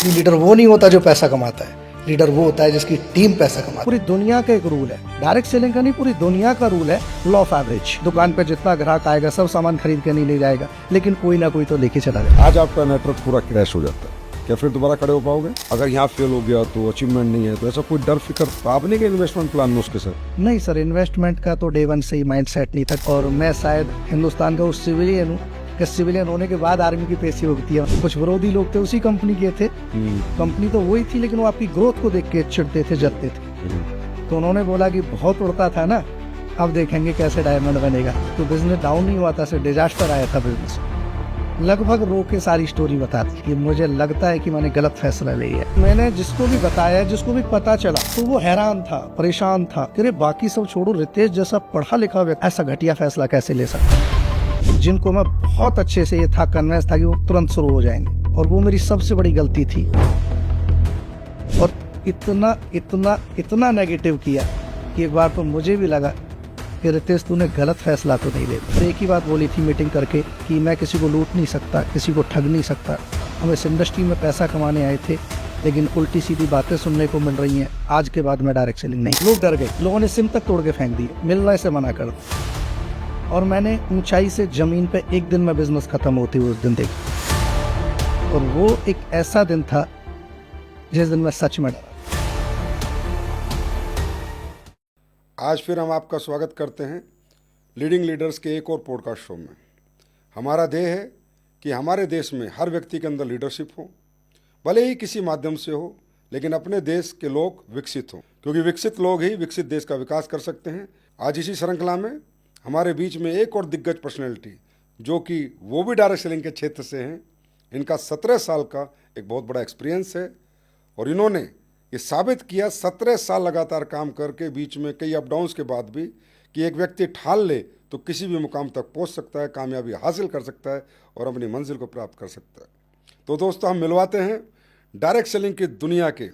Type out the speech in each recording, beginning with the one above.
असली लीडर वो नहीं होता जो पैसा कमाता है, लीडर वो होता है जिसकी टीम पैसा कमाती है। पूरी दुनिया का एक रूल है, डायरेक्ट सेलिंग का नहीं, पूरी दुनिया का रूल है, लॉ ऑफ एवरेज। दुकान पे जितना ग्राहक आएगा सब सामान खरीद के नहीं ले जाएगा, लेकिन कोई ना कोई तो लेके चला जाएगा। आज आपका नेटवर्क पूरा क्रैश हो जाता है, क्या फिर दोबारा खड़े हो पाओगे? अगर यहाँ फेल हो गया तो अचीवमेंट नहीं है, तो ऐसा कोई डर फिक्र तो आप नहीं कि इन्वेस्टमेंट प्लान में उसके साथ? नहीं सर, इन्वेस्टमेंट का तो डे वन से ही माइंड सेट नहीं था। और मैं शायद हिंदुस्तान का उस सिविलियन हूँ कि सिविलियन होने के बाद आर्मी की पेशी होती है। कुछ विरोधी लोग थे उसी कंपनी के थे, कंपनी तो वही थी, लेकिन वो आपकी ग्रोथ को देख के चिढ़ते थे, जलते थे। तो उन्होंने बोला कि बहुत उड़ता था ना, अब देखेंगे कैसे डायमंड बनेगा। तो बिजनेस डाउन नहीं हुआ था, सिर्फ डिजास्टर आया था बिजनेस। लगभग रो के सारी स्टोरी बताती कि मुझे लगता है कि मैंने गलत फैसला लिया है। मैंने जिसको भी बताया, जिसको भी पता चला, तो वो हैरान था, परेशान था। अरे बाकी सब छोड़ो, रितेश जैसा पढ़ा लिखा व्यक्ति ऐसा घटिया फैसला कैसे ले सकता? जिनको मैं बहुत अच्छे से ये था कन्विंस था कि वो तुरंत शुरू हो जाएंगे, और वो मेरी सबसे बड़ी गलती थी। और इतना इतना इतना नेगेटिव किया कि एक बार तो मुझे भी लगा कि रितेश तूने गलत फैसला तो नहीं लिया। एक ही बात बोली थी मीटिंग करके कि मैं किसी को लूट नहीं सकता, किसी को ठग नहीं सकता। हम इस इंडस्ट्री में पैसा कमाने आए थे, लेकिन उल्टी सीधी बातें सुनने को मिल रही हैं। आज के बाद मैं डायरेक्ट सेलिंग नहीं। लोग डर गए, लोगों ने सिम तक तोड़ के फेंक दी, मिलने से मना कर दिया। और मैंने ऊंचाई से जमीन पे एक दिन में बिजनेस खत्म होती हुई उस दिन देखी। और वो एक ऐसा दिन था जिस दिन मैं सच में डरा। आज फिर हम आपका स्वागत करते हैं लीडिंग लीडर्स के एक और पॉडकास्ट शो में। हमारा ध्येय है कि हमारे देश में हर व्यक्ति के अंदर लीडरशिप हो, भले ही किसी माध्यम से हो, लेकिन अपने देश के लोग विकसित हों, क्योंकि विकसित लोग ही विकसित देश का विकास कर सकते हैं। आज इसी श्रृंखला में हमारे बीच में एक और दिग्गज पर्सनैलिटी, जो कि वो भी डायरेक्ट सेलिंग के क्षेत्र से हैं। इनका 17 साल का एक बहुत बड़ा एक्सपीरियंस है, और इन्होंने ये साबित किया 17 साल लगातार काम करके, बीच में कई अप डाउन्स के बाद भी, कि एक व्यक्ति ठान ले तो किसी भी मुकाम तक पहुंच सकता है, कामयाबी हासिल कर सकता है और अपनी मंजिल को प्राप्त कर सकता है। तो दोस्तों, हम मिलवाते हैं डायरेक्ट सेलिंग की दुनिया के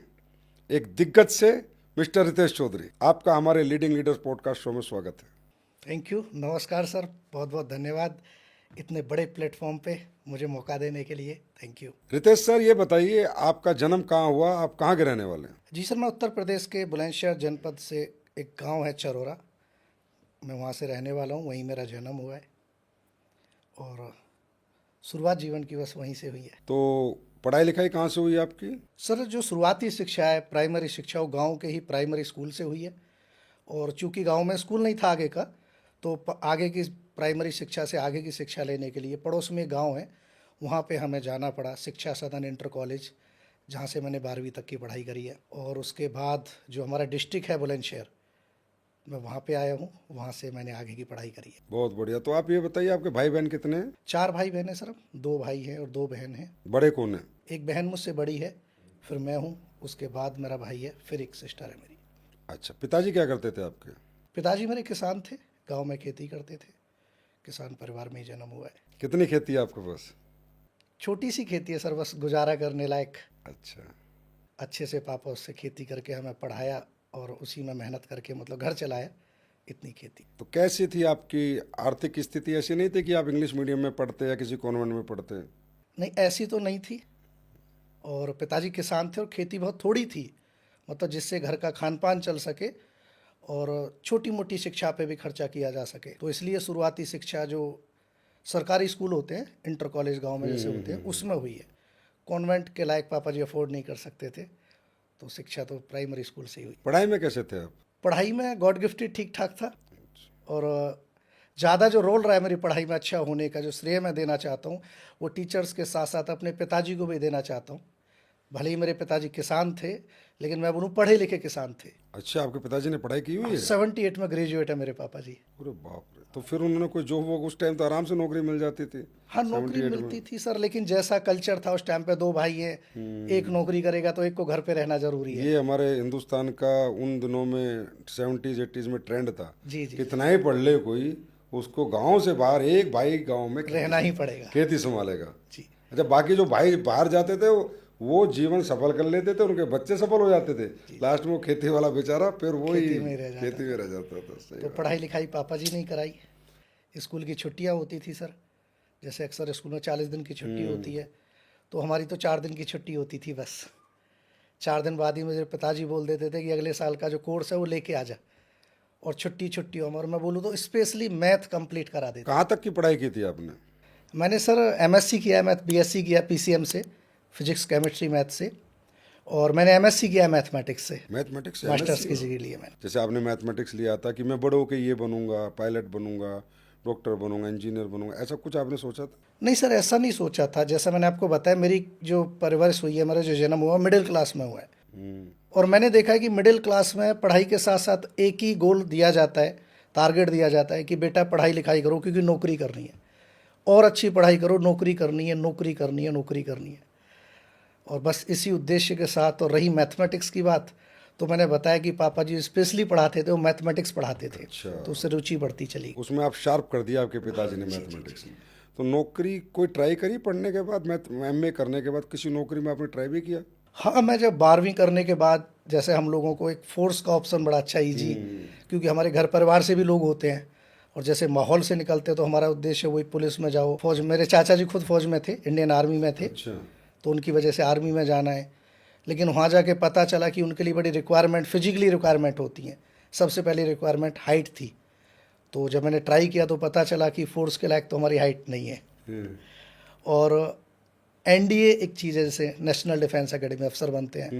एक दिग्गज से, मिस्टर रितेश चौधरी। आपका हमारे लीडिंग लीडर्स पॉडकास्ट शो में स्वागत है। थैंक यू, नमस्कार सर, बहुत बहुत धन्यवाद इतने बड़े प्लेटफॉर्म पे मुझे मौका देने के लिए। Thank you. रितेश सर, ये बताइए आपका जन्म कहाँ हुआ, आप कहाँ के रहने वाले हैं? जी सर, मैं उत्तर प्रदेश के बुलंदशहर जनपद से, एक गांव है चरोरा, मैं वहाँ से रहने वाला हूँ। वहीं मेरा जन्म हुआ है और शुरुआत जीवन की बस वहीं से हुई है। तो पढ़ाई लिखाई कहाँ से हुई आपकी? सर, जो शुरुआती शिक्षा है, प्राइमरी शिक्षा, वो गाँव के ही प्राइमरी स्कूल से हुई है। और चूँकि गाँव में स्कूल नहीं था आगे का, तो आगे की प्राइमरी शिक्षा से आगे की शिक्षा लेने के लिए पड़ोस में गांव है, वहाँ पे हमें जाना पड़ा, शिक्षा सदन इंटर कॉलेज, जहाँ से मैंने 12वीं तक की पढ़ाई करी है। और उसके बाद जो हमारा डिस्ट्रिक्ट है बुलंदशहर, मैं वहाँ पे आया हूँ, वहाँ से मैंने आगे की पढ़ाई करी है। बहुत बढ़िया। तो आप ये बताइए, आपके भाई बहन कितने हैं? 4 भाई बहन हैं सर, 2 भाई हैं और 2 बहन हैं। बड़े कौन है? एक बहन मुझसे बड़ी है, फिर मैं हूँ, उसके बाद मेरा भाई है, फिर एक सिस्टर है मेरी। अच्छा, पिताजी क्या करते थे आपके? पिताजी मेरे किसान थे, गाँव में खेती करते थे, किसान परिवार में ही जन्म हुआ है। कितनी खेती है आपके पास? छोटी सी खेती है सर, बस गुजारा करने लायक। अच्छा। अच्छे से पापा उससे खेती करके हमें पढ़ाया और उसी में मेहनत करके मतलब घर चलाया, इतनी खेती। तो कैसी थी आपकी आर्थिक स्थिति? ऐसी नहीं थी कि आप इंग्लिश मीडियम में पढ़ते या किसी कॉन्वेंट में पढ़ते? नहीं, ऐसी तो नहीं थी। और पिताजी किसान थे और खेती बहुत थोड़ी थी, मतलब जिससे घर का खान पान चल सके और छोटी मोटी शिक्षा पे भी खर्चा किया जा सके। तो इसलिए शुरुआती शिक्षा जो सरकारी स्कूल होते हैं, इंटर कॉलेज गांव में जैसे होते हैं, उसमें हुई है। कॉन्वेंट के लायक पापा जी अफोर्ड नहीं कर सकते थे, तो शिक्षा तो प्राइमरी स्कूल से ही हुई। पढ़ाई में कैसे थे आप? पढ़ाई में गॉड गिफ्टेड ठीक ठाक था। और ज़्यादा जो रोल रहा है मेरी पढ़ाई में अच्छा होने का, जो श्रेय मैं देना चाहता हूँ, वो टीचर्स के साथ साथ अपने पिताजी को भी देना चाहता हूँ। भले ही मेरे पिताजी किसान थे, लेकिन मैं बोलूँ पढ़े लिखे किसान थे। अच्छा, आपके पिताजी ने पढ़ाई की हुई है? 78 में ग्रेजुएट है मेरे पापा जी। अरे बाप रे! तो फिर उन्होंने कोई जॉब वो उस टाइम तो आराम से नौकरी मिल जाती थी। हाँ, नौकरी मिलती थी सर, लेकिन जैसा कल्चर था उस टाइम पे, 2 भाई हैं, एक नौकरी करेगा तो एक को घर पे रहना जरूरी है। ये हमारे हिंदुस्तान का उन दिनों में 70s 80s में ट्रेंड था। जी जी, कितना ही पढ़ ले कोई, उसको गांव से बाहर एक भाई गांव में रहना ही पड़ेगा खेती संभालेगा। जी। अच्छा, बाकी जो भाई बाहर जाते थे वो जीवन सफल कर लेते थे, उनके बच्चे सफल हो जाते थे, लास्ट में वो खेती वाला बेचारा फिर वो ही खेती में रह जाता था। सही तो बात। पढ़ाई लिखाई पापा जी नहीं कराई। स्कूल की छुट्टियां होती थी सर, जैसे अक्सर स्कूल में 40 दिन की छुट्टी होती है, तो हमारी तो 4 दिन की छुट्टी होती थी बस। 4 दिन बाद ही मुझे पिताजी बोल देते थे कि अगले साल का जो कोर्स है वो लेके आ जा, और छुट्टी छुट्टी हो। और मैं बोलूँ तो स्पेशली मैथ कंप्लीट करा देते। कहाँ तक की पढ़ाई की थी आपने? मैंने सर एमएससी किया है, मैथ बीएससी किया पीसीएम से, फिजिक्स केमिस्ट्री मैथ से, और मैंने एमएससी किया है मैथमेटिक्स से, मैथमेटिक्स से मास्टर्स MSc? की डिग्री ली है मैंने। जैसे आपने मैथमेटिक्स लिया था कि मैं बड़े होके ये बनूंगा, पायलट बनूंगा, डॉक्टर बनूंगा, इंजीनियर बनूंगा, ऐसा कुछ आपने सोचा था? नहीं सर, ऐसा नहीं सोचा था। जैसा मैंने आपको बताया, मेरी जो परवरिश हुई है, मेरा जो जन्म हुआ मिडिल क्लास में हुआ है, और मैंने देखा है कि मिडिल क्लास में पढ़ाई के साथ साथ एक ही गोल दिया जाता है, टारगेट दिया जाता है कि बेटा पढ़ाई लिखाई करो क्योंकि नौकरी करनी है, और अच्छी पढ़ाई करो, नौकरी करनी है, नौकरी करनी है, नौकरी करनी है। और बस इसी उद्देश्य के साथ। और रही मैथमेटिक्स की बात, तो मैंने बताया कि पापा जी स्पेशली पढ़ाते थे, वो मैथमेटिक्स पढ़ाते थे। अच्छा। तो उससे रुचि बढ़ती चली। उसमें आप शार्प कर दिया आपके पिताजी ने मैथमेटिक्स में। तो नौकरी कोई ट्राई करी पढ़ने के बाद, मैथ MA करने के बाद किसी नौकरी में आपने ट्राई भी किया? हाँ, मैं जब 12वीं करने के बाद, जैसे हम लोगों को एक फोर्स का ऑप्शन बड़ा अच्छा ईजी, क्योंकि हमारे घर परिवार से भी लोग होते हैं, और जैसे माहौल से निकलते तो हमारा उद्देश्य वही पुलिस में जाओ, फौज। मेरे चाचा जी खुद फौज में थे, इंडियन आर्मी में थे। अच्छा। तो उनकी वजह से आर्मी में जाना है। लेकिन वहाँ जाके पता चला कि उनके लिए बड़ी रिक्वायरमेंट, फिजिकली रिक्वायरमेंट होती हैं। सबसे पहली रिक्वायरमेंट हाइट थी। तो जब मैंने ट्राई किया तो पता चला कि फोर्स के लायक तो हमारी हाइट नहीं है। और NDA एक चीज़ है, जैसे नेशनल डिफेंस एकेडमी अफसर बनते हैं।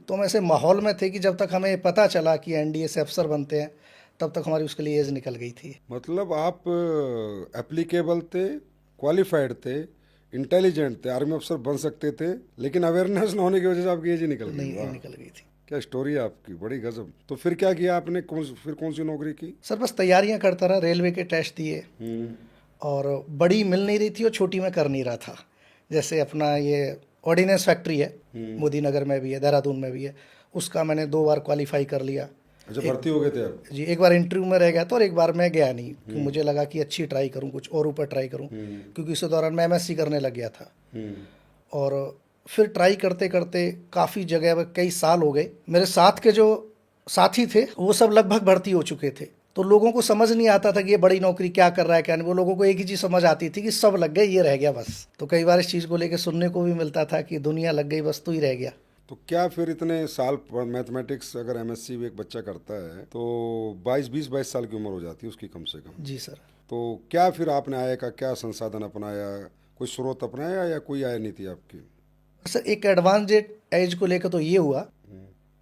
तो हम ऐसे माहौल में थे कि जब तक हमें पता चला कि NDA से अफसर बनते हैं, तब तक हमारी उसके लिए एज निकल गई थी। मतलब आप एप्लीकेबल थे, क्वालिफाइड थे, इंटेलिजेंट थे, आर्मी अफसर बन सकते थे, लेकिन अवेयरनेस न होने की वजह से आपकी एज ही निकल गई। नहीं, निकल गई थी। क्या स्टोरी है आपकी, बड़ी गजब। तो फिर क्या किया आपने, फिर कौन सी नौकरी की? सर बस तैयारियां करता रहा, रेलवे के टेस्ट दिए, और बड़ी मिल नहीं रही थी और छोटी में कर नहीं रहा था। जैसे अपना ये ऑर्डिनेंस फैक्ट्री है, मोदी नगर में भी है, देहरादून में भी है, उसका मैंने 2 बार क्वालिफाई कर लिया। अच्छा, भर्ती हो गए थे आप? जी, एक बार इंटरव्यू में रह गया था और एक बार मैं गया नहीं, क्योंकि मुझे लगा कि अच्छी ट्राई करूं, कुछ और ऊपर ट्राई करूं, क्योंकि उस दौरान मैं MSc करने लग गया था। और फिर ट्राई करते करते काफ़ी जगह, कई साल हो गए। मेरे साथ के जो साथी थे वो सब लगभग भर्ती हो चुके थे, तो लोगों को समझ नहीं आता था कि ये बड़ी नौकरी क्या कर रहा है क्या नहीं। वो लोगों को एक ही चीज़ समझ आती थी कि सब लग गए, ये रह गया बस। तो कई बार इस चीज़ को लेकर सुनने को भी मिलता था कि दुनिया लग गई, बस तू ही रह गया। तो क्या फिर इतने साल मैथमेटिक्स अगर MSc एक बच्चा करता है तो 22 साल की उम्र हो जाती है उसकी कम से कम। जी सर। तो क्या फिर आपने आय का क्या संसाधन अपनाया, कोई स्रोत अपनाया, या कोई आय नहीं थी आपकी? सर एक एडवांस एज को लेकर तो ये हुआ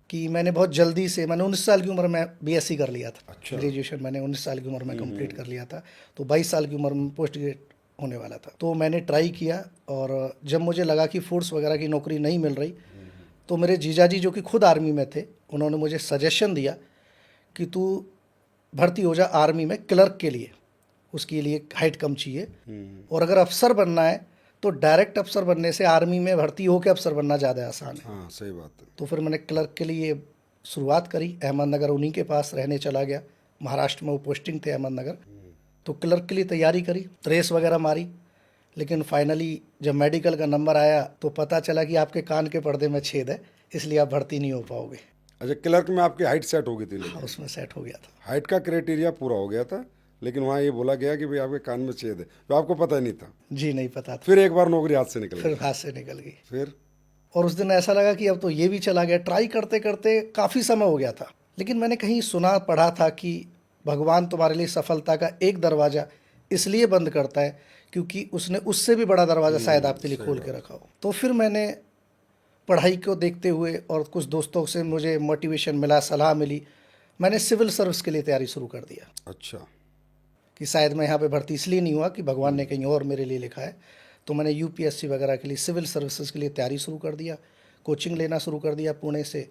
कि मैंने बहुत जल्दी से, मैंने 19 साल की उम्र में BSc कर लिया था। अच्छा। ग्रेजुएशन मैंने 19 साल की उम्र में कंप्लीट कर लिया था। तो 22 साल की उम्र में पोस्ट ग्रेड होने वाला था। तो मैंने ट्राई किया, और जब मुझे लगा कि फोर्स वगैरह की नौकरी नहीं मिल रही, तो मेरे जीजा जी जो कि खुद आर्मी में थे, उन्होंने मुझे सजेशन दिया कि तू भर्ती हो जा आर्मी में क्लर्क के लिए, उसके लिए हाइट कम चाहिए, और अगर अफसर बनना है तो डायरेक्ट अफसर बनने से आर्मी में भर्ती होकर अफसर बनना ज़्यादा आसान है। हाँ, सही बात है। तो फिर मैंने क्लर्क के लिए शुरुआत करी, अहमदनगर उन्हीं के पास रहने चला गया। महाराष्ट्र में वो पोस्टिंग थे अहमदनगर। तो क्लर्क के लिए तैयारी करी, रेस वगैरह मारी, लेकिन फाइनली जब मेडिकल का नंबर आया तो पता चला कि आपके कान के पर्दे में छेद है, इसलिए आप भर्ती नहीं हो पाओगे। अच्छा, क्लर्क में आपकी हाइट सेट हो गई थी? हाँ, उसमें सेट हो गया था। हाइट का क्राइटेरिया पूरा हो गया था, लेकिन वहाँ ये बोला गया कि भाई आपके कान में छेद है, तो आपको पता ही नहीं था? जी नहीं पता था। फिर एक बार नौकरी हाथ से निकल फिर गई? हाथ से निकल गई। फिर? और उस दिन ऐसा लगा कि अब तो ये भी चला गया। ट्राई करते करते काफ़ी समय हो गया था, लेकिन मैंने कहीं सुना पढ़ा था कि भगवान तुम्हारे लिए सफलता का एक दरवाज़ा इसलिए बंद करता है क्योंकि उसने उससे भी बड़ा दरवाज़ा शायद आपके लिए खोल के रखा हो। तो फिर मैंने पढ़ाई को देखते हुए और कुछ दोस्तों से मुझे मोटिवेशन मिला, सलाह मिली, मैंने सिविल सर्विस के लिए तैयारी शुरू कर दिया। अच्छा। कि शायद मैं यहाँ पे भर्ती इसलिए नहीं हुआ कि भगवान ने कहीं और मेरे लिए लिखा है। तो मैंने UPSC वगैरह के लिए, सिविल सर्विसेज के लिए तैयारी शुरू कर दिया, कोचिंग लेना शुरू कर दिया पुणे से,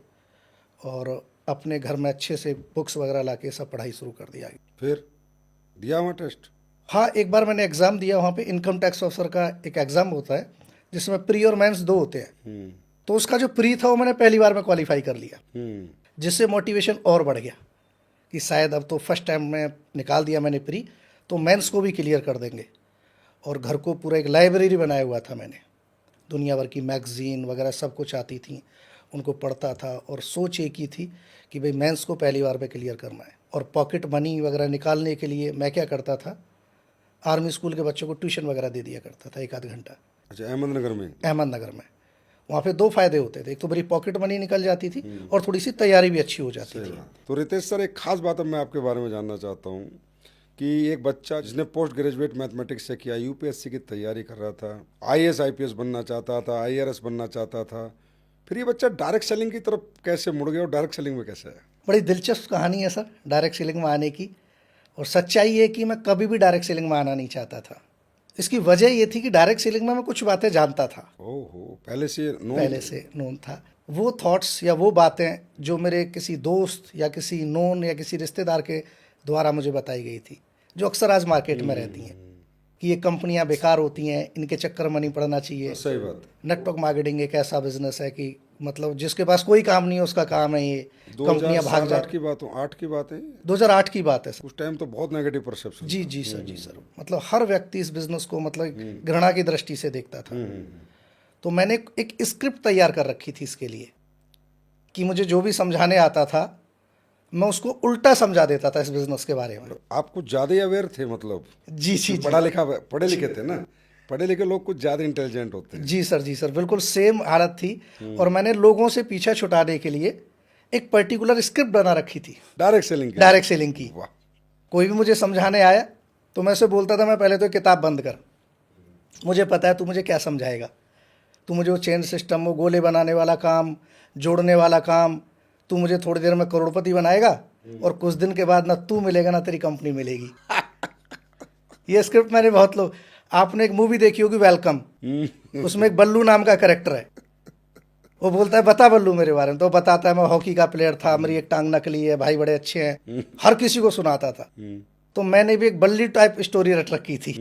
और अपने घर में अच्छे से बुक्स वगैरह ला के सब पढ़ाई शुरू कर दिया। फिर दिया वहाँ टेस्ट? हाँ, एक बार मैंने एग्ज़ाम दिया। वहाँ पे इनकम टैक्स ऑफिसर का एक एग्ज़ाम होता है जिसमें प्री और मेंस 2 होते हैं। तो उसका जो प्री था वो मैंने पहली बार में क्वालिफाई कर लिया, जिससे मोटिवेशन और बढ़ गया कि शायद अब तो फर्स्ट टाइम में निकाल दिया मैंने प्री, तो मेंस को भी क्लियर कर देंगे। और घर को पूरा एक लाइब्रेरी बनाया हुआ था मैंने, दुनिया भर की मैगज़ीन वगैरह सब कुछ आती थी, उनको पढ़ता था। और सोच एक ही थी कि भाई मेंस को पहली बार में क्लियर करना है। और पॉकेट मनी वगैरह निकालने के लिए मैं क्या करता था, आर्मी स्कूल के बच्चों को ट्यूशन वगैरह दे दिया करता था 1 आध घंटा, अच्छा, अहमदनगर में? अहमदनगर में। वहाँ पे दो फायदे होते थे, एक तो मेरी पॉकेट मनी निकल जाती थी और थोड़ी सी तैयारी भी अच्छी हो जाती सही थी। बात। तो रितेश सर, एक खास बात अब मैं आपके बारे में जानना चाहता हूँ कि एक बच्चा जिसने पोस्ट ग्रेजुएट मैथमेटिक्स से किया, यूपीएससी की तैयारी कर रहा था, आईएएस आईपीएस बनना चाहता था, आईआरएस बनना चाहता था, फिर ये बच्चा डायरेक्ट सेलिंग की तरफ कैसे मुड़ गया और डायरेक्ट सेलिंग में कैसे आया? बड़ी दिलचस्प कहानी है सर डायरेक्ट सेलिंग में आने की। और सच्चाई है कि मैं कभी भी डायरेक्ट सेलिंग में आना नहीं चाहता था। इसकी वजह ये थी कि डायरेक्ट सेलिंग में मैं कुछ बातें जानता था, ओहो, पहले से पहले से नोन था। वो थॉट्स या वो बातें जो मेरे किसी दोस्त या किसी नोन या किसी रिश्तेदार के द्वारा मुझे बताई गई थी, जो अक्सर आज मार्केट में रहती हैं कि ये कंपनियां बेकार होती हैं, इनके चक्कर में नहीं पड़ना चाहिए। सही बात। नेटवर्क मार्केटिंग एक ऐसा बिजनेस है कि मतलब जिसके पास कोई काम नहीं है उसका काम है ये, कंपनियां भाग 2008 जाती। की बात हो, 8 की बात है, 2008 की बात है सर। उस टाइम तो बहुत नेगेटिव परसेप्शन। जी जी सर, जी सर। मतलब हर व्यक्ति इस बिजनेस को मतलब घृणा की दृष्टि से देखता था। तो मैंने एक स्क्रिप्ट तैयार कर रखी थी इसके लिए कि मुझे जो भी समझाने आता था मैं उसको उल्टा समझा देता था इस बिजनेस के बारे में। आप कुछ ज़्यादा ही अवेयर थे, मतलब जी जी पढ़े लिखे थे ना, पढ़े लिखे लोग कुछ ज़्यादा इंटेलिजेंट होते हैं। जी सर, जी सर, बिल्कुल सेम हालत थी। और मैंने लोगों से पीछा छुटाने के लिए एक पर्टिकुलर स्क्रिप्ट बना रखी थी डायरेक्ट सेलिंग की? डायरेक्ट सेलिंग की। वाह। कोई भी मुझे समझाने आया तो मैं उसे बोलता था, मैं पहले तो किताब बंद कर, मुझे पता है तू मुझे क्या समझाएगा। तू मुझे वो चेन सिस्टम, वो गोले बनाने वाला काम, जोड़ने वाला काम, तू मुझे थोड़ी देर में करोड़पति बनाएगा और कुछ दिन के बाद ना तू मिलेगा ना तेरी कंपनी मिलेगी। ये स्क्रिप्ट मैंने बहुत लोग, आपने एक मूवी देखी होगी वेलकम, उसमें एक बल्लू नाम का कैरेक्टर है। वो बोलता है बता बल्लू मेरे बारे में, तो बताता है मैं हॉकी का प्लेयर था, मेरी एक टांग नकली है, भाई बड़े अच्छे हैं, हर किसी को सुनाता था। तो मैंने भी एक बल्ली टाइप स्टोरी रट रखी थी।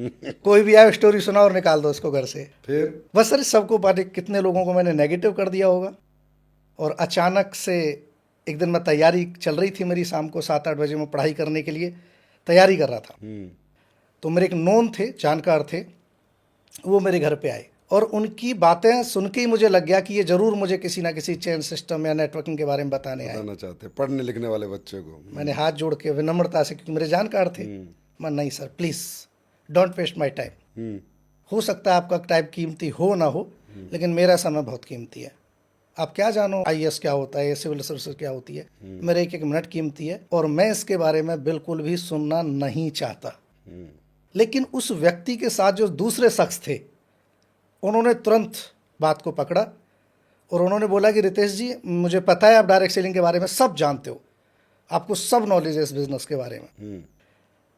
कोई भी आए स्टोरी सुना और निकाल दो इसको घर से। फिर बस सर सबको बात, कितने लोगों को मैंने नेगेटिव कर दिया होगा। और अचानक से एक दिन मैं तैयारी चल रही थी मेरी, शाम को 7-8 बजे मैं पढ़ाई करने के लिए तैयारी कर रहा था। तो मेरे एक नोन थे, जानकार थे, वो मेरे घर पे आए और उनकी बातें सुन के ही मुझे लग गया कि ये जरूर मुझे किसी ना किसी चेन सिस्टम या नेटवर्किंग के बारे में बताने आए। बताना चाहते पढ़ने लिखने वाले बच्चे को। मैंने हाथ जोड़ के विनम्रता से, क्योंकि मेरे जानकार थे, मैं नहीं sir please don't waste my time. हो सकता है आपका टाइम कीमती हो ना हो, लेकिन मेरा समय बहुत कीमती है। आप क्या जानो आईएएस क्या होता है, सिविल सर्विस क्या होती है, मेरे एक एक मिनट कीमती है और मैं इसके बारे में बिल्कुल भी सुनना नहीं चाहता। लेकिन उस व्यक्ति के साथ जो दूसरे शख्स थे, उन्होंने तुरंत बात को पकड़ा और उन्होंने बोला कि रितेश जी, मुझे पता है आप डायरेक्ट सेलिंग के बारे में सब जानते हो, आपको सब नॉलेज है इस बिजनेस के बारे में,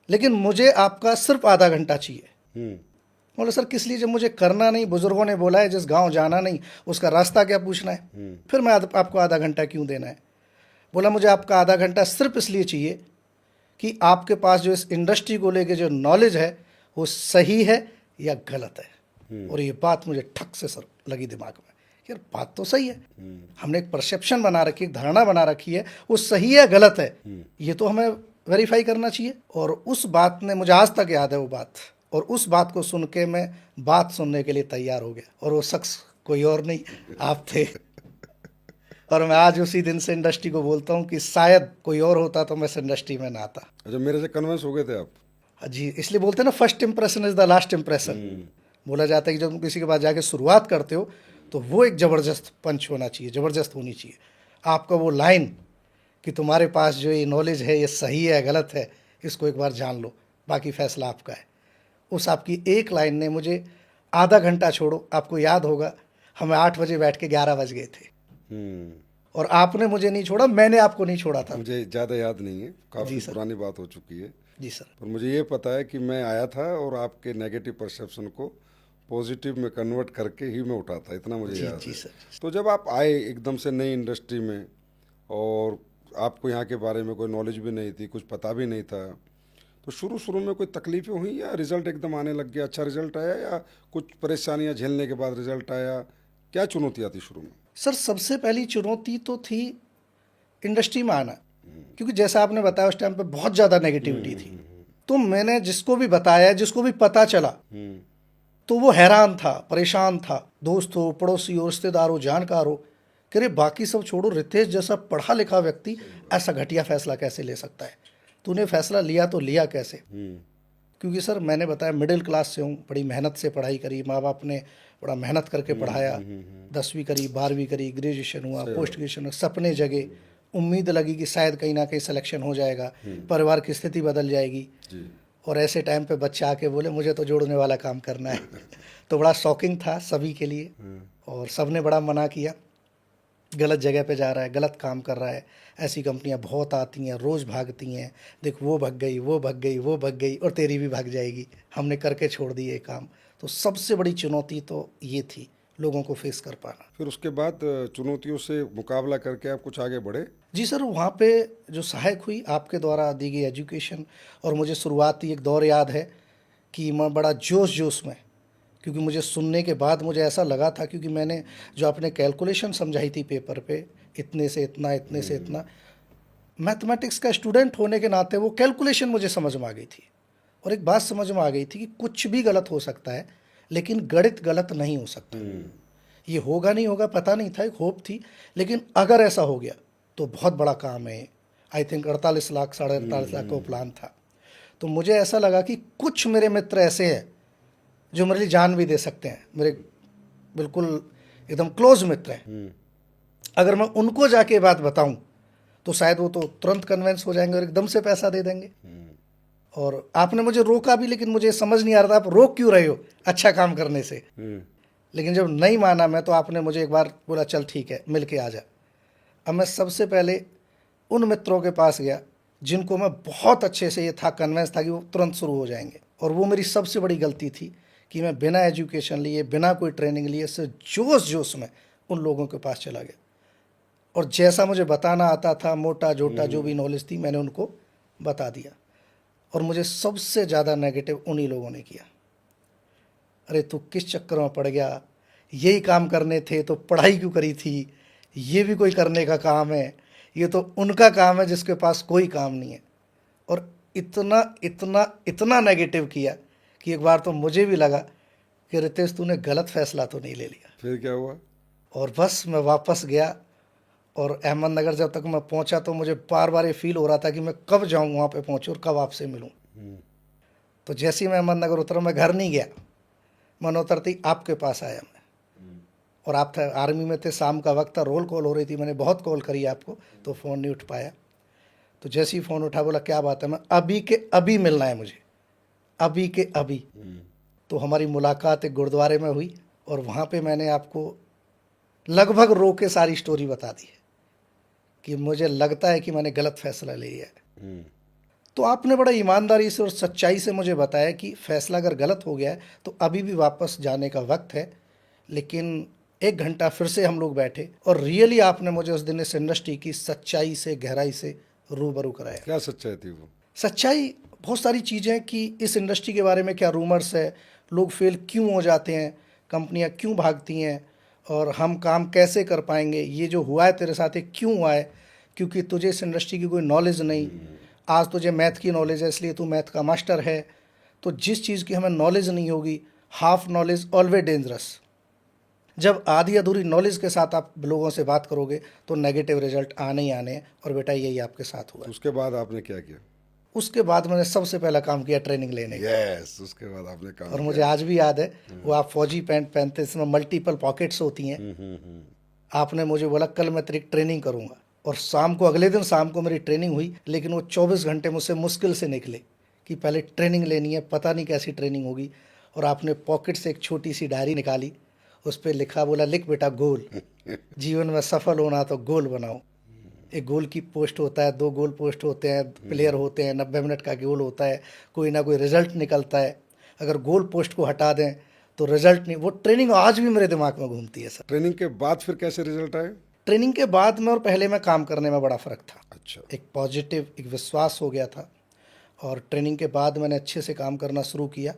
लेकिन मुझे आपका सिर्फ आधा घंटा चाहिए। बोले सर किस लिए, जब मुझे करना नहीं, बुजुर्गों ने बोला है जिस गांव जाना नहीं उसका रास्ता क्या पूछना है, फिर मैं आपको आधा घंटा क्यों देना है। बोला मुझे आपका आधा घंटा सिर्फ इसलिए चाहिए कि आपके पास जो इस इंडस्ट्री को लेके जो नॉलेज है वो सही है या गलत है। और ये बात मुझे ठक से सर लगी दिमाग में, यार बात तो सही है, हमने एक परसेप्शन बना रखी, एक धारणा बना रखी है, वो सही है गलत है, ये तो हमें वेरीफाई करना चाहिए। और उस बात ने, मुझे आज तक याद है वो बात, और उस बात को सुन के मैं बात सुनने के लिए तैयार हो गया। और वो शख्स कोई और नहीं, आप थे। और मैं आज उसी दिन से इंडस्ट्री को बोलता हूँ कि शायद कोई और होता तो मैं इस इंडस्ट्री में ना आता। अच्छा, मेरे से कन्विंस हो गए थे आप? जी, इसलिए बोलते हैं ना first impression is the last impression. बोला जाता है कि जब तुम किसी के पास जाके शुरुआत करते हो तो वो एक ज़बरदस्त पंच होना चाहिए, ज़बरदस्त होनी चाहिए आपका वो लाइन कि तुम्हारे पास जो ये नॉलेज है ये सही है गलत है, इसको एक बार जान लो, बाकी फैसला आपका है। उस आपकी एक लाइन ने मुझे आधा घंटा, छोड़ो, आपको याद होगा हमें 8 बजे बैठ के 11 बज गए थे और आपने मुझे नहीं छोड़ा, मैंने आपको नहीं छोड़ा था। मुझे ज़्यादा याद नहीं है, काफ़ी पुरानी बात हो चुकी है। जी सर। पर मुझे ये पता है कि मैं आया था और आपके नेगेटिव परसेप्शन को पॉजिटिव में कन्वर्ट करके ही मैं उठा था, इतना मुझे याद है। सर। तो जब आप आए एकदम से नई इंडस्ट्री में और आपको यहाँ के बारे में कोई नॉलेज भी नहीं थी, कुछ पता भी नहीं था, तो शुरू में कोई तकलीफें हुई या रिजल्ट एकदम आने लग गया, अच्छा रिजल्ट आया, या कुछ परेशानियाँ झेलने के बाद रिजल्ट आया? क्या चुनौतियाँ थी शुरू में? सर सबसे पहली चुनौती तो थी इंडस्ट्री में आना, क्योंकि जैसा आपने बताया उस टाइम पे बहुत ज़्यादा नेगेटिविटी थी। तो मैंने जिसको भी बताया, जिसको भी पता चला, तो वो हैरान था, परेशान था, दोस्त हो, पड़ोसी हो, रिश्तेदार हो, जानकार हो, कह रहे बाकी सब छोड़ो, रितेश जैसा पढ़ा लिखा व्यक्ति ऐसा घटिया फैसला कैसे ले सकता है, तूने फैसला लिया तो लिया कैसे। क्योंकि सर मैंने बताया मिडिल क्लास से हूँ, बड़ी मेहनत से पढ़ाई करी, माँ बाप ने बड़ा मेहनत करके पढ़ाया, 10वीं करी, 12वीं करी, ग्रेजुएशन हुआ, पोस्ट ग्रेजुएशन हुआ, सपने जगे, उम्मीद लगी कि शायद कहीं ना कहीं सिलेक्शन हो जाएगा, परिवार की स्थिति बदल जाएगी। जी। और ऐसे टाइम पे बच्चा आके बोले मुझे तो जोड़ने वाला काम करना है तो बड़ा शॉकिंग था सभी के लिए, और सबने बड़ा मना किया, गलत जगह पे जा रहा है, गलत काम कर रहा है, ऐसी कंपनियां बहुत आती हैं, रोज़ भागती हैं, देख वो भाग गई, वो भाग गई, वो भाग गई, और तेरी भी भाग जाएगी, हमने करके छोड़ दी ये काम। तो सबसे बड़ी चुनौती तो ये थी, लोगों को फेस कर पाना। फिर उसके बाद चुनौतियों से मुकाबला करके आप कुछ आगे बढ़े? जी सर, वहाँ पे जो सहायक हुई आपके द्वारा दी गई एजुकेशन, और मुझे शुरुआती एक दौर याद है कि मैं बड़ा जोश जोश में, क्योंकि मुझे सुनने के बाद मुझे ऐसा लगा था, क्योंकि मैंने जो आपने कैलकुलेशन समझाई थी पेपर पे, इतने से इतना, इतने से इतना, मैथमेटिक्स का स्टूडेंट होने के नाते वो कैलकुलेशन मुझे समझ में आ गई थी, और एक बात समझ में आ गई थी कि कुछ भी गलत हो सकता है लेकिन गणित गलत नहीं हो सकता। ये होगा नहीं होगा पता नहीं था, एक होप थी, लेकिन अगर ऐसा हो गया तो बहुत बड़ा काम है। आई थिंक 48 लाख, 48.5 लाख का प्लान था। तो मुझे ऐसा लगा कि कुछ मेरे मित्र ऐसे हैं जो मेरे लिए जान भी दे सकते हैं, मेरे बिल्कुल एकदम क्लोज मित्र हैं, अगर मैं उनको जाके बात बताऊं तो शायद वो तो तुरंत कन्विंस हो जाएंगे और एकदम से पैसा दे देंगे। और आपने मुझे रोका भी, लेकिन मुझे समझ नहीं आ रहा था आप रोक क्यों रहे हो अच्छा काम करने से। लेकिन जब नहीं माना मैं, तो आपने मुझे एक बार बोला चल ठीक है मिल के आ जा। अब मैं सबसे पहले उन मित्रों के पास गया जिनको मैं बहुत अच्छे से ये था कन्विंस था कि वो तुरंत शुरू हो जाएंगे, और वो मेरी सबसे बड़ी गलती थी कि मैं बिना एजुकेशन लिए, बिना कोई ट्रेनिंग लिए, सिर्फ जोश जोश में उन लोगों के पास चला गया, और जैसा मुझे बताना आता था, मोटा जोटा जो भी नॉलेज थी, मैंने उनको बता दिया। और मुझे सबसे ज़्यादा नेगेटिव उन्हीं लोगों ने किया, अरे तू किस चक्कर में पड़ गया, यही काम करने थे तो पढ़ाई क्यों करी थी, ये भी कोई करने का काम है, ये तो उनका काम है जिसके पास कोई काम नहीं है। और इतना इतना इतना नेगेटिव किया कि एक बार तो मुझे भी लगा कि रितेश तूने गलत फैसला तो नहीं ले लिया। फिर क्या हुआ? और बस मैं वापस गया, और अहमदनगर जब तक मैं पहुंचा तो मुझे बार बार ये फील हो रहा था कि मैं कब जाऊं वहाँ पे पहुंचूं और कब आपसे मिलूं। तो जैसे ही मैं अहमदनगर उतरा, मैं घर नहीं गया, मैं उतरते ही आपके पास आया मैं, और आप थे आर्मी में थे, शाम का वक्त था, रोल कॉल हो रही थी, मैंने बहुत कॉल करी आपको तो फ़ोन नहीं उठ पाया। तो जैसे ही फ़ोन उठा, बोला क्या बात है, मैं अभी के अभी मिलना है मुझे, अभी के अभी। तो हमारी मुलाकात एक गुरुद्वारे में हुई, और वहाँ पे मैंने आपको लगभग रो के सारी स्टोरी बता दी है कि मुझे लगता है कि मैंने गलत फैसला ले लिया है। तो आपने बड़ा ईमानदारी से और सच्चाई से मुझे बताया कि फैसला अगर गलत हो गया है तो अभी भी वापस जाने का वक्त है। लेकिन 1 घंटा फिर से हम लोग बैठे, और रियली आपने मुझे उस दिन इस इंडस्ट्री की सच्चाई से, गहराई से रूबरू कराया। क्या सच्चाई थी वो? सच्चाई बहुत सारी चीज़ें कि इस इंडस्ट्री के बारे में क्या रूमर्स है, लोग फेल क्यों हो जाते हैं, कंपनियां क्यों भागती हैं, और हम काम कैसे कर पाएंगे, ये जो हुआ है तेरे साथ ये क्यों हुआ है, क्योंकि तुझे इस इंडस्ट्री की कोई नॉलेज नहीं। आज तुझे मैथ की नॉलेज है इसलिए तू मैथ का मास्टर है, तो जिस चीज़ की हमें नॉलेज नहीं होगी, हाफ नॉलेज ऑलवेज डेंजरस। जब आधी अधूरी नॉलेज के साथ आप लोगों से बात करोगे तो नेगेटिव रिजल्ट आने ही आने हैं, और बेटा यही आपके साथ हुआ। उसके बाद आपने क्या किया? उसके बाद मैंने सबसे पहला काम किया ट्रेनिंग लेने का। यस, उसके बाद आपने काम और मुझे आज भी याद है, वो आप फौजी पैंट पहनते हैं, इसमें मल्टीपल पॉकेट्स होती हैं। आपने मुझे बोला कल मैं तेरी ट्रेनिंग करूंगा, और शाम को, अगले दिन शाम को मेरी ट्रेनिंग हुई, लेकिन वो 24 घंटे मुझसे मुश्किल से निकले कि पहले ट्रेनिंग लेनी है, पता नहीं कैसी ट्रेनिंग होगी। और आपने पॉकेट से एक छोटी सी डायरी निकाली, उस पर लिखा, बोला लिख बेटा गोल, जीवन में सफल होना तो गोल बनाओ। एक गोल की पोस्ट होता है, 2 गोल पोस्ट होते हैं, प्लेयर होते हैं, 90 मिनट का गोल होता है, कोई ना कोई रिजल्ट निकलता है। अगर गोल पोस्ट को हटा दें तो रिजल्ट नहीं। वो ट्रेनिंग आज भी मेरे दिमाग में घूमती है सर। ट्रेनिंग के बाद फिर कैसे रिजल्ट आए? ट्रेनिंग के बाद में और पहले में काम करने में बड़ा फ़र्क था। अच्छा। एक पॉजिटिव, एक विश्वास हो गया था, और ट्रेनिंग के बाद मैंने अच्छे से काम करना शुरू किया,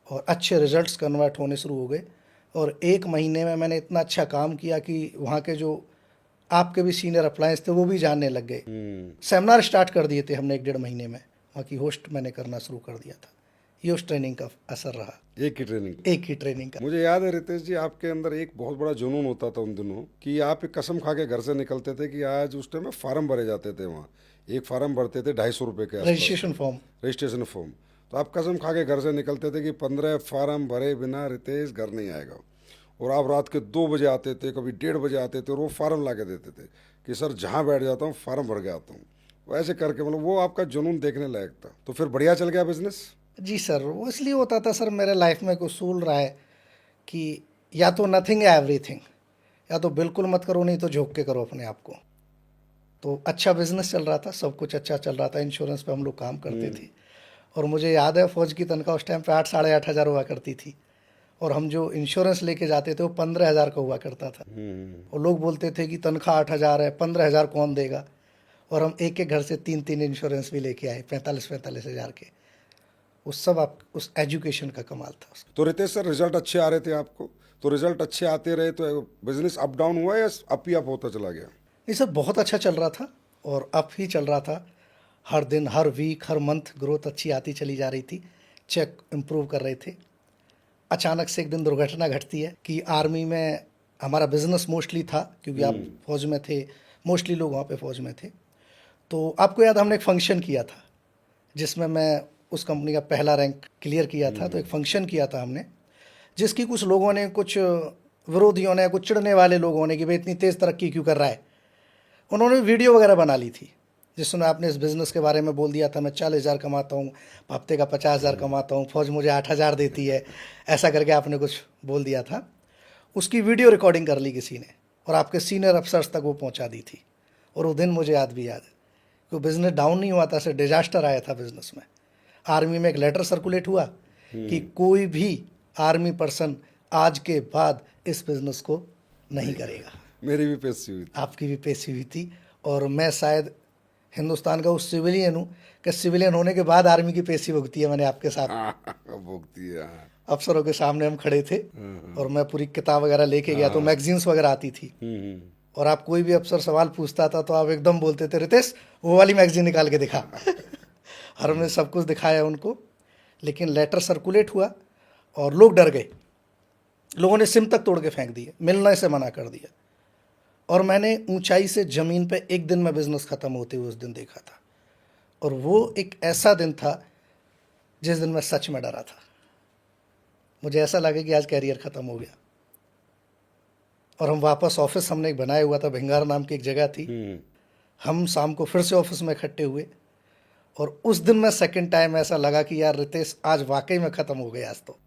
और अच्छे रिजल्ट्स कन्वर्ट होने शुरू हो गए। और 1 महीने में मैंने इतना अच्छा काम किया कि वहाँ के जो आपके भी सीनियर अप्लायंस थे वो भी जानने लग गए। सेमिनार स्टार्ट कर दिए थे हमने 1-1.5 महीने में, वहाँ की होस्ट मैंने करना शुरू कर दिया था। ये उस ट्रेनिंग का असर रहा। एक ही ट्रेनिंग? एक ही ट्रेनिंग का। मुझे याद है रितेश जी, आपके अंदर एक बहुत बड़ा जुनून होता था उन दिनों, कि आप एक कसम खा के घर से निकलते थे कि आज, उस टाइम में फार्म भरे जाते थे वहाँ, एक फार्म भरते थे 250 रुपये के आसपास, रजिस्ट्रेशन फॉर्म। Registration form. तो आप कसम खा के घर से निकलते थे कि 15 फार्म भरे बिना रितेश घर नहीं आएगा, और आप रात के 2 बजे आते थे, कभी 1:30 बजे आते थे, और वो फार्म ला के देते थे कि सर जहाँ बैठ जाता हूँ फार्म भर के आता हूँ। वैसे करके मतलब वो आपका जुनून देखने लायक था। तो फिर बढ़िया चल गया बिजनेस? जी सर, वो इसलिए होता था सर, मेरे लाइफ में एक उसूल रहा है कि या तो नथिंग या एवरीथिंग, या तो बिल्कुल मत करो, नहीं तो झोंक के करो अपने आप को। तो अच्छा बिजनेस चल रहा था, सब कुछ अच्छा चल रहा था, इंश्योरेंस पे हम लोग काम करते थे। और मुझे याद है फौज की तनख्वाह उस टाइम पे 8 साढ़े 8 हज़ार हुआ करती थी, और हम जो इंश्योरेंस लेके जाते थे वो 15,000 का हुआ करता था। और लोग बोलते थे कि तनख्वाह 8,000 है, 15,000 कौन देगा। और हम एक एक घर से 3 इंश्योरेंस भी लेके आए, 45 हज़ार के। उस सब आप उस एजुकेशन का कमाल था उसका। तो रितेश सर, रिजल्ट अच्छे आ रहे थे आपको? तो रिजल्ट अच्छे आते रहे तो बिजनेस अप डाउन हुआ या अप ही अप होता चला गया? नहीं सर, बहुत अच्छा चल रहा था और अप ही चल रहा था। हर दिन, हर वीक, हर मंथ ग्रोथ अच्छी आती चली जा रही थी, चेक इम्प्रूव कर रहे थे। अचानक से एक दिन दुर्घटना घटती है कि आर्मी में हमारा बिजनेस मोस्टली था, क्योंकि आप फौज में थे, मोस्टली लोग वहाँ पे फौज में थे। तो आपको याद, हमने एक फंक्शन किया था जिसमें मैं उस कंपनी का पहला रैंक क्लियर किया था। तो एक फंक्शन किया था हमने, जिसकी कुछ लोगों ने, कुछ विरोधियों ने, कुछ चिढ़ने वाले लोगों ने कि भाई इतनी तेज़ तरक्की क्यों कर रहा है, उन्होंने वीडियो वगैरह बना ली थी जिसमें आपने इस बिज़नेस के बारे में बोल दिया था, मैं 40,000 कमाता हूँ, हफ्ते का 50,000 कमाता हूँ, फौज मुझे 8,000 देती है, ऐसा करके आपने कुछ बोल दिया था। उसकी वीडियो रिकॉर्डिंग कर ली किसी ने और आपके सीनियर अफसर्स तक वो पहुँचा दी थी। और वो दिन मुझे याद भी याद है कि बिज़नेस डाउन नहीं हुआ था, सिर्फ डिजास्टर आया था बिज़नेस में। आर्मी में एक लेटर सर्कुलेट हुआ कि कोई भी आर्मी पर्सन आज के बाद इस बिज़नेस को नहीं करेगा। मेरी भी पेशी हुई थी। आपकी भी पेशी हुई थी, और मैं शायद हिंदुस्तान का उस सिविलियन हूँ कि सिविलियन होने के बाद आर्मी की पेशी भुगती है मैंने आपके साथ। भुगती है, हाँ। अफसरों के सामने हम खड़े थे और मैं पूरी किताब वगैरह लेके गया, तो मैगजीन्स वगैरह आती थी। और आप कोई भी अफसर सवाल पूछता था तो आप एकदम बोलते थे, रितेश वो वाली मैगजीन निकाल के दिखा। और हमने सब कुछ दिखाया उनको। लेकिन लेटर सर्कुलेट हुआ और लोग डर गए, लोगों ने सिम तक तोड़ के फेंक दिए, मिलने से मना कर दिया। और मैंने ऊंचाई से ज़मीन पे एक दिन में बिज़नेस ख़त्म होते हुए उस दिन देखा था। और वो एक ऐसा दिन था जिस दिन मैं सच में डरा था। मुझे ऐसा लगा कि आज कैरियर ख़त्म हो गया। और हम वापस ऑफिस, हमने एक बनाया हुआ था, भिंगार नाम की एक जगह थी। हम शाम को फिर से ऑफिस में इकट्ठे हुए और उस दिन में सेकंड टाइम ऐसा लगा कि यार रितेश आज वाकई में ख़त्म हो गया आज तो।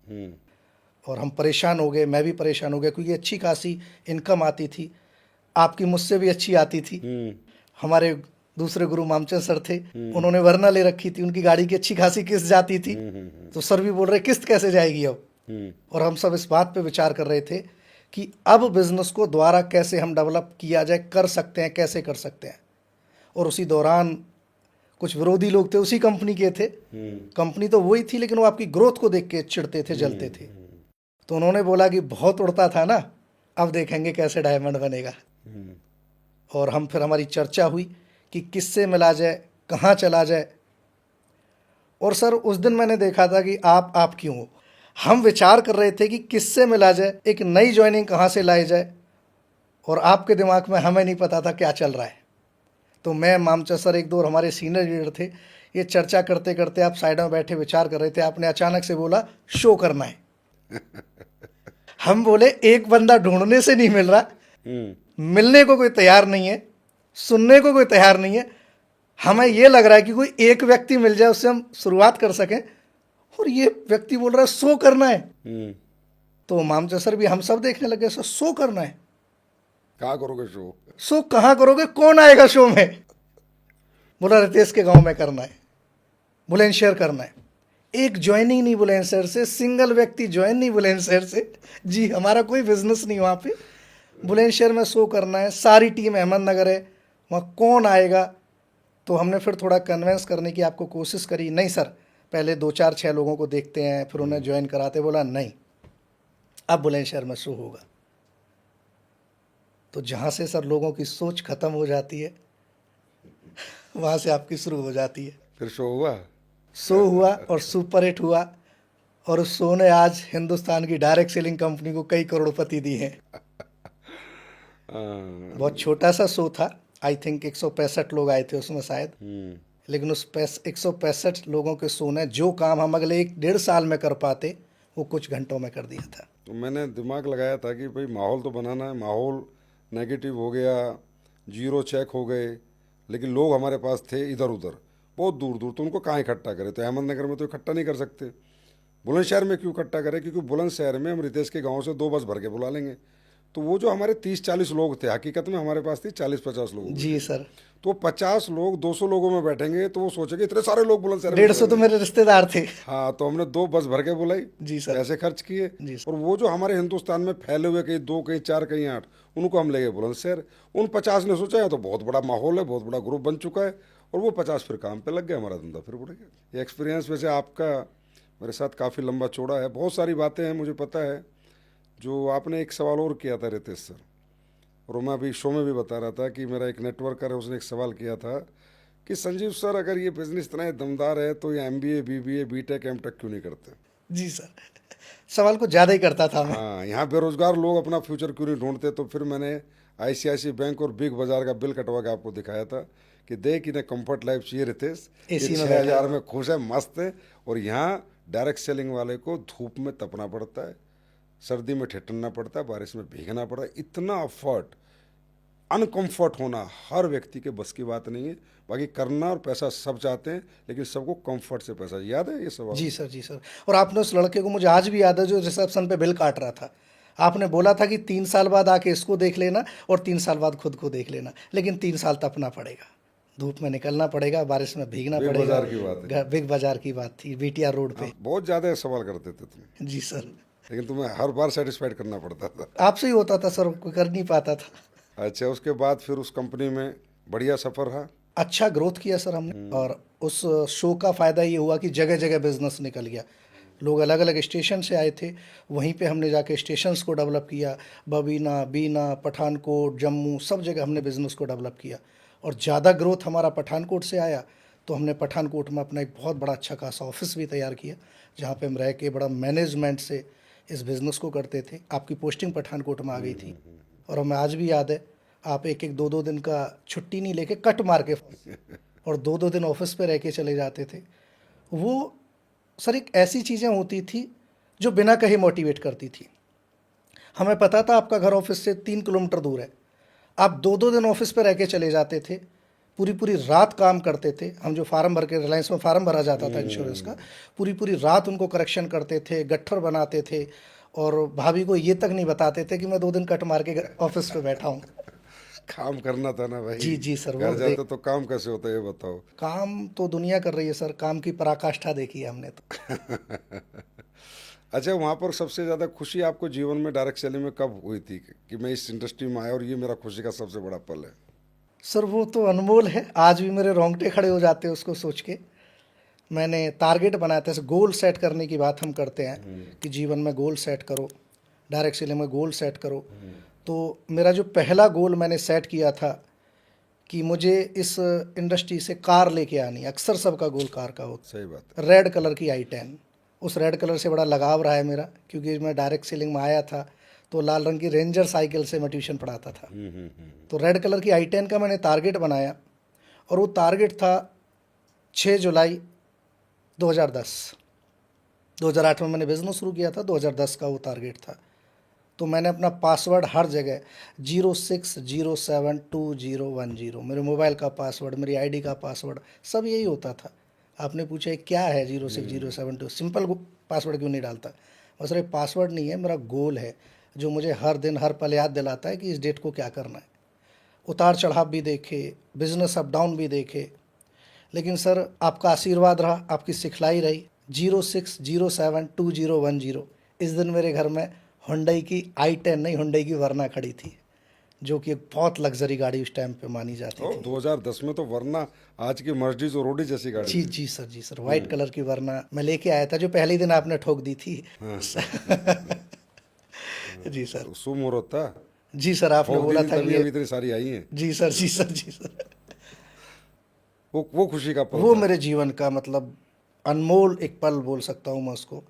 और हम परेशान हो गए, मैं भी परेशान हो गया, क्योंकि अच्छी खासी इनकम आती थी, आपकी मुझसे भी अच्छी आती थी। हमारे दूसरे गुरु मामचंद सर थे, उन्होंने वरना ले रखी थी, उनकी गाड़ी की अच्छी खासी किस्त जाती थी। तो सर भी बोल रहे किस्त कैसे जाएगी अब। और हम सब इस बात पे विचार कर रहे थे कि अब बिजनेस को दोबारा कैसे हम डेवलप किया जाए, कर सकते हैं, कैसे कर सकते हैं। और उसी दौरान कुछ विरोधी लोग थे, उसी कंपनी के थे, कंपनी तो वही थी, लेकिन वो आपकी ग्रोथ को देख के चिढ़ते थे, जलते थे। तो उन्होंने बोला कि बहुत उड़ता था ना, अब देखेंगे कैसे डायमंड बनेगा। और हम फिर, हमारी चर्चा हुई कि किससे मिला जाए, कहाँ चला जाए। और सर उस दिन मैंने देखा था कि आप क्यों हो। हम विचार कर रहे थे कि किससे मिला जाए, एक नई ज्वाइनिंग कहाँ से लाई जाए, और आपके दिमाग में हमें नहीं पता था क्या चल रहा है। तो मैं, मामचंद सर, एक दो और हमारे सीनियर लीडर थे, ये चर्चा करते करते आप साइड में बैठे विचार कर रहे थे। आपने अचानक से बोला शो करना है। हम बोले एक बंदा ढूंढने से नहीं मिल रहा, मिलने को कोई तैयार नहीं है, सुनने को कोई तैयार नहीं है। हमें ये लग रहा है कि कोई एक व्यक्ति मिल जाए, उससे हम शुरुआत कर सकें। और ये व्यक्ति बोल रहा है शो करना है। तो मामचंद सर भी, हम सब देखने लगे, सर शो करना है, कहाँ करोगे शो? शो कहाँ करोगे, कौन आएगा शो में? बोला रितेश के गांव में करना है, बुलंदशहर करना है। एक ज्वाइनिंग नहीं बुलंदशहर से, सिंगल व्यक्ति ज्वाइन नहीं बुलंदशहर से। जी, हमारा कोई बिजनेस नहीं वहाँ पे, बुलंदशहर में शो करना है। सारी टीम अहमदनगर है, वहाँ कौन आएगा? तो हमने फिर थोड़ा कन्विंस करने की आपको कोशिश करी, नहीं सर पहले 2-4-6 लोगों को देखते हैं, फिर उन्हें ज्वाइन कराते। बोला नहीं, अब बुलंदशहर में शो होगा। तो जहाँ से सर लोगों की सोच खत्म हो जाती है, वहाँ से आपकी शुरू हो जाती है। फिर शो हुआ? शो हुआ और सुपर हिट हुआ। और उस शो ने आज हिंदुस्तान की डायरेक्ट सेलिंग कंपनी को कई करोड़पति दिए हैं। बहुत छोटा सा शो था, आई थिंक 165 लोग आए थे उसमें शायद, लेकिन उस 165 लोगों के सोने जो काम हम अगले 1 डेढ़ साल में कर पाते वो कुछ घंटों में कर दिया था। तो मैंने दिमाग लगाया था कि भाई माहौल तो बनाना है, माहौल नेगेटिव हो गया, जीरो चेक हो गए, लेकिन लोग हमारे पास थे इधर उधर बहुत दूर दूर, तो उनको कहाँ इकट्ठा करें? तो अहमदनगर में तो इकट्ठा नहीं कर सकते, बुलंदशहर में क्यों इकट्ठा करें? क्योंकि बुलंदशहर में हम रितेश के गांव से 2 बस भर के बुला लेंगे। तो वो जो हमारे 30-40 लोग थे, हकीकत में हमारे पास थी 40-50 लोगों की। जी सर। तो 50 लोग 200 लोगों में बैठेंगे तो वो सोचेंगे इतने सारे लोग बुलंदशहर में 150 तो मेरे रिश्तेदार थे। हाँ, तो हमने 2 बस भर के बुलाई, जी सर। पैसे खर्च किए, जी सर। और वो जो हमारे हिंदुस्तान में फैले हुए कहीं 2 कहीं 4 कहीं 8, उनको हम ले गए बुलंदशहर। उन 50 ने सोचा है तो बहुत बड़ा माहौल है, बहुत बड़ा ग्रुप बन चुका है, और वो 50 फिर काम पे लग गए, हमारा धंधा फिर बढ़ गया। ये एक्सपीरियंस वैसे आपका मेरे साथ काफ़ी लंबा चौड़ा है, बहुत सारी बातें हैं मुझे पता है। जो आपने एक सवाल और किया था रितेश सर, और मैं अभी शो में भी बता रहा था कि मेरा एक नेटवर्कर है, उसने एक सवाल किया था कि संजीव सर अगर ये बिजनेस इतना दमदार है तो ये MBA BBA BTech M.Tech क्यों नहीं करते? जी सर, सवाल को ज़्यादा ही करता था मैं। हाँ, यहाँ बेरोजगार लोग अपना फ्यूचर क्यों नहीं ढूंढते? तो फिर मैंने ICICI बैंक और बिग बाजार का बिल कटवा के आपको दिखाया था कि देख इन्हें कंफर्ट लाइफ चाहिए रितेश, ये AC में 6,000 में खुश है, मस्त है, और यहाँ डायरेक्ट सेलिंग वाले को धूप में तपना पड़ता है, सर्दी में ठिठुरना पड़ता है, बारिश में भीगना पड़ता है, इतना एफर्ट, अनकंफर्ट होना हर व्यक्ति के बस की बात नहीं है। बाकी करना और पैसा सब चाहते हैं, लेकिन सबको कंफर्ट से पैसा। याद है ये सवाल? जी सर, जी सर। और आपने उस लड़के को, मुझे आज भी याद है, जो रिसेप्शन पे बिल काट रहा था, आपने बोला था कि 3 साल बाद आके इसको देख लेना और 3 साल बाद खुद को देख लेना, लेकिन 3 साल तपना पड़ेगा, धूप में निकलना पड़ेगा, बारिश में भीगना बिग पड़ेगा। बाजार की बात है। बिग बाजार की बात थी, BTR रोड पे। बहुत ज़्यादा सवाल करते थे तुम, जी सर। लेकिन तुम्हें हर बार सेटिस्फाइड करना पड़ता था। आपसे ही होता था सर, कोई कर नहीं पाता था। अच्छा, उसके बाद फिर उस कंपनी में बढ़िया सफ़र रहा? अच्छा ग्रोथ किया सर हमने, और उस शो का फ़ायदा ये हुआ कि जगह जगह बिजनेस निकल गया। लोग अलग अलग स्टेशन से आए थे, वहीं पे हमने जाके स्टेशंस को डेवलप किया। बबीना, बीना, पठानकोट, जम्मू, सब जगह हमने बिज़नेस को डेवलप किया। और ज़्यादा ग्रोथ हमारा पठानकोट से आया, तो हमने पठानकोट में अपना एक बहुत बड़ा अच्छा खासा ऑफिस भी तैयार किया, जहाँ पे हम रह के बड़ा मैनेजमेंट से इस बिज़नेस को करते थे। आपकी पोस्टिंग पठानकोट में आ गई थी, और हमें आज भी याद है, आप एक एक 2-2 दिन का छुट्टी नहीं लेके कट मार के और 2-2 दिन ऑफिस पे रह के चले जाते थे। वो सर एक ऐसी चीज़ें होती थी जो बिना कहे मोटिवेट करती थी। हमें पता था आपका घर ऑफिस से 3 किलोमीटर दूर है, आप 2-2 दिन ऑफिस पे रह के चले जाते थे, पूरी पूरी रात काम करते थे। हम जो फार्म भर के, रिलायंस में फार्म भरा जाता था इंश्योरेंस का, पूरी पूरी रात उनको करेक्शन करते थे, गट्ठर बनाते थे, और भाभी को ये तक नहीं बताते थे कि मैं 2 दिन कट मार के ऑफिस पे बैठा हूँ। काम करना था ना भाई। जी जी सर, वो घर जाते तो काम कैसे होता है ये बताओ? काम तो दुनिया कर रही है सर, काम की पराकाष्ठा देखी है हमने तो। अच्छा, वहाँ पर सबसे ज़्यादा खुशी आपको जीवन में डायरेक्ट सेलिंग में कब हुई थी कि मैं इस इंडस्ट्री में आया और ये मेरा खुशी का सबसे बड़ा पल है? सर वो तो अनमोल है, आज भी मेरे रोंगटे खड़े हो जाते हैं उसको सोच के। मैंने टारगेट बनाया था, गोल सेट करने की बात हम करते हैं कि जीवन में गोल सेट करो, डायरेक्ट सेलिंग में गोल सेट करो। तो मेरा जो पहला गोल मैंने सेट किया था कि मुझे इस इंडस्ट्री से कार लेके आनी, अक्सर सबका गोल कार का होता। सही बात। रेड कलर की i10, उस रेड कलर से बड़ा लगाव रहा है मेरा, क्योंकि मैं डायरेक्ट सेलिंग में आया था तो लाल रंग की रेंजर साइकिल से मैं ट्यूशन पढ़ाता था। तो रेड कलर की i10 का मैंने टारगेट बनाया, और वो टारगेट था 6 जुलाई 2010। 2008 में मैंने बिज़नेस शुरू किया था, 2010 का वो टारगेट था। तो मैंने अपना पासवर्ड हर जगह 06072010, मेरे मोबाइल का पासवर्ड, मेरी आईडी का पासवर्ड, सब यही होता था। आपने पूछा है क्या है 060720, सिंपल पासवर्ड क्यों नहीं डालता? बस ये पासवर्ड नहीं है, मेरा गोल है जो मुझे हर दिन हर पल याद दिलाता है कि इस डेट को क्या करना है। उतार चढ़ाव भी देखे, बिजनेस अप डाउन भी देखे, लेकिन सर आपका आशीर्वाद रहा, आपकी सिखलाई रही। 06072010, इस दिन मेरे घर में हुंडई की i10 नहीं, हुंडई की वरना खड़ी थी, जो कि एक बहुत लग्जरी गाड़ी उस टाइम पे मानी जाती और थी। 2010 में तो वरना आज की मर्सिडीज और रोडी जैसी गाड़ी जी थी। जी सर, जी सर, वाइट कलर की वरना मैं लेके आया था, जो पहले ही दिन आपने ठोक दी थी। जी सर। शुभ मुहूर्त था। जी सर, आपने ठोक दी बोला थी था तभी कि अभी इतनी सारी आई हैं। जी सर, जी सर, जी सर। वो खुशी का पल वो था। मेरे जीवन का मतलब अनमोल एक पल बोल सकता हूँ मैं उसको,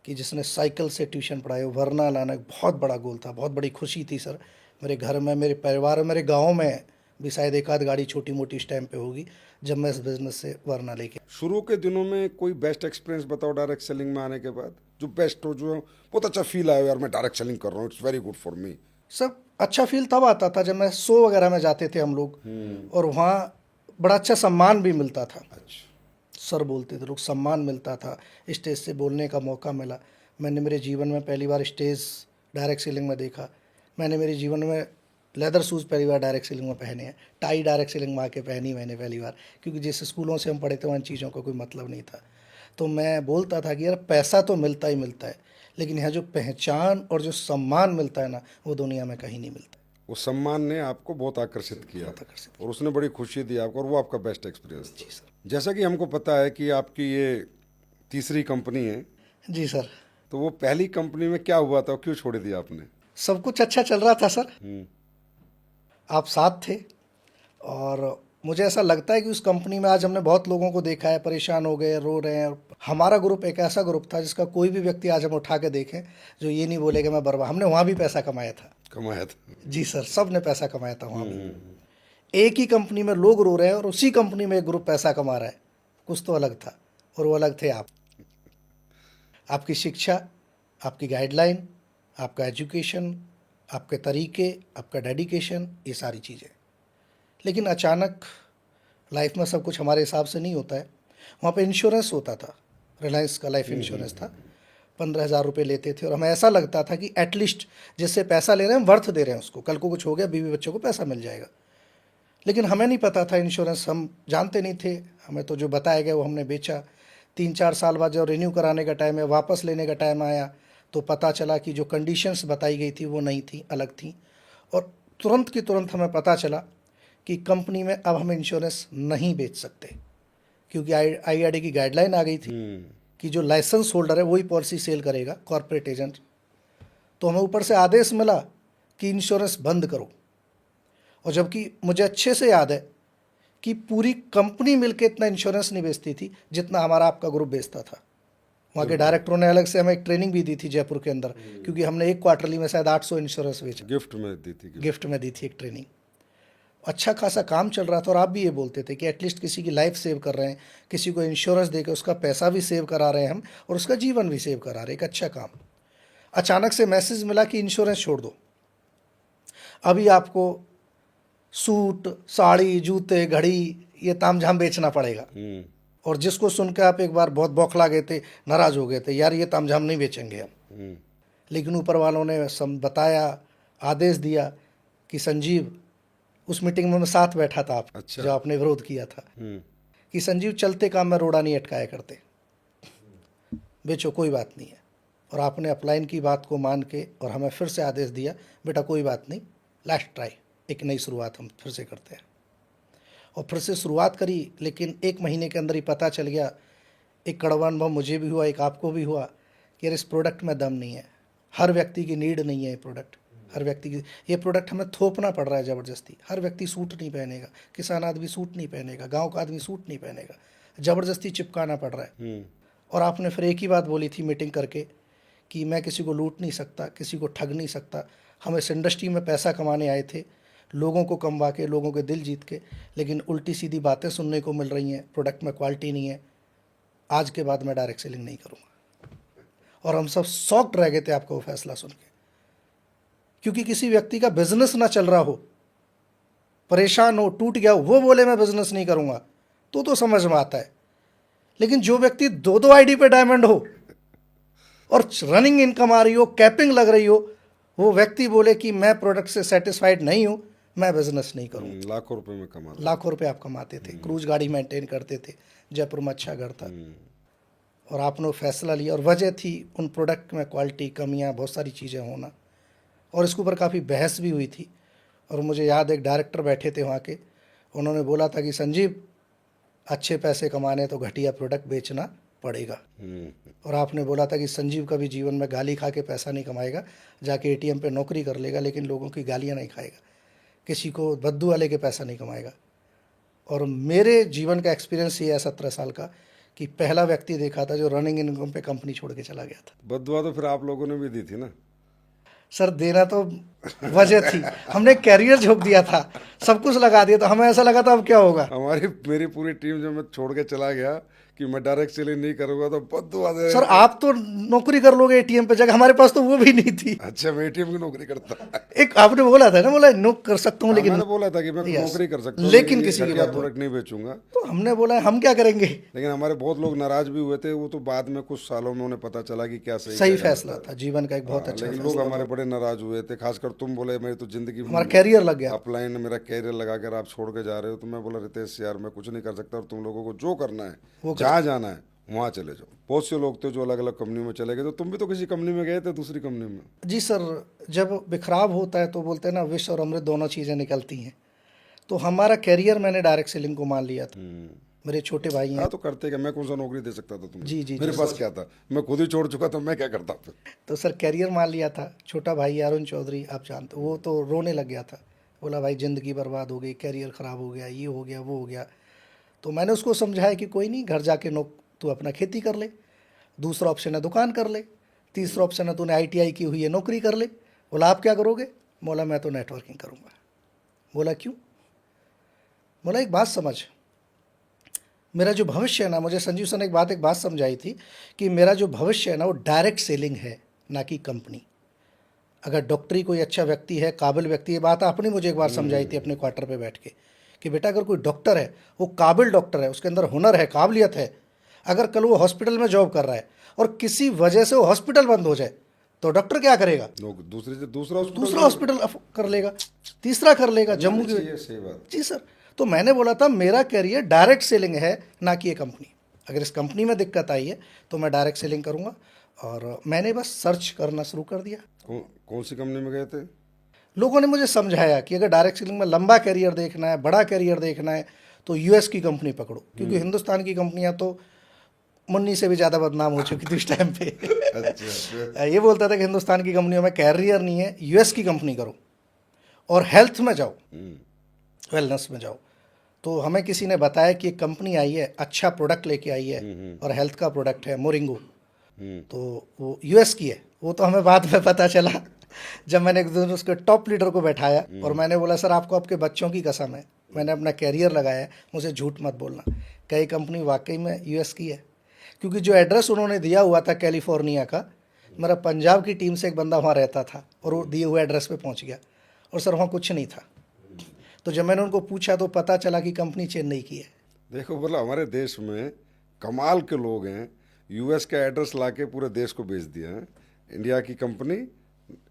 कि जिसने साइकिल से ट्यूशन पढ़ाई, वरना लाना एक बहुत बड़ा गोल था, बहुत बड़ी खुशी थी सर। मेरे घर में, मेरे परिवार में, मेरे गांव में भी शायद एक आध गाड़ी छोटी मोटी इस टाइम पे होगी जब मैं इस बिज़नेस से वरना लेके। शुरू के दिनों में कोई बेस्ट एक्सपीरियंस बताओ डायरेक्ट सेलिंग में आने के बाद, जो बेस्ट हो, जो बहुत अच्छा फील आया यार मैं डायरेक्ट सेलिंग कर रहा हूँ, it's very good for me. सब अच्छा फील तब आता था जब मैं शो वगैरह में जाते थे हम लोग, और वहाँ बड़ा अच्छा सम्मान भी मिलता था। अच्छा। सर बोलते थे लोग, सम्मान मिलता था, स्टेज से बोलने का मौका मिला। मैंने मेरे जीवन में पहली बार स्टेज डायरेक्ट सेलिंग में देखा। मैंने मेरे जीवन में लेदर शूज़ पहली बार डायरेक्ट सेलिंग में पहने हैं। टाई डायरेक्ट सेलिंग में आके पहनी मैंने पहली बार, क्योंकि जिस स्कूलों से हम पढ़े थे वहाँ इन चीज़ों का कोई मतलब नहीं था। तो मैं बोलता था कि यार पैसा तो मिलता ही मिलता है, लेकिन यहाँ जो पहचान और जो सम्मान मिलता है ना, वो दुनिया में कहीं नहीं मिलता। वो सम्मान ने आपको बहुत आकर्षित किया बहुत आकर्षित और उसने बड़ी खुशी दी आपको, और वो आपका बेस्ट एक्सपीरियंस जी था। सर। जैसा कि हमको पता है कि आपकी ये तीसरी कंपनी है, जी सर। तो वो पहली कंपनी में क्या हुआ था, क्यों छोड़ दिया आपने? सब कुछ अच्छा चल रहा था सर, हम्म। आप साथ थे, और मुझे ऐसा लगता है कि उस कंपनी में आज हमने बहुत लोगों को देखा है परेशान हो गए, रो रहे हैं। हमारा ग्रुप एक ऐसा ग्रुप था जिसका कोई भी व्यक्ति आज हम उठा के देखें जो ये नहीं बोलेगा मैं बर्बाद। हमने वहाँ भी पैसा कमाया था। कमाया था। जी सर, सब ने पैसा कमाया था वहाँ भी। एक ही कंपनी में लोग रो रहे हैं और उसी कंपनी में एक ग्रुप पैसा कमा रहा है। कुछ तो अलग था, और वो अलग थे आप। आपकी शिक्षा, आपकी गाइडलाइन, आपका एजुकेशन, आपके तरीके, आपका डेडिकेशन, ये सारी चीज़ें। लेकिन अचानक लाइफ में सब कुछ हमारे हिसाब से नहीं होता है। वहाँ पे इंश्योरेंस होता था, रिलायंस का लाइफ इंश्योरेंस था। 15,000 रुपये लेते थे, और हमें ऐसा लगता था कि एटलीस्ट जिससे पैसा ले रहे हैं हम वर्थ दे रहे हैं उसको, कल को कुछ हो गया बीवी बच्चों को पैसा मिल जाएगा। लेकिन हमें नहीं पता था इंश्योरेंस, हम जानते नहीं थे। हमें तो जो बताया गया वो हमने बेचा। 3-4 साल बाद जब रिन्यू कराने का टाइम है, वापस लेने का टाइम आया, तो पता चला कि जो कंडीशंस बताई गई थी वो नहीं थी, अलग थी। और तुरंत की तुरंत हमें पता चला कि कंपनी में अब हम इंश्योरेंस नहीं बेच सकते, क्योंकि IRDAI की गाइडलाइन आ गई थी कि जो लाइसेंस होल्डर है वही पॉलिसी सेल करेगा, कॉर्पोरेट एजेंट। तो हमें ऊपर से आदेश मिला कि इंश्योरेंस बंद करो। और जबकि मुझे अच्छे से याद है कि पूरी कंपनी मिलकर इतना इंश्योरेंस नहीं बेचती थी जितना हमारा आपका ग्रुप बेचता था। वहाँ के डायरेक्टरों ने अलग से हमें एक ट्रेनिंग भी दी थी जयपुर के अंदर, क्योंकि हमने एक क्वार्टरली में शायद 800 इंश्योरेंस बेचा। गिफ्ट में दी थी। गिफ्ट में दी थी एक ट्रेनिंग। अच्छा खासा काम चल रहा था, और आप भी ये बोलते थे कि एटलीस्ट किसी की लाइफ सेव कर रहे हैं, किसी को इंश्योरेंस देकर उसका पैसा भी सेव करा रहे हैं हम, और उसका जीवन भी सेव करा रहे हैं, एक अच्छा काम। अचानक से मैसेज मिला कि इंश्योरेंस छोड़ दो, अभी आपको सूट, साड़ी, जूते, घड़ी, ये तामझाम बेचना पड़ेगा। और जिसको सुनकर आप एक बार बहुत बौखला गए थे, नाराज़ हो गए थे, यार ये तामझाम नहीं बेचेंगे हम। लेकिन ऊपर वालों ने बताया, आदेश दिया कि संजीव, उस मीटिंग में मैं साथ बैठा था आप, अच्छा। जो आपने विरोध किया था, कि संजीव चलते काम में रोड़ा नहीं अटकाया करते, बेचो कोई बात नहीं है। और आपने अपलाइन की बात को मान के और हमें फिर से आदेश दिया, बेटा कोई बात नहीं, लास्ट ट्राई, एक नई शुरुआत हम फिर से करते हैं। और फिर से शुरुआत करी, लेकिन 1 महीने के अंदर ही पता चल गया, एक कड़वा अनुभव मुझे भी हुआ, एक आपको भी हुआ, कि यार इस प्रोडक्ट में दम नहीं है, हर व्यक्ति की नीड नहीं है ये प्रोडक्ट। हर व्यक्ति की ये प्रोडक्ट हमें थोपना पड़ रहा है ज़बरदस्ती। हर व्यक्ति सूट नहीं पहनेगा, किसान आदमी सूट नहीं पहनेगा, गांव का आदमी सूट नहीं पहनेगा, ज़बरदस्ती चिपकाना पड़ रहा है। और आपने फिर एक ही बात बोली थी मीटिंग करके कि मैं किसी को लूट नहीं सकता, किसी को ठग नहीं सकता। हम इस इंडस्ट्री में पैसा कमाने आए थे, लोगों को कमवा के, लोगों के दिल जीत के, लेकिन उल्टी सीधी बातें सुनने को मिल रही हैं, प्रोडक्ट में क्वालिटी नहीं है। आज के बाद मैं डायरेक्ट सेलिंग नहीं करूँगा। और हम सब शॉक्ड रह गए थे आपका वो फैसला सुन के, क्योंकि किसी व्यक्ति का बिजनेस ना चल रहा हो, परेशान हो, टूट गया हो, वो बोले मैं बिजनेस नहीं करूँगा, तो समझ में आता है। लेकिन जो व्यक्ति 2-2 आईडी पे डायमंड हो और रनिंग इनकम आ रही हो, कैपिंग लग रही हो, वो व्यक्ति बोले कि मैं प्रोडक्ट से सेटिस्फाइड नहीं हूँ, मैं बिजनेस नहीं करूँ। लाखों रुपए में कमाते, लाखों रुपए आप कमाते थे, क्रूज गाड़ी मेंटेन करते थे, जयपुर में अच्छा घर था, और आपने वो फैसला लिया। और वजह थी उन प्रोडक्ट में क्वालिटी, कमियाँ, बहुत सारी चीज़ें होना, और इसके ऊपर काफ़ी बहस भी हुई थी। और मुझे याद, एक डायरेक्टर बैठे थे वहाँ के, उन्होंने बोला था कि संजीव, अच्छे पैसे कमाने तो घटिया प्रोडक्ट बेचना पड़ेगा। और आपने बोला था कि संजीव कभी जीवन में गाली खा के पैसा नहीं कमाएगा, जाके ATM पे नौकरी कर लेगा, लेकिन लोगों की गालियाँ नहीं खाएगा, किसी को बद्दू वाले के पैसा नहीं कमाएगा। और मेरे जीवन का एक्सपीरियंस ये है 17 साल का, कि पहला व्यक्ति देखा था जो रनिंग इनकम पे कंपनी छोड़ के चला गया था। बददुआ तो फिर आप लोगों ने भी दी थी ना? सर देना तो वजह थी, हमने कैरियर झोंक दिया था, सब कुछ लगा दिया, तो हमें ऐसा लगा था अब क्या होगा। मेरी पूरी टीम जब मैं छोड़ के चला गया कि मैं डायरेक्ट सेलिंग नहीं करूंगा तो बददुआ दे। सर आप तो नौकरी कर लोगे एटीएम पे जगह, हमारे पास तो वो भी नहीं थी। अच्छा, मैं एटीएम की नौकरी करता। एक आपने बोला था ना, बोला नौक कर सकता हूँ लेकिन मैंने बोला था कि मैं Yes. नौकरी कर सकता हूँ लेकिन ये किसी की घटिया बात प्रोडक्ट नहीं बेचूंगा। तो हमने बोला हम क्या करेंगे। लेकिन हमारे बहुत लोग नाराज भी हुए थे, वो तो बाद में कुछ सालों में उन्हें पता चला कि क्या सही सही क्या गलत फैसला था, जीवन का एक बहुत था। अच्छा लेकिन फैसला। लोग हमारे बड़े नाराज हुए थे, खासकर तुम बोले मेरी तो जिंदगी हमारा कैरियर लग गया। अपलाइन मेरा कैरियर लगा कर आप छोड़ के जा रहे हो। तो मैं बोला रितेश यार मैं कुछ नहीं कर सकता, और तुम लोगों को जो करना है जहाँ जाना है वहाँ चले जाओ। बहुत से लोग थे जो अलग अलग कंपनी में चले गए, तो तुम भी तो किसी कंपनी में गए थे, दूसरी कंपनी में। जी सर, जब बिखराव होता है तो बोलते हैं ना विष और अमृत दोनों चीज़ें निकलती हैं। तो हमारा कैरियर मैंने डायरेक्ट सेलिंग को मान लिया था। मेरे छोटे भाई हैं। हाँ तो करते क्या, मैं कौन सा नौकरी दे सकता था तुम्हें। जी, जी, मेरे जी, पास क्या था, मैं खुद ही छोड़ चुका था, मैं क्या करता फिर। तो सर कैरियर मान लिया था। छोटा भाई अरुण चौधरी आप जानते हो, वो तो रोने लग गया था, बोला भाई ज़िंदगी बर्बाद हो गई, कैरियर ख़राब हो गया, ये हो गया वो हो गया। तो मैंने उसको समझाया कि कोई नहीं, घर जाके तू अपना खेती कर ले, दूसरा ऑप्शन है दुकान कर ले, तीसरा ऑप्शन है तूने आईटीआई की हुई है नौकरी कर ले। बोला आप क्या करोगे। बोला मैं तो नेटवर्किंग करूँगा। बोला क्यों। बोला एक बात समझ, मेरा जो भविष्य है ना, मुझे संजीव सर ने एक बात समझाई थी कि मेरा जो भविष्य है ना वो डायरेक्ट सेलिंग है, ना कि कंपनी। अगर डॉक्टरी कोई अच्छा व्यक्ति है, काबिल व्यक्ति है, बात आपने मुझे एक बार समझाई थी अपने क्वार्टर पे बैठ के कि बेटा अगर कोई डॉक्टर है, वो काबिल डॉक्टर है, उसके अंदर हुनर है, काबिलियत है, अगर कल वो हॉस्पिटल में जॉब कर रहा है और किसी वजह से वो हॉस्पिटल बंद हो जाए तो डॉक्टर क्या करेगा। दूसरा हॉस्पिटल कर लेगा, तीसरा कर लेगा, जम्मू की। सही बात। जी सर, तो मैंने बोला था मेरा कैरियर डायरेक्ट सेलिंग है, ना कि ये कंपनी। अगर इस कंपनी में दिक्कत आई है तो मैं डायरेक्ट सेलिंग करूंगा। और मैंने बस सर्च करना शुरू कर दिया। कौन सी कंपनी में गए थे। लोगों ने मुझे समझाया कि अगर डायरेक्ट सेलिंग में लंबा कैरियर देखना है, बड़ा कैरियर देखना है, तो यूएस की कंपनी पकड़ो, क्योंकि हिंदुस्तान की कंपनियां तो मुन्नी से भी ज़्यादा बदनाम हो चुकी थी उस टाइम पे। अच्छा। ये बोलता था कि हिंदुस्तान की कंपनियों में कैरियर नहीं है, यूएस की कंपनी करो और हेल्थ में जाओ, वेलनेस में जाओ। तो हमें किसी ने बताया कि एक कंपनी आई है, अच्छा प्रोडक्ट लेके आई है और हेल्थ का प्रोडक्ट है, मोरिंगो। तो वो यूएस की है। वो तो हमें बाद में पता चला जब मैंने एक दिन उसके टॉप लीडर को बैठाया और मैंने बोला सर आपको आपके बच्चों की कसम है, मैंने अपना कैरियर लगाया है, मुझे झूठ मत बोलना। कई कंपनी वाकई में यूएस की है, क्योंकि जो एड्रेस उन्होंने दिया हुआ था कैलिफोर्निया का, मेरा पंजाब की टीम से एक बंदा वहाँ रहता था और वो दिए हुए एड्रेस पे पहुँच गया और सर वहाँ कुछ नहीं था। तो जब मैंने उनको पूछा तो पता चला कि कंपनी चेन्नई की है। देखो मतलब हमारे देश में कमाल के लोग हैं, यूएस का एड्रेस लाके पूरे देश को बेच दिया है। इंडिया की कंपनी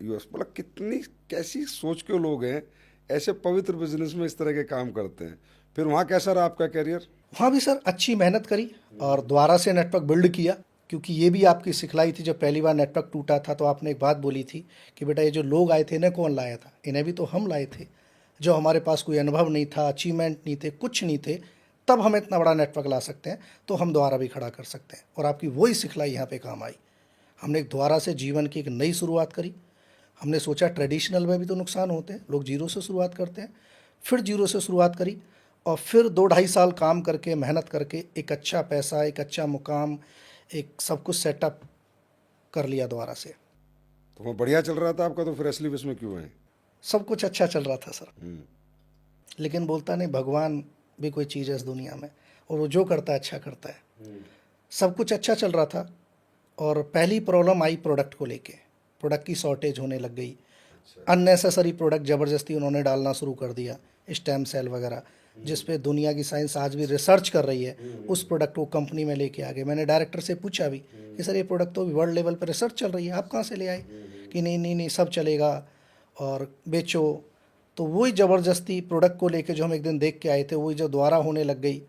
यूएस, मतलब कितनी कैसी सोच के लोग हैं, ऐसे पवित्र बिजनेस में इस तरह के काम करते हैं। फिर वहाँ कैसा रहा आपका कैरियर। वहाँ भी सर अच्छी मेहनत करी और दोबारा से नेटवर्क बिल्ड किया, क्योंकि ये भी आपकी सिखलाई थी। जब पहली बार नेटवर्क टूटा था तो आपने एक बात बोली थी कि बेटा ये जो लोग आए थे इन्हें कौन लाया था, इन्हें भी तो हम लाए थे। जो हमारे पास कोई अनुभव नहीं था, अचीवमेंट नहीं थे, कुछ नहीं थे, तब हम इतना बड़ा नेटवर्क ला सकते हैं, तो हम दोबारा भी खड़ा कर सकते हैं। और आपकी वही सिखलाई यहाँ पे काम आई। हमने एक दोबारा से जीवन की एक नई शुरुआत करी। हमने सोचा ट्रेडिशनल में भी तो नुकसान होते हैं, लोग जीरो से शुरुआत करते हैं, फिर जीरो से शुरुआत करी और फिर 2-2.5 साल काम करके, मेहनत करके एक अच्छा पैसा, एक अच्छा मुकाम, एक सब कुछ सेटअप कर लिया दोबारा से। तो वो बढ़िया चल रहा था आपका, तो फिर असली विश्व में क्यों है। सब कुछ अच्छा चल रहा था सर, लेकिन बोलता नहीं भगवान भी कोई चीज़ है इस दुनिया में, और वो जो करता है अच्छा करता है। सब कुछ अच्छा चल रहा था और पहली प्रॉब्लम आई प्रोडक्ट को लेके। प्रोडक्ट की शॉर्टेज होने लग गई, अननेसेसरी प्रोडक्ट ज़बरदस्ती उन्होंने डालना शुरू कर दिया, स्टेम सेल वगैरह, जिस पे दुनिया की साइंस आज भी रिसर्च कर रही है। उस प्रोडक्ट को कंपनी में लेके आ गए। मैंने डायरेक्टर से पूछा भी कि सर ये प्रोडक्ट तो वर्ल्ड लेवल पर रिसर्च चल रही है, आप कहाँ से ले आए। कि नहीं नहीं नहीं सब चलेगा और बेचो। तो वही ज़बरदस्ती प्रोडक्ट को लेके जो हम एक दिन देख के आए थे, वही जो दोबारा होने लग गई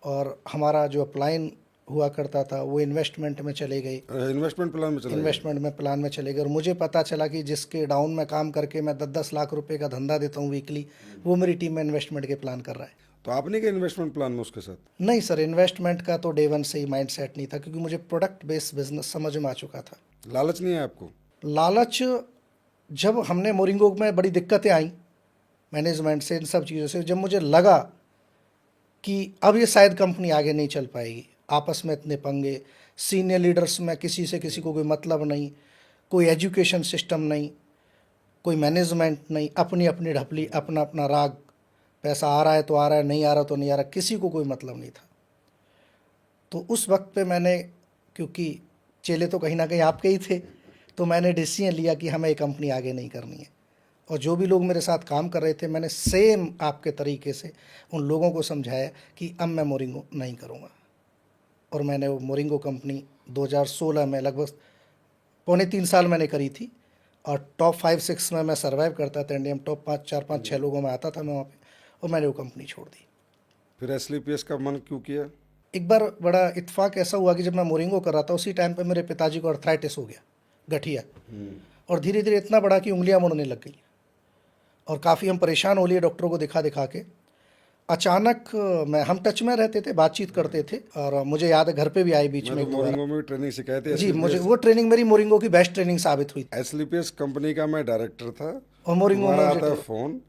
और हमारा जो अपलाइन हुआ करता था वो इन्वेस्टमेंट में चले गए। इन्वेस्टमेंट प्लान में चले गए और मुझे पता चला कि जिसके डाउन में काम करके मैं 10-10 लाख रुपए का धंधा देता हूँ वीकली, वो मेरी टीम में इन्वेस्टमेंट के प्लान कर रहा है। तो आपने क्या इन्वेस्टमेंट प्लान में उसके साथ। नहीं सर, इन्वेस्टमेंट का तो डे वन से ही माइंड सेट नहीं था, क्योंकि मुझे प्रोडक्ट बेस्ड बिजनेस समझ में आ चुका था। लालच नहीं है आपको। लालच, जब हमने मोरिंगो में बड़ी दिक्कतें आई मैनेजमेंट से, इन सब चीज़ों से, जब मुझे लगा कि अब ये शायद कंपनी आगे नहीं चल पाएगी, आपस में इतने पंगे, सीनियर लीडर्स में किसी से किसी को कोई मतलब नहीं, कोई एजुकेशन सिस्टम नहीं, कोई मैनेजमेंट नहीं, अपनी अपनी ढपली, अपना अपना राग, पैसा आ रहा है तो आ रहा है, नहीं आ रहा तो नहीं आ रहा, किसी को कोई मतलब नहीं था। तो उस वक्त पे मैंने, क्योंकि चेले तो कहीं ना कहीं आपके ही थे, तो मैंने डिसीजन लिया कि हमें ये कंपनी आगे नहीं करनी है। और जो भी लोग मेरे साथ काम कर रहे थे, मैंने सेम आपके तरीके से उन लोगों को समझाया कि अब मैं मोरिंगो नहीं करूँगा। और मैंने वो मोरिंगो कंपनी 2016 में लगभग 3.25 साल मैंने करी थी, और टॉप 5-6 में मैं सर्वाइव करता था, इंडिया में टॉप 5, 4, 5, 6 लोगों में आता था मैं वहाँ पे, और मैंने वो कंपनी छोड़ दी। फिर एसलीपीएस का मन क्यों किया? एक बार बड़ा इत्तेफाक ऐसा हुआ कि जब मैं मोरिंगो कर रहा था, उसी टाइम पे मेरे पिताजी को अर्थराइटिस हो गया, गठिया, और धीरे धीरे इतना बड़ा कि उंगलियां मुड़ने लग गई, और काफ़ी हम परेशान हो लिए डॉक्टरों को दिखा दिखा के। अचानक हम टच में रहते थे, बातचीत करते थे, और मुझे याद है घर पे भी आए बीच में मैं एक तो दो बार। मोरिंगो में भी ट्रेनिंग सिखाई थी। जी, मुझे वो ट्रेनिंग मेरी मोरिंगो की बेस्ट ट्रेनिंग साबित हुई। एसलीपीएस कंपनी का मैं डायरेक्टर था, और मोरिंगो में तुम्हारा मुझे आता है फोन,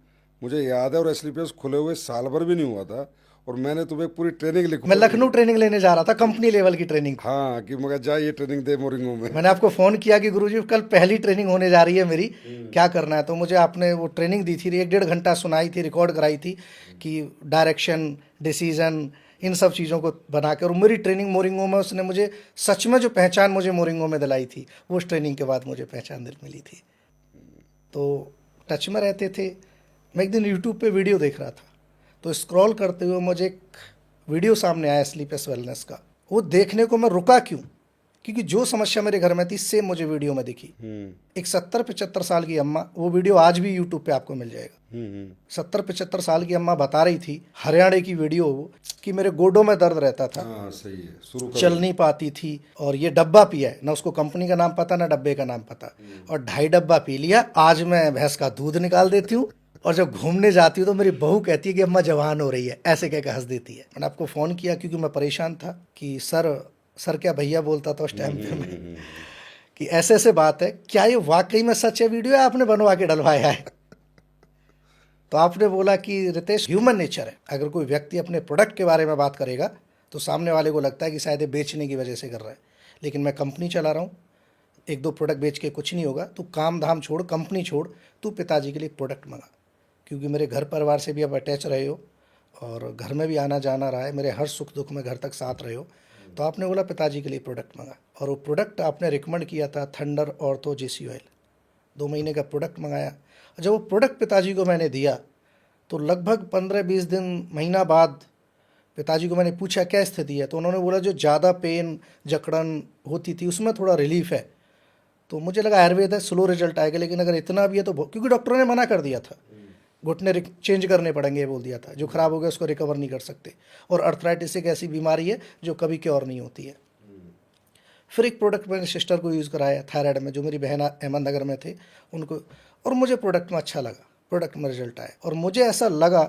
मुझे याद है, और एसलीपीएस खुले हुए साल भर भी नहीं हुआ था, और मैंने तुम्हें पूरी ट्रेनिंग लिखी। मैं लखनऊ ट्रेनिंग लेने जा रहा था, कंपनी लेवल की ट्रेनिंग। हाँ, कि मगर जा ये ट्रेनिंग दे मोरिंगो में। मैंने आपको फ़ोन किया कि गुरुजी कल पहली ट्रेनिंग होने जा रही है मेरी, क्या करना है। तो मुझे आपने वो ट्रेनिंग दी थी, 1-1.5 घंटा सुनाई थी, रिकॉर्ड कराई थी कि डायरेक्शन, डिसीजन, इन सब चीज़ों को बनाकर। और मेरी ट्रेनिंग मोरिंगो में उसने मुझे सच में जो पहचान मुझे मोरिंगो में दिलाई थी, वो उस ट्रेनिंग के बाद मुझे पहचान मिली थी। तो टच में रहते थे। मैं एक दिन यूट्यूब पे वीडियो देख रहा था, तो स्क्रॉल करते हुए मुझे एक वीडियो सामने आया स्लीपलेस वेलनेस का। वो देखने को मैं रुका क्यों, क्योंकि जो समस्या मेरे घर में थी सेम मुझे वीडियो में दिखी। एक 70-75 साल की अम्मा, वो वीडियो आज भी यूट्यूब पे आपको मिल जाएगा। 70-75 साल की अम्मा बता रही थी, हरियाणा की वीडियो वो, कि मेरे गोडों में दर्द रहता था। हाँ, सही है, शुरू करो। चल नहीं पाती थी, और ये डब्बा पिया है ना, उसको कंपनी का नाम पता ना डब्बे का नाम पता, और 2.5 डब्बा पी लिया। आज मैं भैंस का दूध निकाल देती हूँ, और जब घूमने जाती हूँ तो मेरी बहू कहती है कि अम्मा जवान हो रही है, ऐसे कह के हंस देती है। मैंने आपको फ़ोन किया क्योंकि मैं परेशान था कि सर क्या भैया बोलता था उस टाइम पे मैं, कि ऐसे ऐसे बात है, क्या ये वाकई में सच है वीडियो, है आपने बनवा के डलवाया है? तो आपने बोला कि रितेश, ह्यूमन नेचर है, अगर कोई व्यक्ति अपने प्रोडक्ट के बारे में बात करेगा तो सामने वाले को लगता है कि शायद ये बेचने की वजह से कर रहा है, लेकिन मैं कंपनी चला रहा हूँ, 1-2 प्रोडक्ट बेच के कुछ नहीं होगा। तू काम धाम छोड़, कंपनी छोड़, तू पिताजी के लिए प्रोडक्ट मंगा, क्योंकि मेरे घर परिवार से भी आप अटैच रहे हो, और घर में भी आना जाना रहा है, मेरे हर सुख दुख में घर तक साथ रहे हो। तो आपने बोला पिताजी के लिए प्रोडक्ट मंगा, और वो प्रोडक्ट आपने रिकमेंड किया था थंडर ऑर्थो JC ऑयल। 2 महीने का प्रोडक्ट मंगाया, और जब वो प्रोडक्ट पिताजी को मैंने दिया तो लगभग 15-20 दिन, महीना बाद पिताजी को मैंने पूछा क्या स्थिति है, तो उन्होंने बोला जो ज़्यादा पेन, जकड़न होती थी उसमें थोड़ा रिलीफ है। तो मुझे लगा आयुर्वेद है, स्लो रिजल्ट आएगा, लेकिन अगर इतना भी है तो क्योंकि डॉक्टरों ने मना कर दिया था, घुटने चेंज करने पड़ेंगे ये बोल दिया था, जो ख़राब हो गया उसको रिकवर नहीं कर सकते, और अर्थराइटिस एक ऐसी बीमारी है जो कभी क्योर नहीं होती है। फिर एक प्रोडक्ट मैंने सिस्टर को यूज़ कराया थायराइड में, जो मेरी बहन अहमदनगर में थे उनको, और मुझे प्रोडक्ट में अच्छा लगा, प्रोडक्ट में रिजल्ट आया। और मुझे ऐसा लगा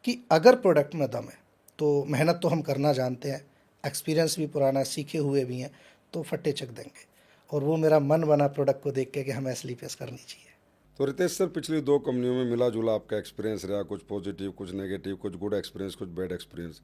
कि अगर प्रोडक्ट में दम है तो मेहनत तो हम करना जानते हैं, एक्सपीरियंस भी पुराना, सीखे हुए भी हैं, तो फट्टे चक देंगे। और वो मेरा मन बना प्रोडक्ट को देख के कि हमें एसलीपीएस करनी चाहिए। तो रितेश सर, पिछली 2 कंपनियों में मिला जुला आपका एक्सपीरियंस रहा, कुछ पॉजिटिव, कुछ नेगेटिव, कुछ गुड एक्सपीरियंस, कुछ बैड एक्सपीरियंस।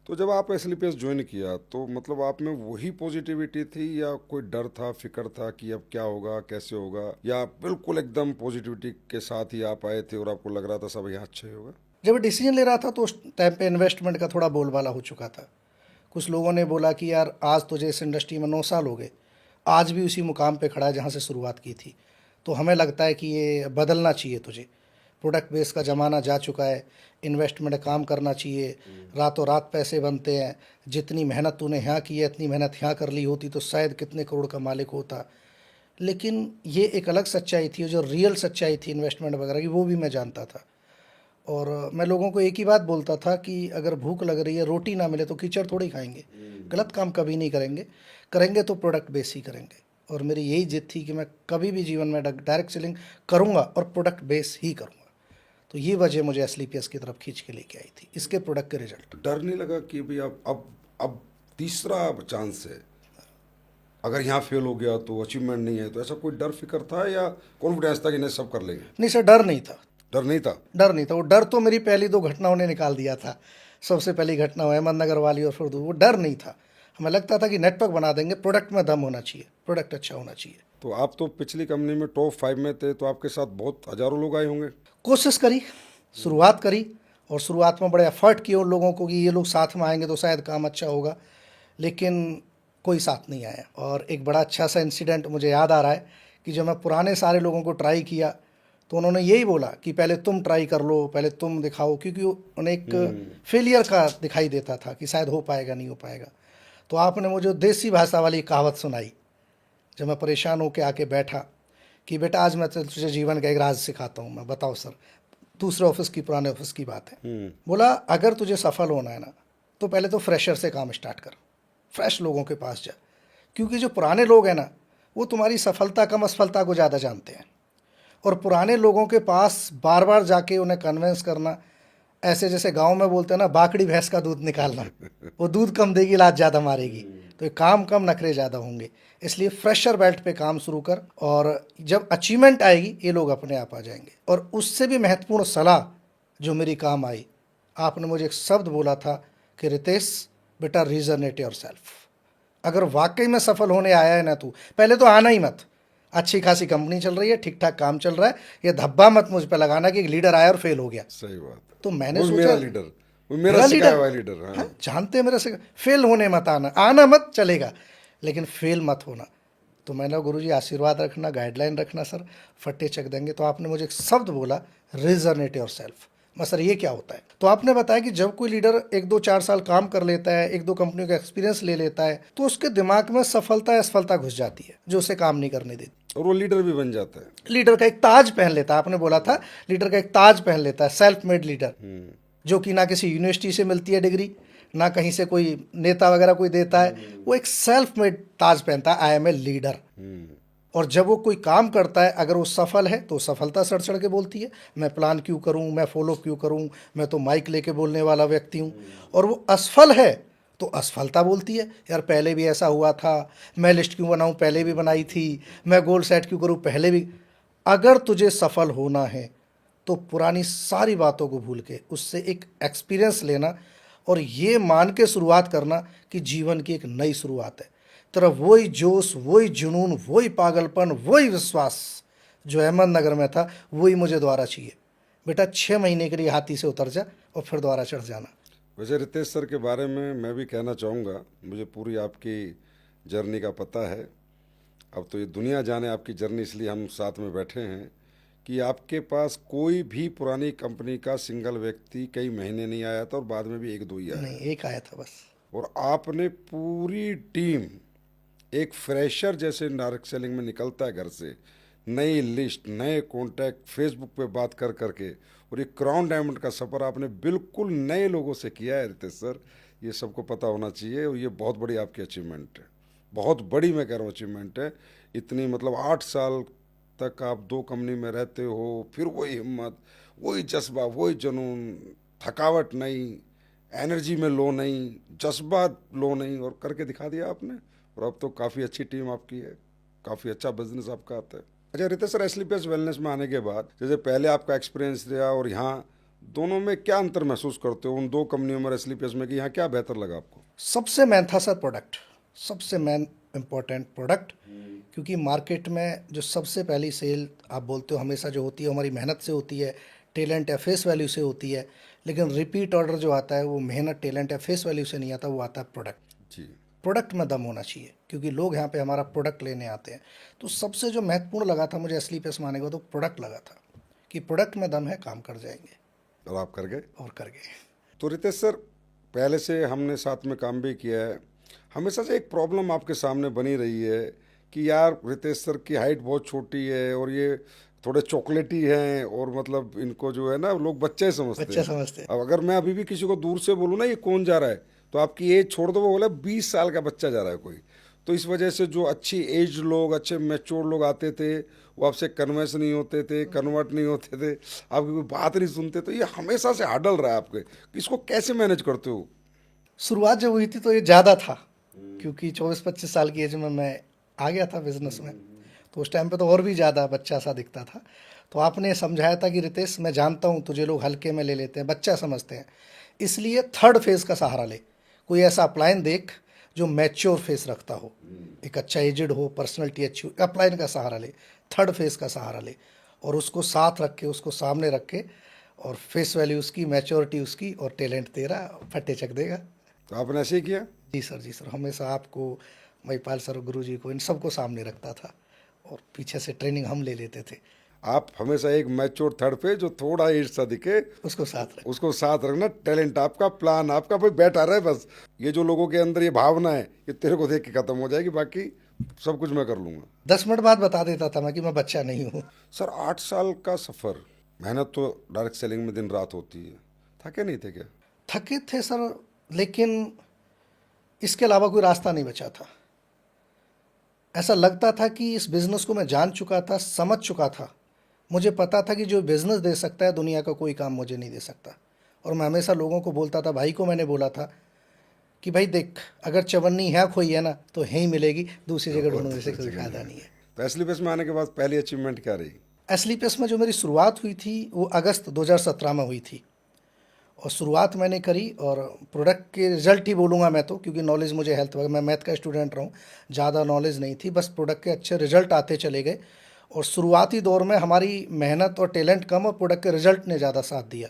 तो जब आप एसलीपीएस ज्वाइन किया तो मतलब आप में वही पॉजिटिविटी थी, या कोई डर था, फिक्र था कि अब क्या होगा, कैसे होगा, या बिल्कुल एकदम पॉजिटिविटी के साथ ही आप आए थे और आपको लग रहा था सब यहाँ अच्छा ही होगा? जब डिसीजन ले रहा था तो उस टाइम पे इन्वेस्टमेंट का थोड़ा बोलबाला हो चुका था। कुछ लोगों ने बोला कि यार आज तुझे इस इंडस्ट्री में 9 साल हो गए, आज भी उसी मुकाम पे खड़ा है जहाँ से शुरुआत की थी, तो हमें लगता है कि ये बदलना चाहिए तुझे, प्रोडक्ट बेस का ज़माना जा चुका है, इन्वेस्टमेंट काम करना चाहिए, रातों रात पैसे बनते हैं, जितनी मेहनत तूने यहाँ की है इतनी मेहनत यहाँ कर ली होती तो शायद कितने करोड़ का मालिक होता। लेकिन ये एक अलग सच्चाई थी, जो रियल सच्चाई थी इन्वेस्टमेंट वगैरह की, वो भी मैं जानता था। और मैं लोगों को एक ही बात बोलता था कि अगर भूख लग रही है, रोटी ना मिले तो कीचड़ थोड़ी खाएंगे, गलत काम कभी नहीं करेंगे, करेंगे तो प्रोडक्ट बेस ही करेंगे। और मेरी यही जिद थी कि मैं कभी भी जीवन में डायरेक्ट सेलिंग करूँगा और प्रोडक्ट बेस ही करूँगा। तो ये वजह मुझे एसलीपीएस की तरफ खींच के लेके आई थी, इसके प्रोडक्ट के रिजल्ट। डर नहीं लगा कि भाई अब तीसरा चांस है, अगर यहाँ फेल हो गया तो अचीवमेंट नहीं है, तो ऐसा कोई डर फिक्र था, या कॉन्फिडेंस था कि नहीं सब कर लेंगे? नहीं सर, डर नहीं था। डर नहीं था? डर नहीं था, वो डर तो मेरी पहली 2 घटनाओं ने निकाल दिया था। सबसे पहली घटना अहमदनगर वाली, और फिर वो डर नहीं था। हमें लगता था कि नेटवर्क बना देंगे, प्रोडक्ट में दम होना चाहिए, प्रोडक्ट अच्छा होना चाहिए। तो आप तो पिछली कंपनी में टॉप 5 में थे, तो आपके साथ बहुत हज़ारों लोग आए होंगे। कोशिश करी, शुरुआत करी, और शुरुआत में बड़े एफर्ट किए उन लोगों को कि ये लोग साथ में आएंगे तो शायद काम अच्छा होगा, लेकिन कोई साथ नहीं आया। और एक बड़ा अच्छा सा इंसिडेंट मुझे याद आ रहा है कि जब मैं पुराने सारे लोगों को ट्राई किया तो उन्होंने यही बोला कि पहले तुम ट्राई कर लो, पहले तुम दिखाओ, क्योंकि उन्हें एक फेलियर का दिखाई देता था कि शायद हो पाएगा नहीं हो पाएगा। तो आपने मुझे देसी भाषा वाली कहावत सुनाई जब मैं परेशान होकर आके बैठा कि बेटा आज मैं तुझे जीवन का एक राज सिखाता हूँ। मैं बताओ सर, दूसरे ऑफिस की, पुराने ऑफिस की बात है। बोला अगर तुझे सफल होना है ना तो पहले तो फ्रेशर से काम स्टार्ट कर, फ्रेश लोगों के पास जा, क्योंकि जो पुराने लोग हैं ना वो तुम्हारी सफलता कम असफलता को ज़्यादा जानते हैं, और पुराने लोगों के पास बार बार जाके उन्हें कन्विंस करना, ऐसे जैसे गांव में बोलते हैं ना, बाकड़ी भैंस का दूध निकालना, वो दूध कम देगी लात ज़्यादा मारेगी, तो ये काम कम नखरे ज़्यादा होंगे। इसलिए फ्रेशर बेल्ट पे काम शुरू कर, और जब अचीवमेंट आएगी ये लोग अपने आप आ जाएंगे। और उससे भी महत्वपूर्ण सलाह जो मेरी काम आई, आपने मुझे एक शब्द बोला था कि रितेश बेटा रीजनेट योरसेल्फ। अगर वाकई में सफल होने आया है ना तू, पहले तो आना ही मत। अच्छी खासी कंपनी चल रही है, ठीक ठाक काम चल रहा है, ये धब्बा मत मुझ पे लगाना कि एक लीडर आया और फेल हो गया। सही बात। तो मैंने वो सोचा मेरा लीडर, वो मेरा सिखाया हुआ लीडर। हाँ। हाँ, जानते हैं मेरा से फेल होने मत आना, आना मत चलेगा, लेकिन फेल मत होना। तो मैंने गुरुजी आशीर्वाद रखना, गाइडलाइन रखना सर, फट्टे चक देंगे। तो आपने मुझे एक शब्द बोला, रिजनेट योरसेल्फ। मैं सर ये क्या होता है? तो आपने बताया कि जब कोई लीडर 1-2-4 साल काम कर लेता है, 1-2 कंपनियों का एक्सपीरियंस ले लेता है, तो उसके दिमाग में सफलता असफलता घुस जाती है जो उसे काम नहीं करने देती, और वो लीडर भी बन जाता है। लीडर का एक ताज पहन लेता है। आपने बोला था लीडर का एक ताज पहन लेता है, सेल्फ मेड लीडर, जो कि ना किसी यूनिवर्सिटी से मिलती है डिग्री, ना कहीं से कोई नेता वगैरह कोई देता है, वो एक सेल्फ मेड ताज पहनता है, आई एम ए लीडर। और जब वो कोई काम करता है, अगर वो सफल है तो सफलता सड़ सड़ के बोलती है, मैं प्लान क्यों करूं, मैं फॉलो क्यों करूं, मैं तो माइक लेके बोलने वाला व्यक्ति हूं। और वो असफल है तो असफलता बोलती है, यार पहले भी ऐसा हुआ था, मैं लिस्ट क्यों बनाऊं, पहले भी बनाई थी, मैं गोल सेट क्यों करूं, पहले भी। अगर तुझे सफल होना है तो पुरानी सारी बातों को भूल के उससे एक एक्सपीरियंस लेना, और ये मान के शुरुआत करना कि जीवन की एक नई शुरुआत है। तेरा वही जोश, वही जुनून, वही पागलपन, वही विश्वास जो अहमदनगर में था, वही मुझे दोबारा चाहिए। बेटा 6 महीने के लिए हाथी से उतर जा और फिर दोबारा चढ़ जाना। वैसे रितेश सर के बारे में मैं भी कहना चाहूँगा, मुझे पूरी आपकी जर्नी का पता है। अब तो ये दुनिया जाने आपकी जर्नी, इसलिए हम साथ में बैठे हैं कि आपके पास कोई भी पुरानी कंपनी का सिंगल व्यक्ति कई महीने नहीं आया था, और बाद में भी 1-2 ही आया। नहीं, एक आया था बस। और आपने पूरी टीम, एक फ्रेशर जैसे डायरेक्ट सेलिंग में निकलता है घर से, नई लिस्ट, नए कॉन्टैक्ट, फेसबुक पे बात कर करके, और ये क्राउन डायमंड का सफ़र आपने बिल्कुल नए लोगों से किया है रितेश सर। ये सबको पता होना चाहिए, और ये बहुत बड़ी आपकी अचीवमेंट है, बहुत बड़ी मैं कह रहा हूँ अचीवमेंट है। इतनी मतलब 8 साल तक आप 2 कंपनी में रहते हो, फिर वही हिम्मत, वही जज्बा, वही जुनून, थकावट नहीं, एनर्जी में लो नहीं, जज्बा लो नहीं, और करके दिखा दिया आपने। और अब तो काफ़ी अच्छी टीम आपकी है, काफ़ी अच्छा बिजनेस आपका आता है। अच्छा रितेश सर, एसलीपीएस वेलनेस में आने के बाद, जैसे पहले आपका एक्सपीरियंस रहा और यहाँ, दोनों में क्या अंतर महसूस करते हो उन 2 कंपनियों में एसलीपीएस में, कि यहाँ क्या बेहतर लगा आपको? सबसे मेन था सर प्रोडक्ट, सबसे मेन इम्पोर्टेंट प्रोडक्ट। क्योंकि मार्केट में जो सबसे पहली सेल आप बोलते हो हमेशा जो होती है हमारी मेहनत से होती है, टैलेंट या फेस वैल्यू से होती है, लेकिन रिपीट ऑर्डर जो आता है वो मेहनत, टैलेंट या फेस वैल्यू से नहीं आता, वो आता है प्रोडक्ट। जी। प्रोडक्ट में दम होना चाहिए, क्योंकि लोग यहाँ पे हमारा प्रोडक्ट लेने आते हैं। तो सबसे जो महत्वपूर्ण लगा था मुझे एसलीपीएस में आने के बाद, तो प्रोडक्ट लगा था कि प्रोडक्ट में दम है, काम कर जाएंगे। और आप कर गए? और कर गए। तो रितेश सर, पहले से हमने साथ में काम भी किया है, हमेशा से एक प्रॉब्लम आपके सामने बनी रही है कि यार रितेश सर की हाइट बहुत छोटी है, और ये थोड़े चॉकलेटी हैं, और मतलब इनको जो है ना लोग बच्चे समझते हैं। अब अगर मैं अभी भी किसी को दूर से बोलूँ ना ये कौन जा रहा है, तो आपकी एज छोड़ दो, वो बोला 20 साल का बच्चा जा रहा है कोई। तो इस वजह से जो अच्छी एज लोग, अच्छे मैच्योर लोग आते थे, वो आपसे कन्वेंस नहीं होते थे, कन्वर्ट नहीं होते थे, आपकी कोई बात नहीं सुनते। तो ये हमेशा से हार्डल रहा है आपके, इसको कैसे मैनेज करते हो? शुरुआत जब हुई थी तो ये ज़्यादा था, क्योंकि 24-25 साल की एज में मैं आ गया था बिजनेस में, तो उस टाइम पे तो और भी ज़्यादा बच्चा सा दिखता था। तो आपने समझाया था कि रितेश मैं जानता हूँ तुझे लोग हल्के में ले लेते हैं, बच्चा समझते हैं, इसलिए 3rd फेज़ का सहारा ले। कोई ऐसा अपलाइन देख जो मैच्योर फेस रखता हो, एक अच्छा एजेड हो, पर्सनैलिटी अच्छी हो, अपलाइन का सहारा ले, थर्ड फेस का सहारा ले और उसको साथ रख के, उसको सामने रख के, और फेस वैल्यू उसकी, मैच्योरिटी उसकी और टैलेंट तेरा, फटे चक देगा। तो आपने ऐसे ही किया? जी सर, जी सर, हमेशा आपको, महिपाल सर, गुरु जी को, इन सबको सामने रखता था और पीछे से ट्रेनिंग हम ले लेते थे। आप हमेशा एक मैच्योर थर्ड पे जो थोड़ा एज सा दिखे उसको साथ रख। उसको साथ रखना। टैलेंट आपका, प्लान आपका, भाई बैठा रहे बस। ये जो लोगों के अंदर ये भावना है ये तेरे को देख के खत्म हो जाएगी, बाकी सब कुछ मैं कर लूंगा। 10 मिनट बाद बता देता था मैं कि मैं बच्चा नहीं हूँ। सर 8 साल का सफ़र, मेहनत तो डायरेक्ट सेलिंग में दिन रात होती है, थके नहीं थे क्या? थके थे सर, लेकिन इसके अलावा कोई रास्ता नहीं बचा था। ऐसा लगता था कि इस बिज़नेस को मैं जान चुका था, समझ चुका था। मुझे पता था कि जो बिज़नेस दे सकता है दुनिया का कोई काम मुझे नहीं दे सकता। और मैं हमेशा लोगों को बोलता था, भाई को मैंने बोला था कि भाई देख, अगर चवन्नी है खोई है ना तो यहीं मिलेगी, दूसरी जगह ढूंढने से कोई फायदा नहीं है। तो एसली बेस में आने के बाद पहली अचीवमेंट क्या रही? एसलीपीएस में जो मेरी शुरुआत हुई थी वो अगस्त 2017 में हुई थी और शुरुआत मैंने करी, और प्रोडक्ट के रिज़ल्ट ही बोलूँगा मैं तो, क्योंकि नॉलेज मुझे हेल्थ वगैरह, मैं मैथ का स्टूडेंट रहा हूँ, ज़्यादा नॉलेज नहीं थी, बस प्रोडक्ट के अच्छे रिजल्ट आते चले गए। और शुरुआती दौर में हमारी मेहनत और टैलेंट कम और प्रोडक्ट के रिजल्ट ने ज़्यादा साथ दिया।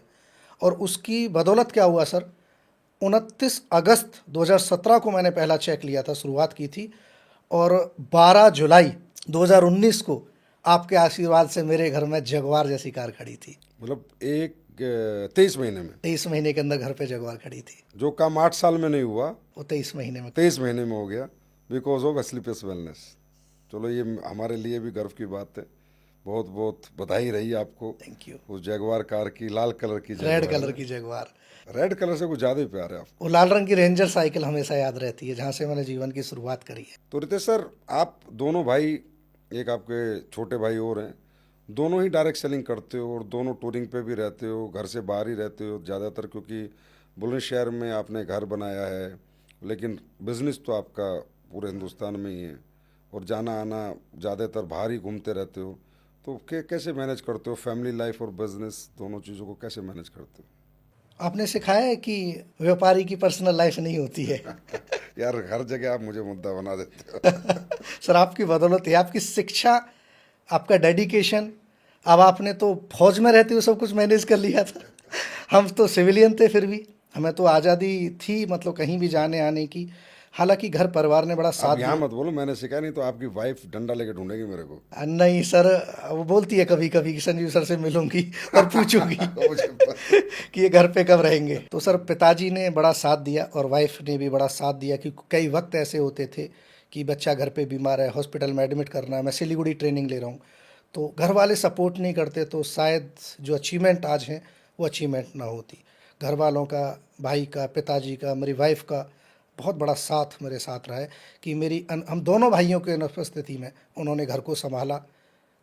और उसकी बदौलत क्या हुआ सर, 29 अगस्त 2017 को मैंने पहला चेक लिया था, शुरुआत की थी, और 12 जुलाई 2019 को आपके आशीर्वाद से मेरे घर में जगवार जैसी कार खड़ी थी। मतलब एक 23 महीने में? 23 महीने के अंदर घर पे जगवार खड़ी थी। जो काम 8 साल में नहीं हुआ वो 23 महीने में 23 महीने में हो गया, बिकॉज ऑफ एसलीपीएस वेलनेस। चलो ये हमारे लिए भी गर्व की बात है। बहुत बहुत बधाई रही आपको। Thank you. उस जगवार कार की, लाल कलर की रेड जगवार, कलर की जगवार, रेड कलर से कुछ ज़्यादा ही प्यार है आपको। वो लाल रंग की रेंजर साइकिल हमेशा याद रहती है, जहाँ से मैंने जीवन की शुरुआत करी है। तो रितेश सर, आप दोनों भाई, एक आपके छोटे भाई और हैं, दोनों ही डायरेक्ट सेलिंग करते हो और दोनों टूरिंग पे भी रहते हो, घर से बाहर ही रहते हो ज़्यादातर, क्योंकि बुलंदशहर में आपने घर बनाया है, लेकिन बिजनेस तो आपका पूरे हिंदुस्तान में ही है और जाना आना ज़्यादातर बाहर ही घूमते रहते हो। तो कैसे मैनेज करते हो फैमिली लाइफ और बिजनेस, दोनों चीज़ों को कैसे मैनेज करते हो? आपने सिखाया है कि व्यापारी की पर्सनल लाइफ नहीं होती है। यार हर जगह आप मुझे मुद्दा बना देते हो। सर आपकी बदौलत है, आपकी शिक्षा, आपका डेडिकेशन। अब आपने तो फौज में रहते हुए सब कुछ मैनेज कर लिया था, हम तो सिविलियन थे, फिर भी हमें तो आज़ादी थी, मतलब कहीं भी जाने आने की। हालांकि घर परिवार ने बड़ा साथ आप यहाँ दिया। मत बोलो मैंने सिखाया, नहीं तो आपकी वाइफ डंडा लेके ढूंढेगी मेरे को। नहीं सर, वो बोलती है कभी कभी कि संजीव सर से मिलूंगी और पूछूंगी मुझे पता। कि ये घर पे कब रहेंगे। तो सर पिताजी ने बड़ा साथ दिया और वाइफ ने भी बड़ा साथ दिया, क्योंकि कई वक्त ऐसे होते थे कि बच्चा घर पे बीमार है, हॉस्पिटल में एडमिट करना है, मैं सिलीगुड़ी ट्रेनिंग ले रहा हूँ, तो घर वाले सपोर्ट नहीं करते, तो शायद जो अचीवमेंट आज है वो अचीवमेंट ना होती। घर वालों का, भाई का, पिताजी का, मेरी वाइफ का बहुत बड़ा साथ मेरे साथ रहा है कि हम दोनों भाइयों के अनुपस्थिति में उन्होंने घर को संभाला।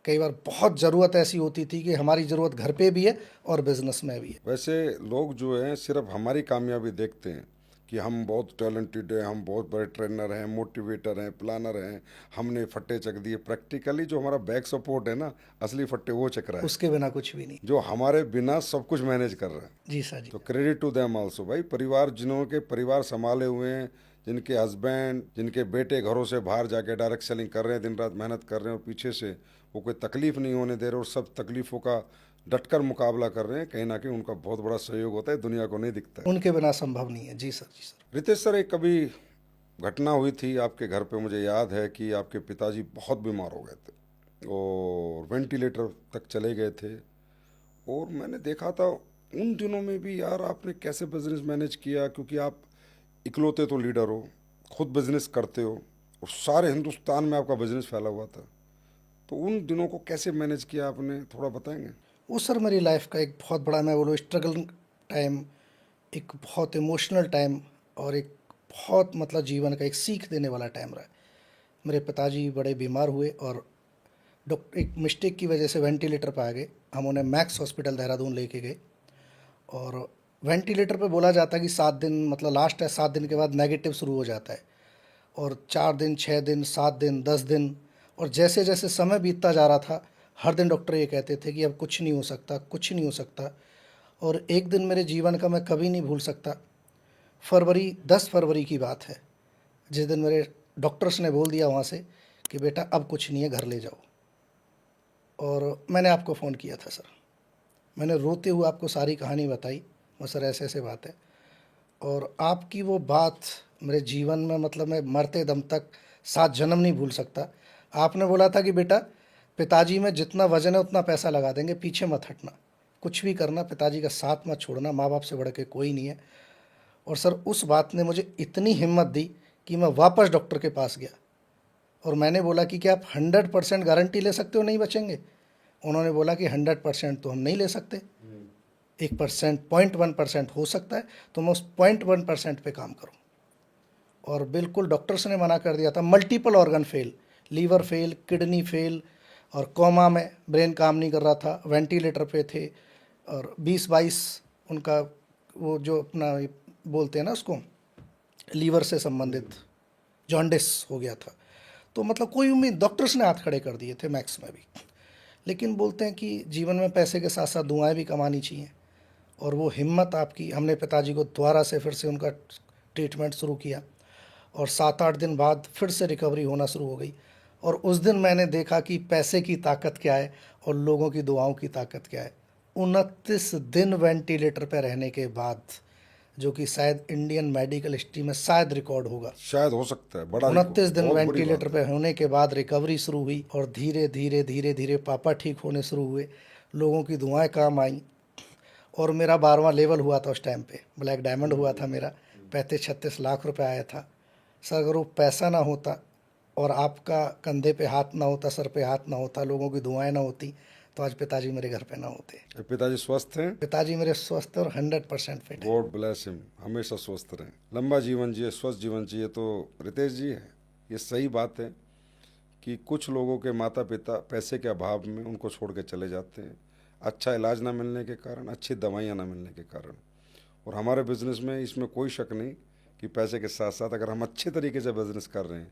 कई बार बहुत ज़रूरत ऐसी होती थी कि हमारी ज़रूरत घर पे भी है और बिजनेस में भी है। वैसे लोग जो हैं सिर्फ हमारी कामयाबी देखते हैं कि हम बहुत टैलेंटेड हैं, हम बहुत बड़े ट्रेनर हैं, मोटिवेटर हैं, प्लानर हैं, हमने फट्टे चक दिए। प्रैक्टिकली जो हमारा बैक सपोर्ट है ना, असली फट्टे वो चक रहा है, उसके बिना कुछ भी नहीं। जो हमारे बिना सब कुछ मैनेज कर रहा है। जी सर जी। तो क्रेडिट टू देम आल्सो भाई। परिवार, जिन्होंने परिवार संभाले हुए हैं, जिनके हस्बैंड, जिनके बेटे घरों से बाहर जाके डायरेक्ट सेलिंग कर रहे हैं, दिन रात मेहनत कर रहे हैं और पीछे से वो कोई तकलीफ नहीं होने दे रहे और सब तकलीफ़ों का डटकर मुकाबला कर रहे हैं, कहीं ना कहीं उनका बहुत बड़ा सहयोग होता है, दुनिया को नहीं दिखता है। उनके बिना संभव नहीं है। जी सर, जी सर। रितेश सर, एक कभी घटना हुई थी आपके घर पे, मुझे याद है कि आपके पिताजी बहुत बीमार हो गए थे और वेंटिलेटर तक चले गए थे, और मैंने देखा था उन दिनों में भी यार आपने कैसे बिजनेस मैनेज किया, क्योंकि आप इकलौते तो लीडर हो, खुद बिजनेस करते हो और सारे हिंदुस्तान में आपका बिजनेस फैला हुआ था। तो उन दिनों को कैसे मैनेज किया आपने, थोड़ा बताएंगे? वो सर मेरी लाइफ का एक बहुत बड़ा, मैं बोलूँ, स्ट्रगल टाइम, एक बहुत इमोशनल टाइम और एक बहुत मतलब जीवन का एक सीख देने वाला टाइम रहा है। मेरे पिताजी बड़े बीमार हुए और डॉक्टर एक मिस्टेक की वजह से वेंटिलेटर पर आ गए। हम उन्हें मैक्स हॉस्पिटल देहरादून लेके गए और वेंटिलेटर पे बोला जाता है कि 7 दिन, मतलब लास्ट है 7 दिन के बाद नेगेटिव शुरू हो जाता है, और 4 दिन, 6 दिन, 7 दिन, 10 दिन, और जैसे जैसे समय बीतता जा रहा था हर दिन डॉक्टर ये कहते थे कि अब कुछ नहीं हो सकता, कुछ नहीं हो सकता। और एक दिन मेरे जीवन का मैं कभी नहीं भूल सकता, 10 फरवरी की बात है, जिस दिन मेरे डॉक्टर्स ने बोल दिया वहाँ से कि बेटा अब कुछ नहीं है, घर ले जाओ, और मैंने आपको फ़ोन किया था सर। मैंने रोते हुए आपको सारी कहानी बताई, वो सर ऐसे ऐसे बात है, और आपकी वो बात मेरे जीवन में, मतलब मैं मरते दम तक 7 जन्म नहीं भूल सकता। आपने बोला था कि बेटा पिताजी में जितना वजन है उतना पैसा लगा देंगे, पीछे मत हटना, कुछ भी करना, पिताजी का साथ मत छोड़ना, माँ बाप से बढ़ के कोई नहीं है। और सर उस बात ने मुझे इतनी हिम्मत दी कि मैं वापस डॉक्टर के पास गया और मैंने बोला कि क्या आप 100% गारंटी ले सकते हो नहीं बचेंगे? उन्होंने बोला कि 100% तो हम नहीं ले सकते, 1%, 0.1% हो सकता है, तो मैं उस 0.1% पे काम करूँ। और बिल्कुल डॉक्टर्स ने मना कर दिया था, multiple organ fail, liver fail, kidney fail, और कोमा में, ब्रेन काम नहीं कर रहा था, वेंटिलेटर पे थे, और 20-22 उनका वो जो अपना बोलते हैं ना उसको, लीवर से संबंधित जॉन्डिस हो गया था। तो मतलब कोई उम्मीद, डॉक्टर्स ने हाथ खड़े कर दिए थे, मैक्स में भी। लेकिन बोलते हैं कि जीवन में पैसे के साथ साथ दुआएं भी कमानी चाहिए, और वो हिम्मत आपकी, हमने पिताजी को दोबारा से फिर से उनका ट्रीटमेंट शुरू किया, और 7-8 दिन बाद फिर से रिकवरी होना शुरू हो गई। और उस दिन मैंने देखा कि पैसे की ताकत क्या है और लोगों की दुआओं की ताकत क्या है। 29 दिन वेंटिलेटर पर रहने के बाद, जो कि शायद इंडियन मेडिकल हिस्ट्री में शायद रिकॉर्ड होगा, शायद हो सकता है, बड़ा 29 दिन बहुत बड़ी वेंटिलेटर बात है। पे होने के बाद रिकवरी शुरू हुई, और धीरे धीरे धीरे धीरे पापा ठीक होने शुरू हुए, लोगों की दुआएं काम आई, और मेरा 12वां लेवल हुआ था उस टाइम पे, ब्लैक डायमंड हुआ था मेरा, 35-36 लाख रुपए आया था। सर अगर वो पैसा ना होता और आपका कंधे पे हाथ ना होता, सर पे हाथ ना होता, लोगों की दुआएं ना होती, तो आज पिताजी मेरे घर पे ना होते। पिताजी स्वस्थ हैं? पिताजी मेरे स्वस्थ और 100% फिट है। गॉड ब्लेस हिम, हमेशा स्वस्थ रहें, लंबा जीवन जिए, स्वस्थ जीवन जिए। तो रितेश जी, है ये सही बात है कि कुछ लोगों के माता पिता पैसे के अभाव में उनको छोड़ के चले जाते हैं, अच्छा इलाज ना मिलने के कारण, अच्छी दवाइयाँ ना मिलने के कारण। और हमारे बिजनेस में इसमें कोई शक नहीं कि पैसे के साथ साथ अगर हम अच्छे तरीके से बिजनेस कर रहे हैं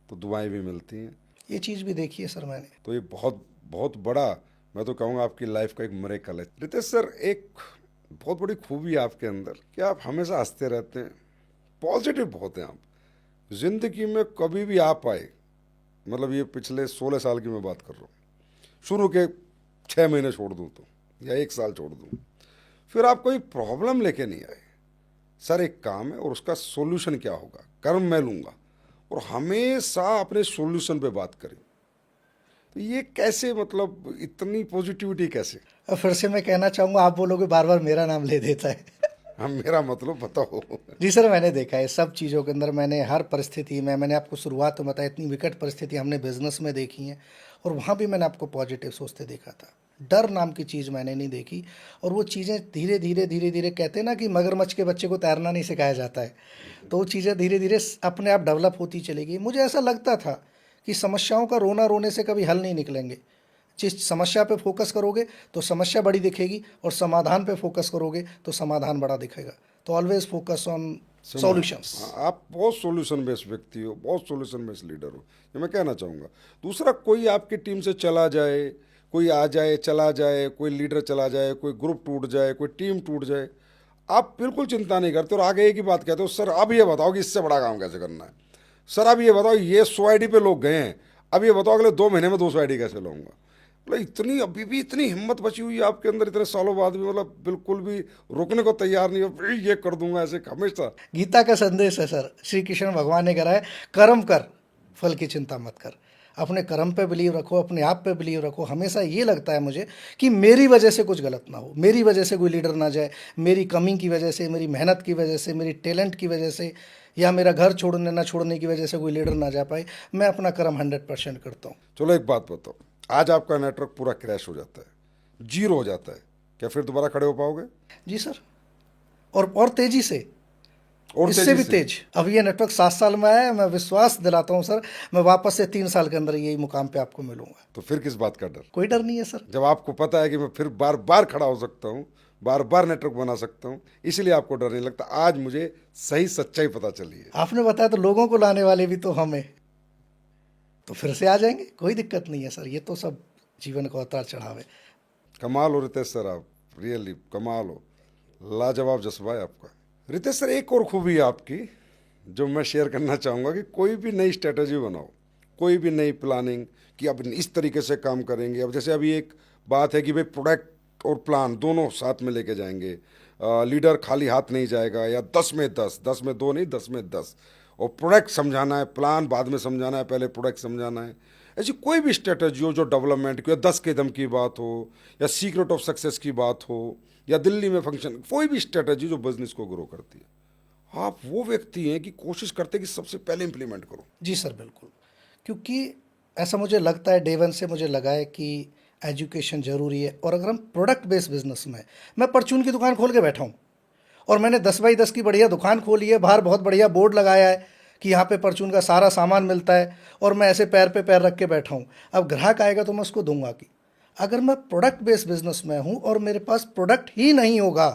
तो दुआएं भी मिलती हैं। ये चीज़ भी देखी है सर मैंने। तो ये बहुत बहुत बड़ा, मैं तो कहूँगा आपकी लाइफ का एक मिरेकल है। रितेश सर, एक बहुत बड़ी खूबी है आपके अंदर कि आप हमेशा हंसते रहते हैं, पॉजिटिव बहुत हैं आप। ज़िंदगी में कभी भी आप आए, मतलब ये पिछले 16 साल की मैं बात कर रहा हूँ, शुरू के 6 महीने छोड़ दूँ तो, या 1 साल छोड़ दूँ, फिर आप कोई प्रॉब्लम लेके नहीं आए। सर एक काम है और उसका सोल्यूशन क्या होगा, कर्म मैं लूँगा, और हमेशा अपने सोल्यूशन पे बात करें। तो ये कैसे, मतलब इतनी पॉजिटिविटी कैसे? और फिर से मैं कहना चाहूँगा, आप बोलोगे बार बार मेरा नाम ले देता है। हम, मेरा मतलब बताओ। जी सर, मैंने देखा है सब चीज़ों के अंदर, मैंने हर परिस्थिति में, मैंने आपको शुरुआत में बताया, इतनी विकट परिस्थिति हमने बिजनेस में देखी हैं, और वहाँ भी मैंने आपको पॉजिटिव सोचते देखा था। डर नाम की चीज़ मैंने नहीं देखी, और वो चीज़ें धीरे धीरे धीरे धीरे, कहते हैं ना कि मगरमच्छ के बच्चे को तैरना नहीं सिखाया जाता है, तो वो चीज़ें धीरे धीरे अपने आप डेवलप होती चली गई। मुझे ऐसा लगता था कि समस्याओं का रोना रोने से कभी हल नहीं निकलेंगे। जिस समस्या पे फोकस करोगे तो समस्या बड़ी दिखेगी, और समाधान पे फोकस करोगे तो समाधान बड़ा दिखेगा। तो ऑलवेज फोकस ऑन सॉल्यूशंस। आप बहुत सोल्यूशन बेस्ड व्यक्ति हो, बहुत सोल्यूशन बेस्ड लीडर हो, ये मैं कहना चाहूँगा। दूसरा, कोई आपकी टीम से चला जाए, कोई आ जाए चला जाए, कोई लीडर चला जाए, कोई ग्रुप टूट जाए, कोई टीम टूट जाए, आप बिल्कुल चिंता नहीं करते और आगे एक ही बात कहते हो, सर अब ये बताओ कि इससे बड़ा काम कैसे करना है। सर अब ये बताओ, ये 100 आईडी पे लोग गए हैं, अब ये बताओ अगले 2 महीने में 200 आईडी कैसे लाऊंगा। मतलब इतनी, अभी भी इतनी हिम्मत बची हुई है आपके अंदर, इतने सालों बाद भी, मतलब बिल्कुल भी रुकने को तैयार नहीं हो, फिर ये कर दूंगा ऐसे हमेशा। गीता का संदेश है सर, श्री कृष्ण भगवान ने कहा है, कर्म कर, फल की चिंता मत कर। अपने कर्म पे बिलीव रखो, अपने आप पे बिलीव रखो। हमेशा ये लगता है मुझे कि मेरी वजह से कुछ गलत ना हो, मेरी वजह से कोई लीडर ना जाए, मेरी कमी की वजह से, मेरी मेहनत की वजह से, मेरी टैलेंट की वजह से, या मेरा घर छोड़ने ना छोड़ने की वजह से कोई लीडर ना जा पाए। मैं अपना कर्म 100% करता हूँ। चलो एक बात बताओ, आज आपका नेटवर्क पूरा क्रैश हो जाता है, जीरो हो जाता है, क्या फिर दोबारा खड़े हो पाओगे? जी सर, और तेजी से, और इससे भी से? तेज। अब ये नेटवर्क 7 साल में आया है, मैं विश्वास दिलाता हूँ सर, मैं वापस से 3 साल के अंदर यही मुकाम पे आपको मिलूंगा। तो फिर किस बात का डर? कोई डर नहीं है सर। जब आपको पता है कि मैं फिर बार बार खड़ा हो सकता हूँ, बार बार नेटवर्क बना सकता हूँ, इसलिए आपको डर नहीं लगता। आज मुझे सही सच्चाई पता चली है। आपने बताया तो लोगों को लाने वाले भी तो हम हैं, तो फिर से आ जाएंगे, कोई दिक्कत नहीं है सर। ये तो सब जीवन का उतार चढ़ाव है। कमाल हो रितेश सर, आप रियली कमाल हो, लाजवाब जज्बा है आपका। रितेश सर, एक और खूबी है आपकी जो मैं शेयर करना चाहूँगा कि कोई भी नई स्ट्रेटजी बनाओ, कोई भी नई प्लानिंग कि अब इस तरीके से काम करेंगे। अब जैसे अभी एक बात है कि भाई प्रोडक्ट और प्लान दोनों साथ में लेके जाएंगे, लीडर खाली हाथ नहीं जाएगा, या 10 में 10, 10 में 2 नहीं, 10 में 10, और प्रोडक्ट समझाना है, प्लान बाद में समझाना है, पहले प्रोडक्ट समझाना है। ऐसी कोई भी स्ट्रेटजी हो जो डेवलपमेंट की, या 10 कदम की बात हो, या सीक्रेट ऑफ सक्सेस की बात हो, या दिल्ली में फंक्शन, कोई भी स्ट्रेटजी जो बिजनेस को ग्रो करती है, आप वो व्यक्ति हैं कि कोशिश करते हैं कि सबसे पहले इंप्लीमेंट करो। जी सर, बिल्कुल। क्योंकि ऐसा मुझे लगता है, डे वन से मुझे लगा है कि एजुकेशन ज़रूरी है। और अगर हम प्रोडक्ट बेस्ड बिजनेस में, मैं परचून की दुकान खोल के बैठा हूँ और मैंने 10 बाई 10 की बढ़िया दुकान खोली है, बाहर बहुत बढ़िया बोर्ड लगाया है कि यहाँ पे परचून का सारा सामान मिलता है, और मैं ऐसे पैर पे पैर रख के बैठा हूँ। अब ग्राहक आएगा तो मैं उसको दूंगा कि, अगर मैं प्रोडक्ट बेस्ड बिजनेस में हूँ और मेरे पास प्रोडक्ट ही नहीं होगा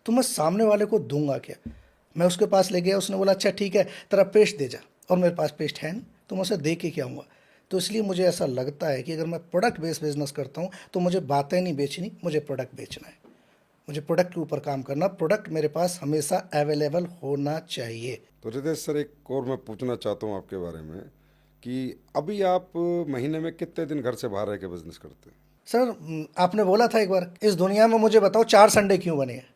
तो मैं सामने वाले को दूंगा क्या? मैं उसके पास ले गया, उसने बोला अच्छा ठीक है तेरा पेस्ट दे जा, और मेरे पास पेस्ट है नहीं, तो मैं उसे दे के क्या आऊँगा? तो इसलिए मुझे ऐसा लगता है कि अगर मैं प्रोडक्ट बेस्ड बिजनेस करता हूँ तो मुझे बातें नहीं बेचनी, मुझे प्रोडक्ट बेचना है, मुझे प्रोडक्ट के ऊपर काम करना। प्रोडक्ट मेरे पास हमेशा अवेलेबल होना चाहिए। तो रितेश सर, एक और मैं पूछना चाहता हूँ आपके बारे में कि अभी आप महीने में कितने दिन घर से बाहर रह के बिजनेस करते हैं? सर, आपने बोला था एक बार, इस दुनिया में मुझे बताओ 4 संडे क्यों बने हैं,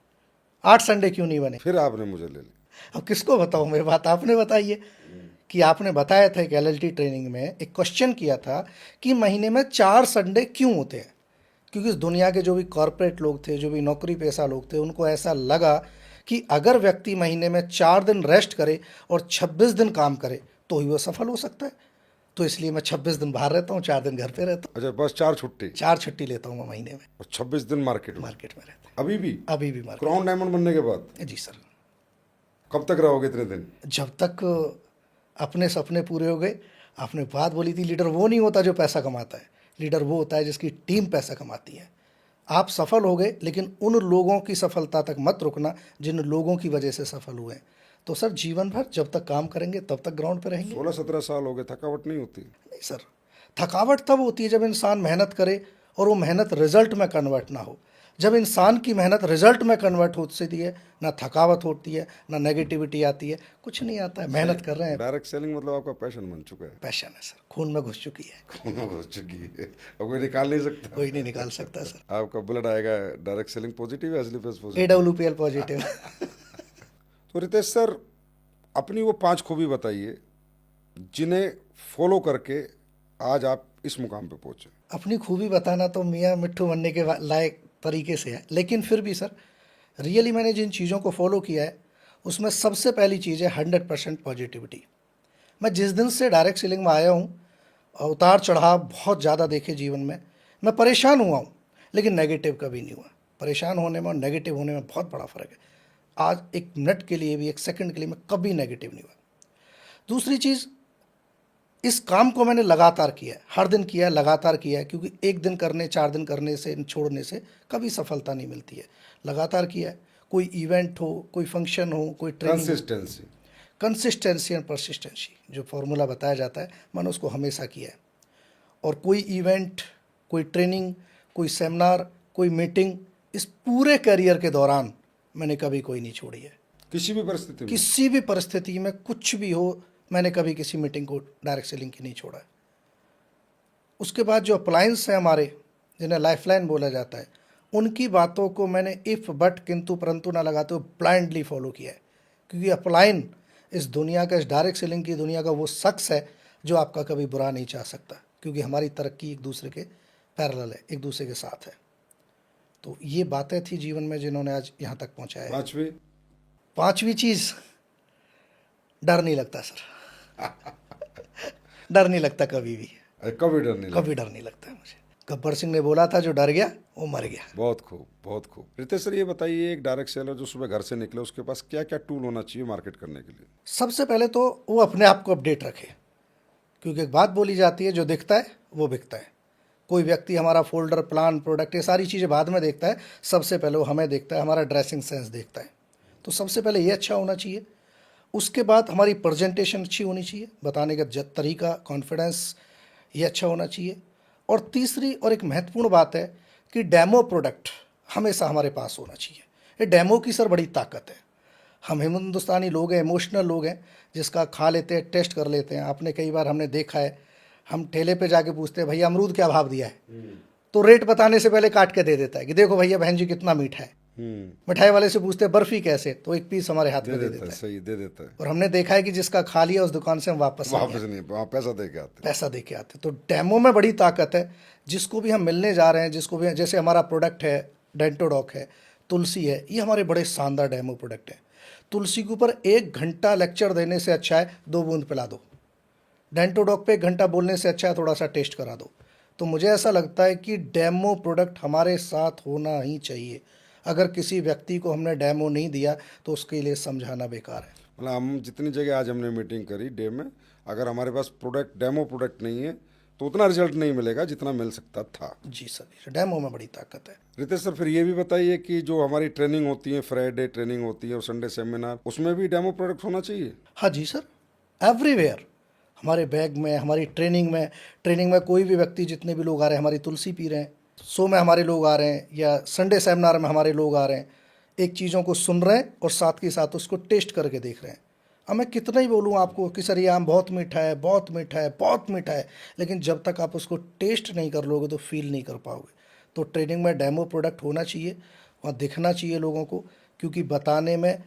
8 संडे क्यों नहीं बने? फिर आपने मुझे ले लिया। अब किसको बताऊँ मैं बात, आपने बताई है कि आपने बताया था एक LLT ट्रेनिंग में एक क्वेश्चन किया था कि महीने में 4 संडे क्यों होते हैं। क्योंकि इस दुनिया के जो भी कॉरपोरेट लोग थे, जो भी नौकरी पेशा लोग थे, उनको ऐसा लगा कि अगर व्यक्ति महीने में 4 दिन रेस्ट करे और 26 दिन काम करे तो ही वो सफल हो सकता है। तो इसलिए मैं 26 दिन बाहर रहता हूँ, 4 दिन घर पे रहता अच्छा, बस 4 छुट्टी? हूँ। 4 छुट्टी लेता हूँ मैं महीने में। और 26 दिन मार्केट में? मार्केट में रहता अभी भी? हूँ, अभी भी मार्केट। क्राउन डायमंड बनने के बाद? जी सर। कब तक रहोगे इतने दिन? जब तक अपने सपने पूरे हो गए। आपने बात बोली थी, लीडर वो नहीं होता जो पैसा कमाता है, लीडर वो होता है जिसकी टीम पैसा कमाती है। आप सफल हो गए, लेकिन उन लोगों की सफलता तक मत रुकना जिन लोगों की वजह से सफल हुए। तो सर, जीवन भर जब तक काम करेंगे तब तक ग्राउंड पे रहेंगे। 16-17 साल हो गए, थकावट नहीं होती? नहीं सर, थकावट तब होती है जब इंसान मेहनत करे और वो मेहनत रिजल्ट में कन्वर्ट ना हो। जब इंसान की मेहनत रिजल्ट में कन्वर्ट होती है, ना थकावट होती है, ना नेगेटिविटी आती है, कुछ नहीं आता है। मेहनत कर रहे हैं। डायरेक्ट सेलिंग मतलब आपका पैशन बन चुका है? पैशन है सर, खून में घुस चुकी है, खून में घुस चुकी है, और कोई निकाल नहीं सकता? कोई नहीं निकाल सकता सर। आपका ब्लड आएगा डायरेक्ट सेलिंग पॉजिटिव है, स्लीपर्स पॉजिटिव? AWPL positive. तो रितेश सर, अपनी वो 5 खूबी बताइए जिन्हें फॉलो करके आज आप इस मुकाम पे पहुंचे। अपनी खूबी बताना तो मियाँ मिट्ठू बनने के लायक तरीके से है, लेकिन फिर भी सर, रियली मैंने जिन चीज़ों को फॉलो किया है उसमें सबसे पहली चीज़ है 100% पॉजिटिविटी। मैं जिस दिन से डायरेक्ट सेलिंग में आया हूँ, उतार चढ़ाव बहुत ज़्यादा देखे जीवन में। मैं परेशान हुआ हूँ, लेकिन नेगेटिव कभी नहीं हुआ। परेशान होने में और नेगेटिव होने में बहुत बड़ा फ़र्क है। आज एक मिनट के लिए भी, एक सेकंड के लिए मैं कभी नेगेटिव नहीं हुआ। दूसरी चीज़, इस काम को मैंने लगातार किया है, हर दिन किया है, लगातार किया है। क्योंकि एक दिन करने, 4 दिन करने से, छोड़ने से कभी सफलता नहीं मिलती है। लगातार किया है। कोई इवेंट हो, कोई फंक्शन हो, कोई ट्रेनिंग, कंसिस्टेंसी एंड परसिस्टेंसी जो फॉर्मूला बताया जाता है, मैंने उसको हमेशा किया है। और कोई इवेंट, कोई ट्रेनिंग, कोई सेमिनार, कोई मीटिंग, इस पूरे करियर के दौरान मैंने कभी कोई नहीं छोड़ी है। किसी भी परिस्थिति में? किसी भी परिस्थिति में, कुछ भी हो, मैंने कभी किसी मीटिंग को डायरेक्ट सेलिंग की नहीं छोड़ा है। उसके बाद जो अप्लायंस है हमारे, जिन्हें लाइफलाइन बोला जाता है, उनकी बातों को मैंने इफ़ बट किंतु परंतु ना लगाते हुए ब्लाइंडली फॉलो किया है। क्योंकि अपलाइन इस दुनिया का, इस डायरेक्ट सेलिंग की दुनिया का वो शख्स है जो आपका कभी बुरा नहीं चाह सकता। क्योंकि हमारी तरक्की एक दूसरे के पैरेलल है, एक दूसरे के साथ है। तो ये बातें थी जीवन में जिन्होंने आज यहाँ तक पहुँचाया है। पांचवी चीज़, डर नहीं लगता सर। डर नहीं लगता कभी भी। कभी डर नहीं? कभी डर नहीं लगता है मुझे। गब्बर सिंह ने बोला था, जो डर गया वो मर गया। बहुत खूब, बहुत खूब। रितेश सर, ये बताइए, एक डायरेक्ट सेलर जो सुबह घर से निकले, उसके पास क्या क्या टूल होना चाहिए मार्केट करने के लिए? सबसे पहले तो वो अपने आप को अपडेट रखे। क्योंकि एक बात बोली जाती है, जो दिखता है वो बिकता है। कोई व्यक्ति हमारा फोल्डर, प्लान, प्रोडक्ट, ये सारी चीज़ें बाद में देखता है। सबसे पहले वो हमें देखता है, हमारा ड्रेसिंग सेंस देखता है। तो सबसे पहले ये अच्छा होना चाहिए। उसके बाद हमारी प्रेजेंटेशन अच्छी होनी चाहिए, बताने का तरीका, कॉन्फिडेंस, ये अच्छा होना चाहिए। और तीसरी और एक महत्वपूर्ण बात है कि डेमो प्रोडक्ट हमेशा हमारे पास होना चाहिए। ये डेमो की सर बड़ी ताकत है। हम हिंदुस्तानी लोग हैं, इमोशनल लोग हैं, जिसका खा लेते हैं, टेस्ट कर लेते हैं। आपने कई बार हमने देखा है, हम ठेले पे जाके पूछते हैं भैया अमरूद क्या भाव दिया है, तो रेट बताने से पहले काट के दे देता है कि देखो भैया बहन जी कितना मीठा है। मिठाई वाले से पूछते हैं बर्फी कैसे, तो एक पीस हमारे हाथ में दे देता है। सही दे देता है। और हमने देखा है कि जिसका खा लिया उस दुकान से हम वापस नहीं, वहाँ पैसा दे के आते। पैसा दे के आते। तो डेमो में बड़ी ताकत है। जिसको भी हम मिलने जा रहे हैं, जिसको भी, जैसे हमारा प्रोडक्ट है डेंटोडॉक है, तुलसी है, ये हमारे बड़े शानदार डेमो प्रोडक्ट है। तुलसी के ऊपर 1 घंटा लेक्चर देने से अच्छा है 2 बूंद पिला दो। डेंटोडॉक पे 1 घंटा बोलने से अच्छा है थोड़ा सा टेस्ट करा दो। तो मुझे ऐसा लगता है कि डेमो प्रोडक्ट हमारे साथ होना ही चाहिए। अगर किसी व्यक्ति को हमने डेमो नहीं दिया तो उसके लिए समझाना बेकार है। मतलब हम जितनी जगह आज हमने मीटिंग करी डे में, अगर हमारे पास प्रोडक्ट डेमो प्रोडक्ट नहीं है तो उतना रिजल्ट नहीं मिलेगा जितना मिल सकता था। जी सर, डेमो में बड़ी ताकत है। रितेश सर, फिर ये भी बताइए कि जो हमारी ट्रेनिंग होती है, फ्राइडे ट्रेनिंग होती है और संडे सेमिनार, उसमें भी डेमो प्रोडक्ट होना चाहिए? हाँ जी सर, एवरीवेयर। हमारे बैग में, हमारी ट्रेनिंग में कोई भी व्यक्ति, जितने भी लोग आ रहे हैं, हमारी तुलसी पी रहे हैं, शो में हमारे लोग आ रहे हैं, या संडे सेमिनार में हमारे लोग आ रहे हैं, एक चीज़ों को सुन रहे हैं और साथ के साथ उसको टेस्ट करके देख रहे हैं। अब मैं कितना ही बोलूँ आपको कि सर ये आम बहुत मीठा है, बहुत मीठा है, बहुत मीठा है, लेकिन जब तक आप उसको टेस्ट नहीं कर लोगे तो फील नहीं कर पाओगे। तो ट्रेनिंग में डेमो प्रोडक्ट होना चाहिए और दिखना चाहिए लोगों को, क्योंकि बताने में,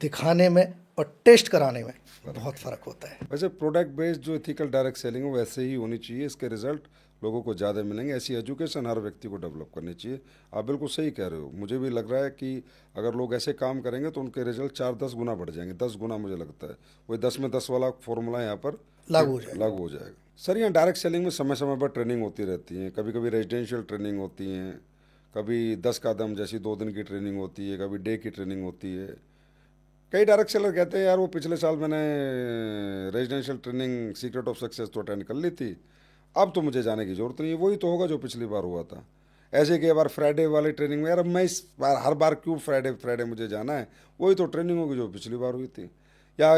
दिखाने में और टेस्ट कराने में बहुत फ़र्क होता है। वैसे प्रोडक्ट बेस्ड जो एथिकल डायरेक्ट सेलिंग है वैसे ही होनी चाहिए, इसके रिजल्ट लोगों को ज़्यादा मिलेंगे। ऐसी एजुकेशन हर व्यक्ति को डेवलप करनी चाहिए। आप बिल्कुल सही कह रहे हो। मुझे भी लग रहा है कि अगर लोग ऐसे काम करेंगे तो उनके रिजल्ट 4-10 गुना बढ़ जाएंगे। 10 गुना मुझे लगता है। वही 10 में 10 वाला फॉर्मूला यहाँ पर लागू हो जाएगा। सर, यहाँ डायरेक्ट सेलिंग में समय समय पर ट्रेनिंग होती रहती है। कभी कभी रेजिडेंशियल ट्रेनिंग होती है, कभी 10 कदम जैसी 2 दिन की ट्रेनिंग होती है, कभी डे की ट्रेनिंग होती है। कई डायरेक्ट सेलर कहते हैं यार वो पिछले साल मैंने residential training secret of success तो अटेंड कर ली थी, अब तो मुझे जाने की ज़रूरत नहीं है, वही तो होगा जो पिछली बार हुआ था। ऐसे कि बार फ्राइडे वाली ट्रेनिंग में यार अब मैं इस बार हर बार क्यों फ्राइडे मुझे जाना है, वही तो ट्रेनिंग होगी जो पिछली बार हुई थी। या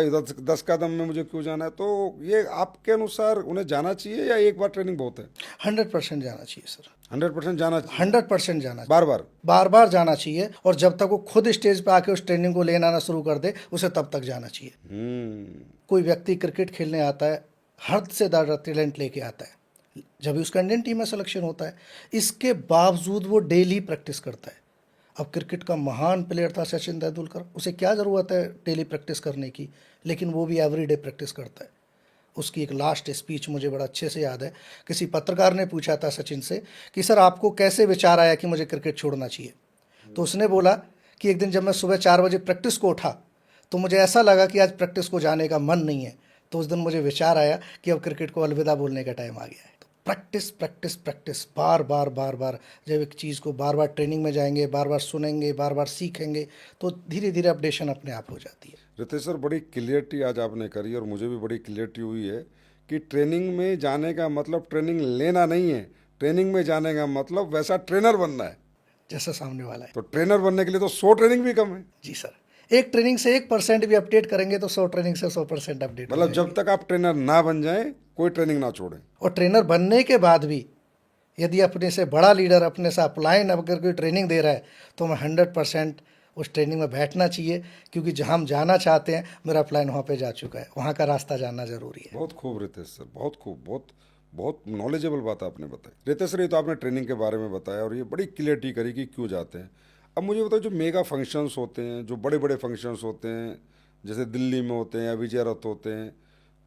10 कदम में मुझे क्यों जाना है। तो ये आपके अनुसार उन्हें जाना चाहिए या एक बार ट्रेनिंग बहुत है? 100% जाना चाहिए सर। 100% जाना चाहिए। 100% जाना चाहिए। बार बार जाना चाहिए। और जब तक वो खुद स्टेज पे आके उस ट्रेनिंग को लेना आना शुरू कर दे, उसे तब तक जाना चाहिए। कोई व्यक्ति क्रिकेट खेलने आता है, हद से ज़्यादा टैलेंट लेके आता है, जब भी उसका इंडियन टीम में सिलेक्शन होता है, इसके बावजूद वो डेली प्रैक्टिस करता है। अब क्रिकेट का महान प्लेयर था सचिन तेंदुलकर, उसे क्या ज़रूरत है डेली प्रैक्टिस करने की, लेकिन वो भी एवरीडे प्रैक्टिस करता है। उसकी एक लास्ट स्पीच मुझे बड़ा अच्छे से याद है। किसी पत्रकार ने पूछा था सचिन से कि सर आपको कैसे विचार आया कि मुझे क्रिकेट छोड़ना चाहिए, तो उसने बोला कि एक दिन जब मैं सुबह 4 बजे प्रैक्टिस को उठा तो मुझे ऐसा लगा कि आज प्रैक्टिस को जाने का मन नहीं है, तो उस दिन मुझे विचार आया कि अब क्रिकेट को अलविदा बोलने का टाइम आ गया है। प्रैक्टिस प्रैक्टिस प्रैक्टिस, बार बार जब एक चीज़ को बार बार ट्रेनिंग में जाएंगे, बार बार सुनेंगे, बार बार सीखेंगे, तो धीरे धीरे अपडेशन अपने आप हो जाती है। रितेश सर, बड़ी क्लियरिटी आज आपने करी और मुझे भी बड़ी क्लियरिटी हुई है कि ट्रेनिंग में जाने का मतलब ट्रेनिंग लेना नहीं है, ट्रेनिंग में जाने का मतलब वैसा ट्रेनर बनना है जैसा सामने वाला है। तो ट्रेनर बनने के लिए तो 100 ट्रेनिंग भी कम है। जी सर, एक ट्रेनिंग से 1% भी अपडेट करेंगे तो 100 ट्रेनिंग से 100% अपडेट। मतलब जब तक आप ट्रेनर ना बन जाएं कोई ट्रेनिंग ना छोड़ें। और ट्रेनर बनने के बाद भी यदि अपने से बड़ा लीडर, अपने से अपलाइन अगर कोई ट्रेनिंग दे रहा है तो मैं 100% उस ट्रेनिंग में बैठना चाहिए, क्योंकि जहाँ हम जाना चाहते हैं मेरा अपलाइन वहाँ पे जा चुका है, वहाँ का रास्ता जानना जरूरी है। बहुत खूब रितेश सर, बहुत खूब, बहुत नॉलेजेबल बात आपने बताई। रितेश सर, ये तो आपने ट्रेनिंग के बारे में बताया और ये बड़ी क्लियरिटी करी कि क्यों जाते हैं। अब मुझे बताओ, जो मेगा फंक्शंस होते हैं, जो बड़े बड़े फंक्शंस होते हैं, जैसे दिल्ली में होते हैं या विजय रथ होते हैं,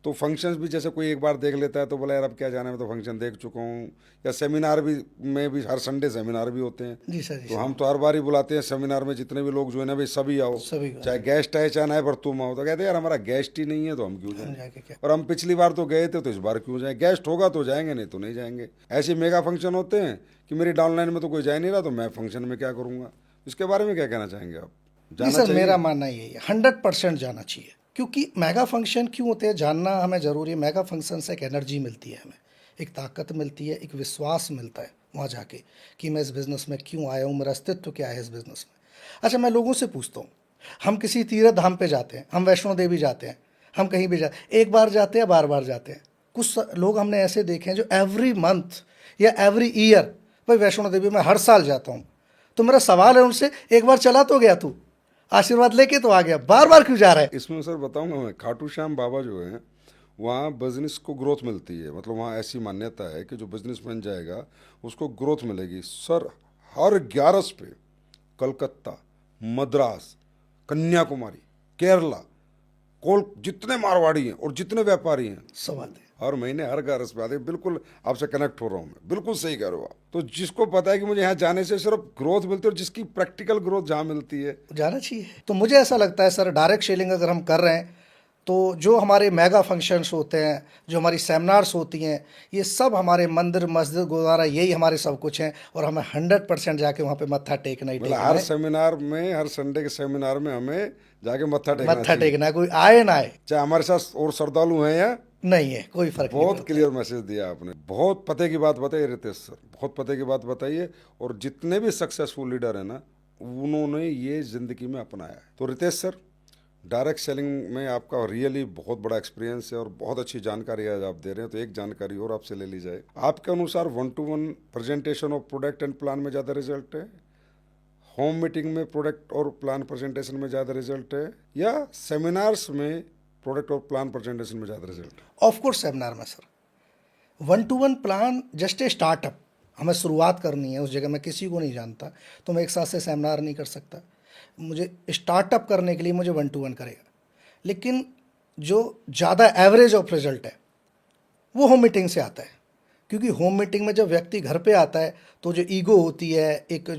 तो फंक्शंस भी जैसे कोई एक बार देख लेता है तो बोला यार अब क्या जाना है, मैं तो फंक्शन देख चुका हूँ। या सेमिनार भी में भी हर संडे सेमिनार भी होते हैं। जी सर। तो हम तो हर बार ही बुलाते हैं सेमिनार में, जितने भी लोग जो है ना भाई सभी आओ, चाहे गेस्ट आए चाहे ना आए, पर तुम आओ। तो कहते हैं यार हमारा गेस्ट ही नहीं है तो हम क्यों जाएं, और हम पिछली बार तो गए थे तो इस बार क्यों जाएं, गेस्ट होगा तो जाएंगे, नहीं तो नहीं जाएंगे। ऐसे मेगा फंक्शन होते हैं कि मेरी डाउनलाइन में तो कोई जा नहीं रहा तो मैं फंक्शन में क्या करूँगा। इसके बारे में क्या कहना चाहेंगे आप? जी सर, मेरा मानना यही है 100% जाना चाहिए, क्योंकि मेगा फंक्शन क्यों होते हैं जानना हमें ज़रूरी है। मेगा फंक्शन से एक एनर्जी मिलती है, हमें एक ताकत मिलती है, एक विश्वास मिलता है वहाँ जाके कि मैं इस बिज़नेस में क्यों आया हूँ, मेरा अस्तित्व क्या है इस बिज़नेस में। अच्छा, मैं लोगों से पूछता हूँ, हम किसी तीर्थ धाम पे जाते हैं, हम वैष्णो देवी जाते हैं, हम कहीं भी जाते हैं, एक बार जाते हैं, बार बार जाते हैं। कुछ लोग हमने ऐसे देखे हैं जो एवरी मंथ या एवरी ईयर, भाई वैष्णो देवी मैं हर साल जाता हूँ। तो मेरा सवाल है उनसे, एक बार चला तो गया तू, आशीर्वाद लेके तो आ गया, बार बार क्यों जा रहा है? इसमें सर बताऊंगा मैं, खाटू श्याम बाबा जो है वहाँ बिजनेस को ग्रोथ मिलती है, मतलब वहाँ ऐसी मान्यता है कि जो बिजनेसमैन जाएगा उसको ग्रोथ मिलेगी सर। हर 11 पे कलकत्ता, मद्रास, कन्याकुमारी, केरला, जितने मारवाड़ी हैं और जितने व्यापारी हैं सब आते हैं। हर महीने हर 11 पे आते हैं। बिल्कुल आपसे कनेक्ट हो रहा हूँ मैं, बिल्कुल सही कह रहे हो आप। तो जिसको पता है कि मुझे यहाँ जाने से सिर्फ ग्रोथ मिलती है और जिसकी प्रैक्टिकल ग्रोथ जहाँ मिलती है जाना चाहिए। तो मुझे ऐसा लगता है सर, डायरेक्ट सेलिंग अगर हम कर रहे हैं तो जो हमारे मेगा फंक्शंस होते हैं, जो हमारी सेमिनार्स होती हैं, ये सब हमारे मंदिर मस्जिद गुरुद्वारा यही हमारे सब कुछ हैं, और हमें 100% जाके वहाँ पे मत्था टेकना ही मतलब टेकना हर है। सेमिनार में, हर संडे के सेमिनार में हमें जाके मत्था टेकना मत्था चाहिए, टेकना है, कोई आए ना आए, चाहे हमारे साथ और श्रद्धालु हैं या नहीं है, कोई फर्क नहीं बहुत पड़ता। क्लियर मैसेज दिया आपने। बहुत पते की बात बताई रितेश सर, बहुत पते की बात बताइए। और जितने भी सक्सेसफुल लीडर हैं ना, उन्होंने ये जिंदगी में अपनाया है। तो रितेश सर, डायरेक्ट सेलिंग में आपका रियली बहुत बड़ा एक्सपीरियंस है और बहुत अच्छी जानकारी आज आप दे रहे हैं। तो एक जानकारी और आपसे ले ली जाए, आपके अनुसार 1-to-1 presentation of product and plan में ज़्यादा रिजल्ट है, होम मीटिंग में प्रोडक्ट और प्लान प्रेजेंटेशन में ज़्यादा रिजल्ट है, या सेमिनार्स में प्रोडक्ट और प्लान प्रेजेंटेशन में ज़्यादा रिजल्ट है? ऑफ कोर्स सेमिनार में sir. 1-to-1 plan just a startup, हमें शुरुआत करनी है, उस जगह मैं किसी को नहीं जानता, तो मैं एक साथ से सेमिनार नहीं कर सकता। मुझे स्टार्टअप करने के लिए मुझे 1-to-1 करेगा। लेकिन जो ज़्यादा एवरेज ऑफ रिजल्ट है वो होम मीटिंग से आता है, क्योंकि होम मीटिंग में जब व्यक्ति घर पे आता है तो जो ईगो होती है, एक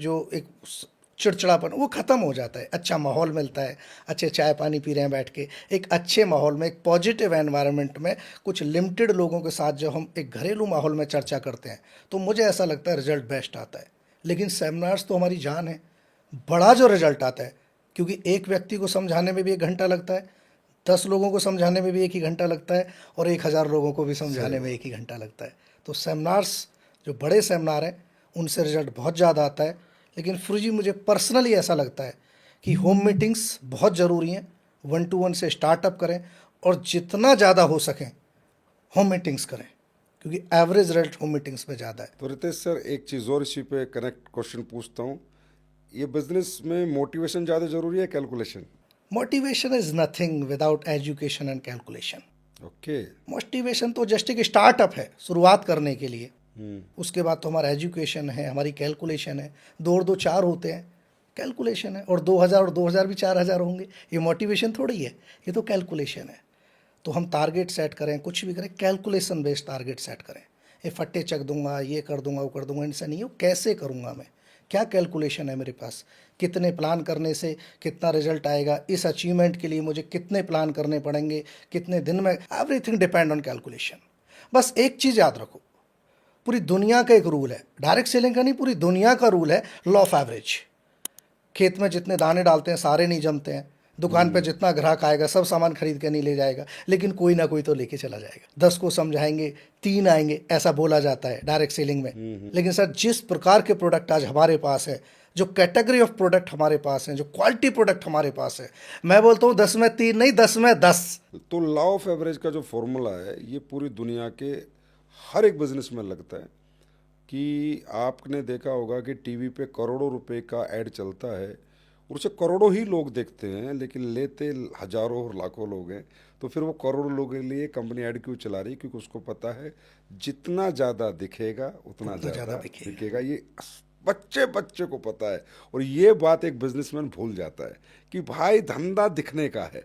चिड़चिड़ापन, वो ख़त्म हो जाता है। अच्छा माहौल मिलता है, अच्छे चाय पानी पी रहे हैं बैठ के, एक अच्छे माहौल में, एक पॉजिटिव एनवायरनमेंट में, कुछ लिमिटेड लोगों के साथ जब हम एक घरेलू माहौल में चर्चा करते हैं तो मुझे ऐसा लगता है रिजल्ट बेस्ट आता है। लेकिन सेमिनार्स तो हमारी जान है, बड़ा जो रिजल्ट आता है, क्योंकि एक व्यक्ति को समझाने में भी 1 घंटा लगता है, 10 लोगों को समझाने में भी 1 ही घंटा लगता है, और 1000 लोगों को भी समझाने में 1 ही घंटा लगता है। तो सेमिनार्स, जो बड़े सेमिनार हैं, उनसे रिजल्ट बहुत ज़्यादा आता है। लेकिन फिर जी मुझे पर्सनली ऐसा लगता है कि होम मीटिंग्स बहुत ज़रूरी हैं। 1-to-1 से स्टार्टअप करें और जितना ज़्यादा हो सकें होम मीटिंग्स करें, क्योंकि एवरेज रिजल्ट होम मीटिंग्स में ज़्यादा है। तो रितेश सर, एक चीज़ और इसी पे कनेक्ट क्वेश्चन पूछता हूँ, ये बिजनेस में मोटिवेशन ज़्यादा जरूरी है calculation? Motivation is nothing without education and calculation. Okay. Motivation तो जस्ट एक स्टार्टअप है शुरुआत करने के लिए, उसके बाद तो हमारा एजुकेशन है, हमारी कैलकुलेशन है। 2 और 2 4 होते हैं, कैलकुलेशन है, और 2000 और 2000 भी 4000 होंगे। ये मोटिवेशन थोड़ी है, ये तो कैलकुलेशन है। तो हम टारगेट सेट करें, कुछ भी करें, कैलकुलेशन बेस्ड टारगेट सेट करें। ये फट्टे चक दूंगा, ये कर दूंगा, वो कर दूंगा, इनसे नहीं हो। कैसे करूंगा मैं, क्या कैलकुलेशन है मेरे पास, कितने प्लान करने से कितना रिजल्ट आएगा, इस अचीवमेंट के लिए मुझे कितने प्लान करने पड़ेंगे, कितने दिन में, एवरीथिंग डिपेंड ऑन कैलकुलेशन। बस एक चीज़ याद रखो, पूरी दुनिया का एक रूल है, डायरेक्ट सेलिंग का नहीं, पूरी दुनिया का रूल है, लॉ ऑफ एवरेज। खेत में जितने दाने डालते हैं सारे नहीं जमते हैं, दुकान पे जितना ग्राहक आएगा सब सामान खरीद के नहीं ले जाएगा, लेकिन कोई ना कोई तो लेके चला जाएगा। 10 को समझाएंगे 3 आएंगे, ऐसा बोला जाता है डायरेक्ट सेलिंग में। लेकिन सर, जिस प्रकार के प्रोडक्ट आज हमारे पास है, जो कैटेगरी ऑफ प्रोडक्ट हमारे पास है, जो क्वालिटी प्रोडक्ट हमारे पास है, मैं बोलता हूँ 10 में 3 नहीं, 10 में 10। तो लॉ ऑफ एवरेज का जो फॉर्मूला है, ये पूरी दुनिया के हर एक बिजनेस में लगता है। कि आपने देखा होगा कि टीवी पे करोड़ों रुपए का ऐड चलता है और उसे करोड़ों ही लोग देखते हैं, लेकिन लेते हजारों और लाखों लोग हैं। तो फिर वो करोड़ों लोगों के लिए कंपनी ऐड क्यों चला रही? क्योंकि उसको पता है जितना ज़्यादा दिखेगा उतना ज़्यादा दिखेगा। ये बच्चे बच्चे को पता है। और ये बात एक बिजनेसमैन भूल जाता है कि भाई धंधा दिखने का है।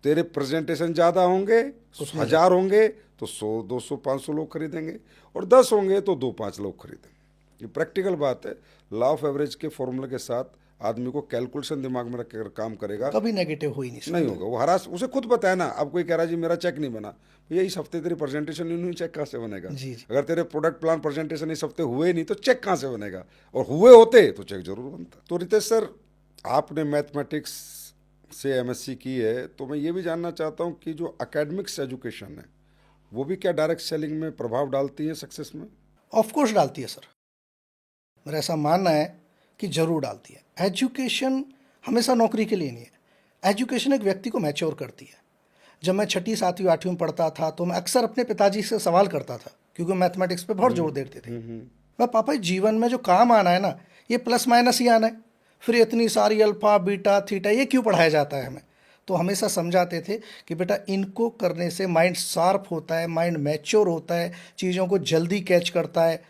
तेरे प्रेजेंटेशन ज़्यादा होंगे, 1000 होंगे तो 100 200 500 लोग खरीदेंगे, और 10 होंगे तो 2-5 लोग खरीदेंगे। ये प्रैक्टिकल बात है। लॉ ऑफ एवरेज के फॉर्मूले के साथ आदमी को कैलकुलेशन दिमाग में रखकर काम करेगा, कभी नेगेटिव हो ही नहीं होगा। वो हरास, उसे खुद पता है ना। अब कोई कह रहा है जी मेरा चेक नहीं बना, ये इस हफ्ते तेरी प्रेजेंटेशन नहीं हुई, चेक कहाँ से बनेगा? जी। अगर तेरे प्रोडक्ट प्लान प्रेजेंटेशन इस हफ्ते हुए नहीं तो चेक कहाँ से बनेगा? और हुए होते तो चेक जरूर बनता। तो रितेश सर, आपने मैथमेटिक्स से एमएससी की है, तो मैं ये भी जानना चाहता हूँ कि जो एकेडमिक्स एजुकेशन है वो भी क्या डायरेक्ट सेलिंग में प्रभाव डालती है सक्सेस में? ऑफ कोर्स डालती है सर, मेरा ऐसा मानना है कि जरूर डालती है। एजुकेशन हमेशा नौकरी के लिए नहीं है, एजुकेशन एक व्यक्ति को मैच्योर करती है। जब मैं 6ठी 7वीं 8वीं में पढ़ता था तो मैं अक्सर अपने पिताजी से सवाल करता था, क्योंकि मैथमेटिक्स पे बहुत जोर देते थे। मैं, पापा जीवन में जो काम आना है ना, ये प्लस माइनस ही आना है, फिर इतनी सारी अल्फा बीटा थीटा ये क्यों पढ़ाया जाता है हमें? तो हमेशा समझाते थे कि बेटा इनको करने से माइंड शार्प होता है, माइंड मैच्योर होता है, चीज़ों को जल्दी कैच करता है।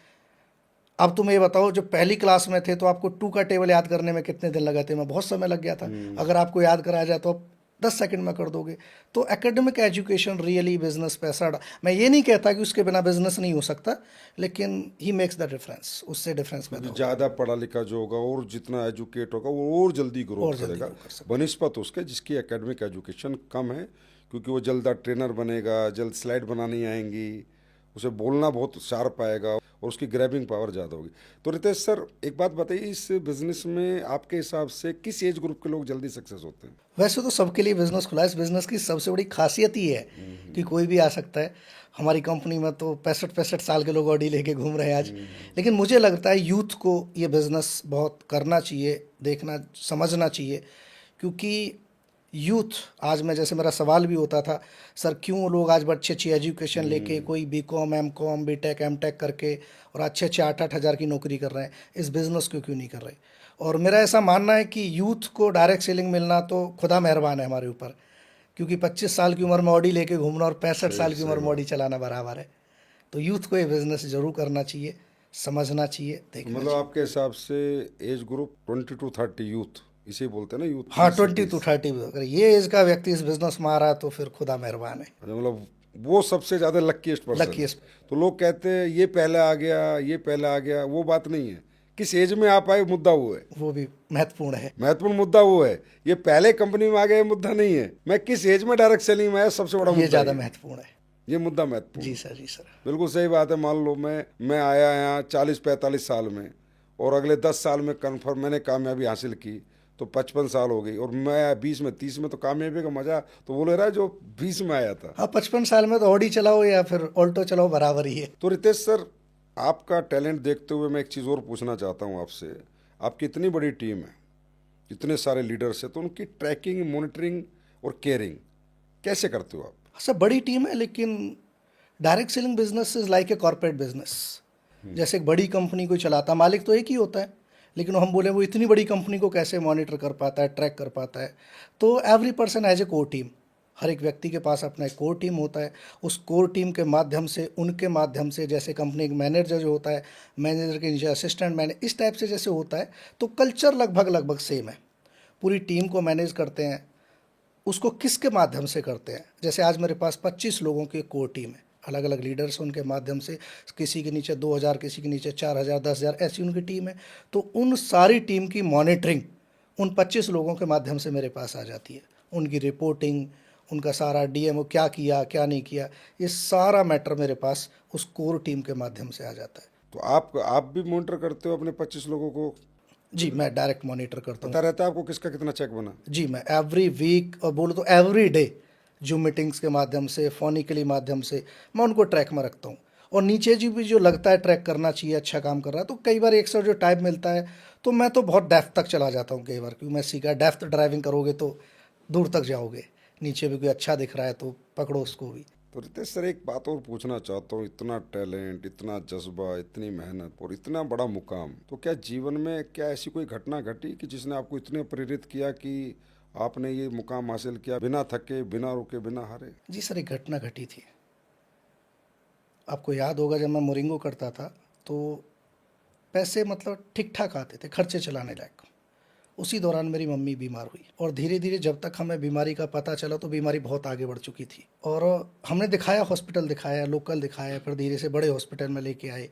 अब तुम ये बताओ, जब पहली क्लास में थे तो आपको 2 का टेबल याद करने में कितने दिन लगे थे? मैं बहुत समय लग गया था। अगर आपको याद कराया जाए तो आप 10 सेकंड में कर दोगे। तो एकेडमिक एजुकेशन रियली बिजनेस पे असर, मैं ये नहीं कहता कि उसके बिना बिजनेस नहीं हो सकता, लेकिन ही मेक्स द डिफरेंस, उससे डिफरेंस पैदा क्योंकि होगा ज़्यादा पढ़ा लिखा जो होगा और जितना एजुकेट होगा वो और जल्दी ग्रोथ और जल्दी करेगा ग्रो कर सकता बनिस्पत उसके जिसकी एकेडमिक एजुकेशन कम है, क्योंकि वो जल्द ट्रेनर बनेगा, जल्द स्लाइड बनानी आएंगी, उसे बोलना बहुत शार्प आएगा और उसकी ग्रैबिंग पावर ज़्यादा होगी। तो रितेश सर, एक बात बताइए, इस बिजनेस में आपके हिसाब से किस एज ग्रुप के लोग जल्दी सक्सेस होते हैं? है। वैसे तो सबके लिए बिजनेस खुला है। इस बिजनेस की सबसे बड़ी खासियत ही है कि कोई भी आ सकता है। हमारी कंपनी में तो 65-65 साल के लोग ऑडी लेके घूम रहे हैं आज। लेकिन मुझे लगता है यूथ को ये बिजनेस बहुत करना चाहिए, देखना समझना चाहिए, क्योंकि यूथ आज, मैं जैसे मेरा सवाल भी होता था, सर क्यों लोग आज अच्छी अच्छी एजुकेशन लेके, कोई B.Com M.Com B.Tech M.Tech करके और अच्छे अच्छे 8-8 हज़ार की नौकरी कर रहे हैं, इस बिज़नेस को क्यों नहीं कर रहे? और मेरा ऐसा मानना है कि यूथ को डायरेक्ट सेलिंग मिलना तो खुदा मेहरबान है हमारे ऊपर, क्योंकि 25 साल की उम्र में ऑडी लेके घूमना और 65 सही साल की सही उम्र में ऑडी बात। चलाना बराबर है। तो यूथ को ये बिज़नेस ज़रूर करना चाहिए, समझना चाहिए, तो देखना मतलब चाहिए। आपके हिसाब से एज ग्रुप 20 to 30 यूथ, इसे बोलते हैं ना यूथ, हाँ, 20 to 30 30 अगर ये एज का व्यक्ति इस बिज़नेस में आ रहा है तो फिर खुदा मेहरबान है। अच्छा, मतलब वो सबसे ज़्यादा लकीस्ट पर्सन है। लकीस्ट। तो लोग कहते हैं ये पहले आ गया, ये पहले आ गया, वो बात नहीं है। किस एज में आप आए, मुद्दा वो है। वो भी महत्वपूर्ण है। महत्वपूर्ण मुद्दा वो है। ये पहले कंपनी में आ गया, ये मुद्दा नहीं है। मैं किस एज में डायरेक्ट सेलिंग में आया, सबसे बड़ा ये मुद्दा ज़्यादा ये है। महत्वपूर्ण है। ये मुद्दा महत्वपूर्ण जी है। सर, जी सर। बिल्कुल सही बात है। मान लो मैं आया यहाँ 40-45 साल में, और अगले 10 साल में कन्फर्म मैंने कामयाबी हासिल की, तो 55 साल हो गई, और मैं 20 में 30 में, तो कामयाबी का मजा तो वो ले रहा है जो 20 में आया था। हाँ, 55 साल में तो ऑडी चलाओ या फिर ऑल्टो चलाओ, बराबर ही है। तो रितेश सर, आपका टैलेंट देखते हुए मैं एक चीज़ और पूछना चाहता हूँ आपसे। आपकी इतनी बड़ी टीम है, इतने सारे लीडर्स हैं, तो उनकी ट्रैकिंग, मॉनिटरिंग और केयरिंग कैसे करते हो आप? सब बड़ी टीम है, लेकिन direct selling business is like a corporate business. जैसे एक बड़ी कंपनी को चलाता, मालिक तो एक ही होता है, लेकिन हम बोले वो इतनी बड़ी कंपनी को कैसे मॉनिटर कर पाता है, ट्रैक कर पाता है? तो every person has a core team. हर एक व्यक्ति के पास अपना एक कोर टीम होता है। उस कोर टीम के माध्यम से, उनके माध्यम से, जैसे कंपनी का मैनेजर जो होता है, मैनेजर के नीचे असिस्टेंट मैनेजर, इस टाइप से जैसे होता है, तो कल्चर लगभग लगभग सेम है। पूरी टीम को मैनेज करते हैं। उसको किसके माध्यम से करते हैं? जैसे आज मेरे पास 25 लोगों की कोर टीम है, अलग अलग लीडर्स, उनके माध्यम से, किसी के नीचे 2,000, किसी के नीचे 4,000, 10,000, ऐसी उनकी टीम है। तो उन सारी टीम की मॉनिटरिंग उन 25 लोगों के माध्यम से मेरे पास आ जाती है। उनकी रिपोर्टिंग, उनका सारा डीएमओ क्या किया क्या नहीं किया, ये सारा मैटर मेरे पास उस कोर टीम के माध्यम से आ जाता है। तो आप भी मॉनिटर करते हो अपने 25 लोगों को? जी, मैं डायरेक्ट मॉनिटर करता हूँ। पता रहता है आपको किसका कितना चेक बना? जी, मैं एवरी वीक, और बोलो तो एवरी डे, जूम मीटिंग्स के माध्यम से, फोनिकली माध्यम से मैं उनको ट्रैक में रखता हूँ। और नीचे जी भी जो लगता है ट्रैक करना चाहिए, अच्छा काम कर रहा है, तो कई बार एक साथ जो टाइम मिलता है तो मैं तो बहुत डेप्थ तक चला जाता हूँ कई बार, क्योंकि मैं सीखा डेप्थ ड्राइविंग करोगे तो दूर तक जाओगे। नीचे भी कोई अच्छा दिख रहा है तो पकड़ो उसको भी। तो रितेश सर, एक बात और पूछना चाहता हूँ। इतना टैलेंट, इतना जज्बा, इतनी मेहनत और इतना बड़ा मुकाम, तो क्या जीवन में क्या ऐसी कोई घटना घटी कि जिसने आपको इतने प्रेरित किया कि आपने ये मुकाम हासिल किया बिना थके, बिना रुके, बिना हारे? जी सर, एक घटना घटी थी। आपको याद होगा, जब मैं मोरिंगो करता था तो पैसे मतलब ठीक ठाक आते थे, खर्चे चलाने लायक। उसी दौरान मेरी मम्मी बीमार हुई, और धीरे धीरे जब तक हमें बीमारी का पता चला तो बीमारी बहुत आगे बढ़ चुकी थी। और हमने दिखाया, हॉस्पिटल दिखाया, लोकल दिखाया, फिर धीरे से बड़े हॉस्पिटल में लेके आए।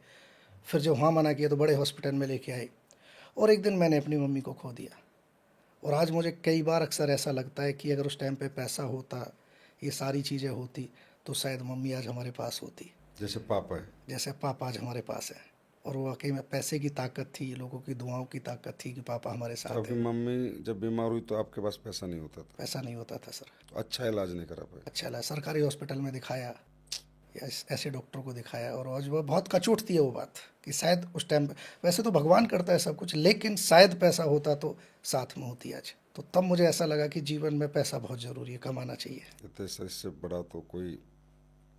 फिर जब वहाँ मना किया तो बड़े हॉस्पिटल में लेके आए, और एक दिन मैंने अपनी मम्मी को खो दिया। और आज मुझे कई बार अक्सर ऐसा लगता है कि अगर उस टाइम पे पैसा होता, ये सारी चीज़ें होती, तो शायद मम्मी आज हमारे पास होती, जैसे पापा है। जैसे पापा आज हमारे पास है। और वो वाकई में पैसे की ताकत थी, लोगों की दुआओं की ताकत थी कि पापा हमारे तो साथ आपकी हैं। मम्मी जब बीमार हुई तो आपके पास पैसा नहीं होता था, पैसा नहीं होता था सर। तो अच्छा इलाज नहीं करा पाए? अच्छा लगा, सरकारी हॉस्पिटल में दिखाया या ऐसे डॉक्टर को दिखाया, और आज वो बहुत कचोट थी वो बात कि शायद उस टाइम, वैसे तो भगवान करता है सब कुछ, लेकिन शायद पैसा होता तो साथ में होती आज। तो तब मुझे ऐसा लगा कि जीवन में पैसा बहुत ज़रूरी है, कमाना चाहिए। रितेश सर, इससे बड़ा तो कोई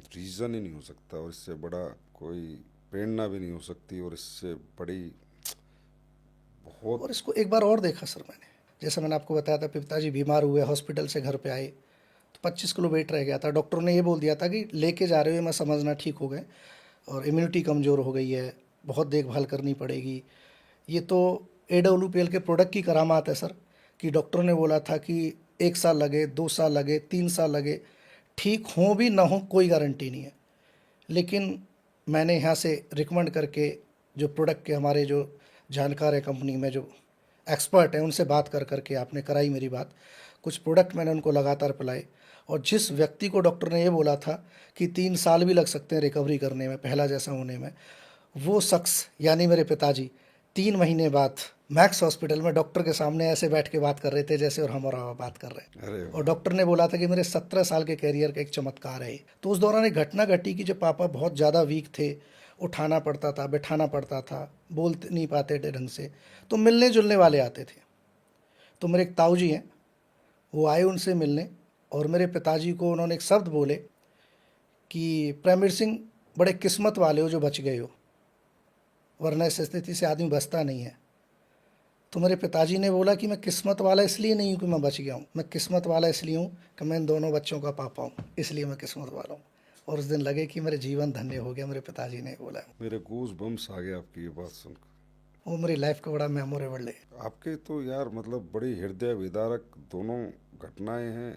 रीज़न ही नहीं हो सकता, और इससे बड़ा कोई प्रेरणा भी नहीं हो सकती, और इससे बड़ी बहुत और इसको एक बार और देखा सर मैंने, जैसे मैंने आपको बताया था पिताजी बीमार हुए, हॉस्पिटल से घर पे आए तो 25 किलो वेट रह गया था। डॉक्टरों ने ये बोल दिया था कि लेके जा रहे हो, मैं समझना ठीक हो गए और इम्यूनिटी कमज़ोर हो गई है, बहुत देखभाल करनी पड़ेगी। ये तो AWPL के प्रोडक्ट की करामात है सर, कि डॉक्टर ने बोला था कि 1 साल लगे, 2 साल लगे, 3 साल लगे, ठीक हो भी ना हो कोई गारंटी नहीं है। लेकिन मैंने यहाँ से रिकमेंड करके जो प्रोडक्ट के हमारे जो जानकार है कंपनी में, जो एक्सपर्ट हैं, उनसे बात कर करके आपने कराई मेरी बात। कुछ प्रोडक्ट मैंने उनको लगातार पिलाए और जिस व्यक्ति को डॉक्टर ने ये बोला था कि 3 साल भी लग सकते हैं रिकवरी करने में, पहला जैसा होने में, वो शख्स यानी मेरे पिताजी 3 महीने बाद मैक्स हॉस्पिटल में डॉक्टर के सामने ऐसे बैठ के बात कर रहे थे जैसे और हम और आप बात कर रहे हैं। अरे और डॉक्टर ने बोला था कि मेरे 17 साल के कैरियर का एक चमत्कार है। तो उस दौरान एक घटना घटी कि जब पापा बहुत ज़्यादा वीक थे, उठाना पड़ता था, बैठाना पड़ता था, बोल नहीं पाते थे ढंग से, तो मिलने जुलने वाले आते थे। तो मेरे एक ताऊ जी हैं, वो आए उनसे मिलने और मेरे पिताजी को उन्होंने एक शब्द बोले कि प्रेमवीर सिंह बड़े किस्मत वाले हो जो बच गए हो, वरना इस स्थिति से आदमी बचता नहीं है। तो मेरे पिताजी ने बोला कि मैं किस्मत वाला इसलिए नहीं हूँ कि मैं बच गया हूँ, मैं किस्मत वाला इसलिए हूँ कि मैं इन दोनों बच्चों का पापा हूँ, इसलिए मैं किस्मत वाला हूँ। और उस दिन लगे कि मेरे जीवन धन्य हो गया, मेरे पिताजी ने बोला। मेरे गूज बम्स आ गए आपकी ये बात सुनकर। वो मेरी लाइफ का बड़ा मेमोरेबल है। आपके तो यार मतलब बड़ी हृदय विदारक दोनों घटनाएं हैं।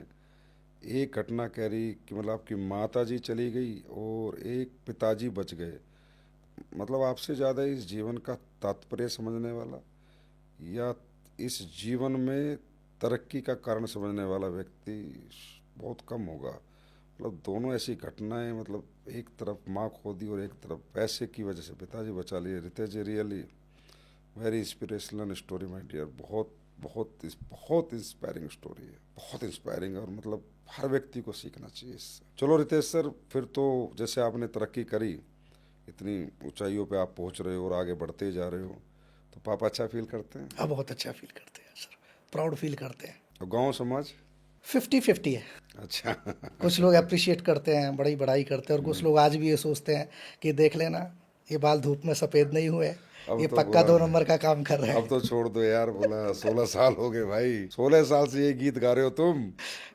एक घटना कह रही कि मतलब आपकी माता जी चली गई और एक पिताजी बच गए। मतलब आपसे ज़्यादा इस जीवन का तात्पर्य समझने वाला या इस जीवन में तरक्की का कारण समझने वाला व्यक्ति बहुत कम होगा। मतलब दोनों ऐसी घटनाएं, मतलब एक तरफ माँ खो दी और एक तरफ पैसे की वजह से पिताजी बचा लिए। Ritesh, really very inspirational story my dear. बहुत बहुत बहुत इंस्पायरिंग स्टोरी है, बहुत इंस्पायरिंग, और मतलब हर व्यक्ति को सीखना चाहिए इससे। चलो रितेश सर, फिर तो जैसे आपने तरक्की करी, इतनी ऊंचाइयों पे आप पहुंच रहे हो और आगे बढ़ते जा रहे हो, तो पापा अच्छा फील करते हैं? अब बहुत अच्छा फील करते हैं सर, प्राउड फील करते हैं। और गांव समाज? 50-50 है। अच्छा। कुछ लोग अप्रिशिएट करते हैं, बड़ी बड़ाई करते हैं, और कुछ लोग आज भी ये सोचते हैं कि देख लेना ये बाल धूप में सफ़ेद नहीं हुए, अब ये तो पक्का बुरा 2 नंबर का काम कर रहे अब हैं। तो छोड़ दो यार, बोला 16 साल हो गए भाई, 16 साल से ये गीत गा रहे हो तुम।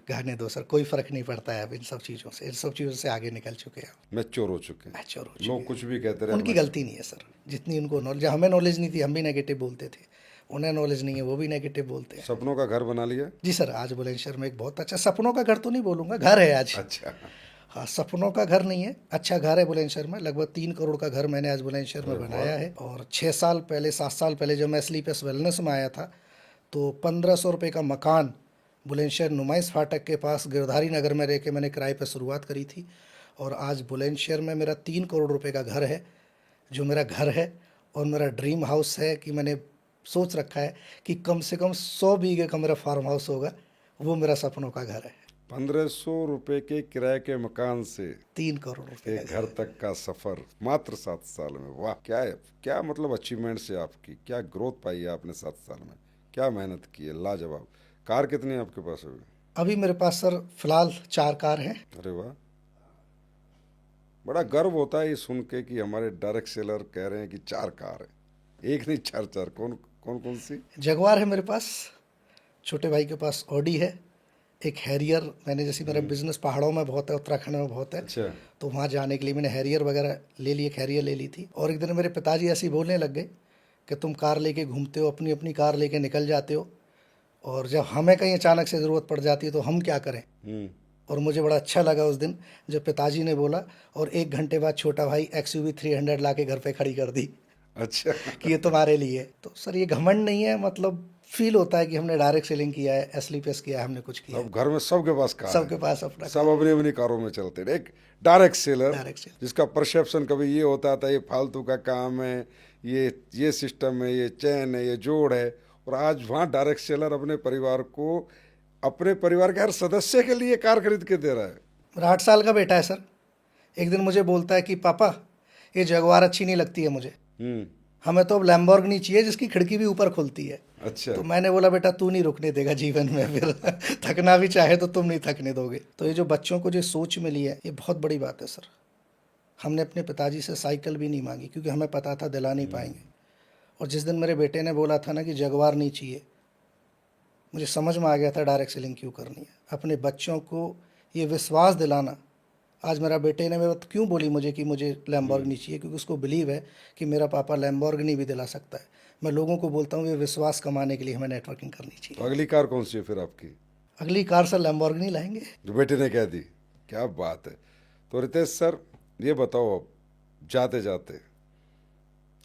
गाने दो सर, कोई फ़र्क नहीं पड़ता है अब इन सब चीज़ों से, इन सब चीज़ों से आगे निकल चुके हैं, मैच्योर हो चुके हैं। मैच्योर हो चुके लोग हैं। कुछ भी कहते रहे, उनकी गलती नहीं है सर, जितनी उनको नॉलेज, हमें नॉलेज नहीं थी हम भी नेगेटिव बोलते थे, उन्हें नॉलेज नहीं है वो भी नेगेटिव बोलते हैं। सपनों का घर बना लिया? जी सर, आज बुलंदशहर में एक बहुत अच्छा, सपनों का घर तो नहीं बोलूँगा, घर है आज। अच्छा। हाँ, सपनों का घर नहीं है, अच्छा घर है बुलंदशहर में। लगभग 3 करोड़ का घर मैंने आज बुलंदशहर में बनाया है। और 6 साल पहले, 7 साल पहले जब मैं स्लीपर्स वेलनेस में आया था, तो 1500 रुपये का मकान बुलंदशहर नुमाइश फाटक के पास गिरधारी नगर में रह के मैंने किराए पर शुरुआत करी थी। और आज बुलंदशहर में मेरा 3 करोड़ रुपए का घर है, जो मेरा घर है। और मेरा ड्रीम हाउस है कि मैंने सोच रखा है कि कम से कम 100 बीघे का मेरा फार्म हाउस होगा, वो मेरा सपनों का घर है। 1500 रुपए के किराए के मकान से 3 करोड़ रुपए एक घर तक का सफर मात्र 7 साल में। वाह, क्या है, क्या मतलब अचीवमेंट्स है आपकी, क्या ग्रोथ पाई है आपने 7 साल में, क्या मेहनत की है, लाजवाब। कार कितनी है आपके पास अभी? अभी मेरे पास सर फिलहाल 4 कार हैं। अरे वाह, बड़ा गर्व होता है ये सुन के कि हमारे डायरेक्ट सेलर कह रहे हैं कि 4 कार है, एक नहीं 4। कौन कौन कौन सी? जगुआर है मेरे पास, छोटे भाई के पास ऑडी है, एक हैरियर, मैंने जैसे मेरा बिजनेस पहाड़ों में बहुत है, उत्तराखंड में बहुत है, अच्छा। तो वहाँ जाने के लिए मैंने हैरियर वगैरह ले ली, एक हैरियर ले ली थी। और एक दिन मेरे पिताजी ऐसे ही बोलने लग गए कि तुम कार लेके घूमते हो, अपनी अपनी कार लेके निकल जाते हो, और जब हमें कहीं अचानक से ज़रूरत पड़ जाती है तो हम क्या करें। और मुझे बड़ा अच्छा लगा उस दिन जब पिताजी ने बोला, और 1 घंटे बाद छोटा भाई XUV 300 ला के घर पे खड़ी कर दी। अच्छा। कि ये तुम्हारे लिए। तो सर ये घमंड नहीं है, मतलब फील होता है कि हमने डायरेक्ट सेलिंग किया है, SLPS किया है, हमने कुछ किया है। अब घर में सबके पास कार है, सबके पास अपना, सब अपनी अपनी कारों में चलते हैं। एक डायरेक्ट सेलर डायरेक्ट सेल। जिसका परसेप्शन कभी ये होता था ये फालतू का काम है, ये सिस्टम है, ये चैन है, ये जोड़ है, और आज वहाँ डायरेक्ट सेलर अपने परिवार को, अपने परिवार के हर सदस्य के लिए कार खरीद के दे रहा है। मेरा 8 साल का बेटा है सर, एक दिन मुझे बोलता है कि पापा ये जगुआर अच्छी नहीं लगती है मुझे, हमें तो अब लैम्बोर्गिनी चाहिए जिसकी खिड़की भी ऊपर खुलती है। अच्छा। तो मैंने बोला बेटा तू नहीं रुकने देगा जीवन में, फिर थकना भी चाहे तो तुम नहीं थकने दोगे। तो ये जो बच्चों को जो सोच मिली है ये बहुत बड़ी बात है सर। हमने अपने पिताजी से साइकिल भी नहीं मांगी क्योंकि हमें पता था दिला नहीं पाएंगे, और जिस दिन मेरे बेटे ने बोला था ना कि जगवार नहीं चाहिए, मुझे समझ में आ गया था डायरेक्ट सेलिंग क्यों करनी है। अपने बच्चों को ये विश्वास दिलाना। आज मेरा बेटे ने मेरे क्यों बोली मुझे कि मुझे लैम्बोर्गिनी चाहिए, क्योंकि उसको बिलीव है कि मेरा पापा लैम्बोर्गिनी भी दिला सकता है। मैं लोगों को बोलता हूँ ये विश्वास कमाने के लिए हमें नेटवर्किंग करनी तो चाहिए। अगली कार कौन सी है फिर आपकी, अगली कार सर लैम्बोर्गिनी लाएंगे। जो बेटे ने कह दी? क्या बात है। तो रितेश सर ये बताओ, अब जाते जाते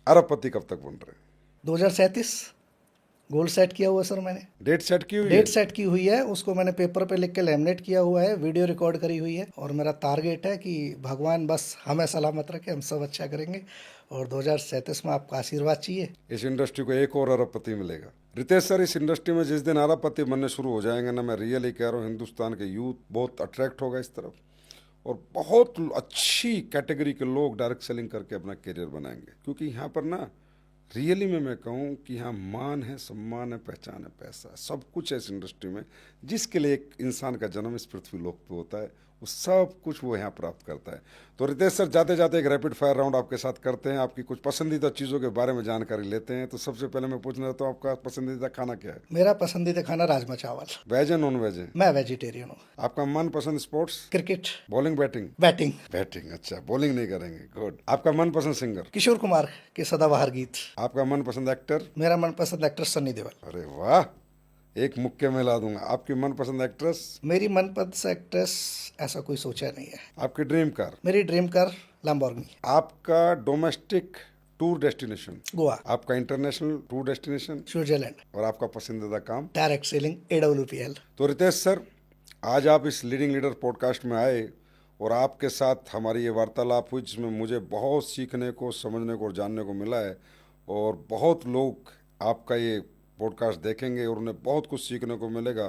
अरबपति कब तक बन रहे हैं? 2037 गोल सेट किया हुआ है सर मैंने। डेट सेट की हुई है? डेट सेट की हुई है, उसको मैंने पेपर पे लिख के लैमिनेट किया हुआ है, वीडियो रिकॉर्ड करी हुई है। और मेरा टारगेट है कि भगवान बस हमें सलामत रखे, हम सब अच्छा करेंगे। और 2037 में आपका आशीर्वाद चाहिए। इस इंडस्ट्री को एक और अरबपति मिलेगा। रितेश सर, इस इंडस्ट्री में जिस दिन अरबपति बनने शुरू हो जाएंगे ना, मैं रियली कह रहा हूँ, हिंदुस्तान के यूथ बहुत अट्रैक्ट होगा इस तरफ, और बहुत अच्छी कैटेगरी के लोग डायरेक्ट सेलिंग करके अपना करियर बनाएंगे। क्योंकि यहाँ पर ना रियली में मैं कहूँ कि यहाँ मान है, सम्मान है, पहचान है, पैसा है, सब कुछ है इस इंडस्ट्री में। जिसके लिए एक इंसान का जन्म इस पृथ्वी लोक पे होता है, वो सब कुछ वो यहाँ प्राप्त करता है। तो रितेश सर, जाते जाते एक रैपिड फायर राउंड आपके साथ करते हैं, आपकी कुछ पसंदीदा चीज़ों के बारे में जानकारी लेते हैं। तो सबसे पहले मैं पूछना चाहता हूँ, आपका पसंदीदा खाना क्या है? मेरा पसंदीदा खाना राजमा चावल। वेज है, नॉन वेज है? मैं वेजिटेरियन हूँ। आपका मनपसंद sports? Cricket. Bowling, batting? Batting. Batting, अच्छा, बॉलिंग नहीं करेंगे, गुड। आपका मनपसंद सिंगर? किशोर कुमार के सदाबहार गीत। आपका मनपसंद एक्टर? मेरा मनपसंद एक्टर सन्नी देओल। अरे वाह, एक मुक्के में ला दूंगा। आपकी मनपसंद एक्ट्रेस? मेरी मनपसंद एक्ट्रेस ऐसा कोई सोचा नहीं है। आपकी ड्रीम कार? मेरी ड्रीम कार लैम्बोर्गिनी। आपका डोमेस्टिक टूर डेस्टिनेशन? गोवा। आपका इंटरनेशनल टूर डेस्टिनेशन? स्विट्जरलैंड। और आपका पसंदीदा काम? Direct selling, AWPL। तो रितेश सर, आज आप इस लीडिंग लीडर पॉडकास्ट में आए और आपके साथ हमारी ये वार्तालाप हुई, जिसमें मुझे बहुत सीखने को, समझने को और जानने को मिला है। और बहुत लोग आपका ये पॉडकास्ट देखेंगे और उन्हें बहुत कुछ सीखने को मिलेगा।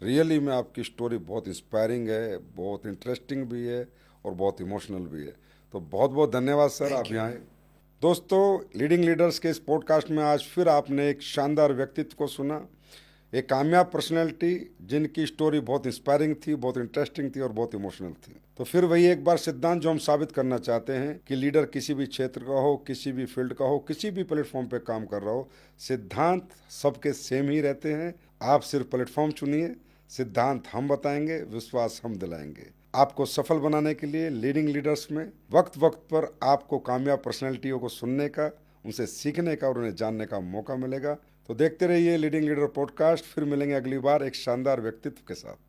रियली में आपकी स्टोरी बहुत इंस्पायरिंग है, बहुत इंटरेस्टिंग भी है और बहुत इमोशनल भी है। तो बहुत बहुत धन्यवाद सर, आप यहाँ आए। दोस्तों, लीडिंग लीडर्स के इस पॉडकास्ट में आज फिर आपने एक शानदार व्यक्तित्व को सुना, एक कामयाब पर्सनैलिटी जिनकी स्टोरी बहुत इंस्पायरिंग थी, बहुत इंटरेस्टिंग थी और बहुत इमोशनल थी। तो फिर वही एक बार सिद्धांत जो हम साबित करना चाहते हैं कि लीडर किसी भी क्षेत्र का हो, किसी भी फील्ड का हो, किसी भी प्लेटफॉर्म पे काम कर रहा हो, सिद्धांत सबके सेम ही रहते हैं। आप सिर्फ प्लेटफॉर्म चुनिए, सिद्धांत हम बताएंगे, विश्वास हम दिलाएंगे। आपको सफल बनाने के लिए लीडिंग लीडर्स में वक्त वक्त पर आपको कामयाब पर्सनैलिटियों को सुनने का, उनसे सीखने का और उन्हें जानने का मौका मिलेगा। तो देखते रहिए लीडिंग लीडर पॉडकास्ट। फिर मिलेंगे अगली बार एक शानदार व्यक्तित्व के साथ।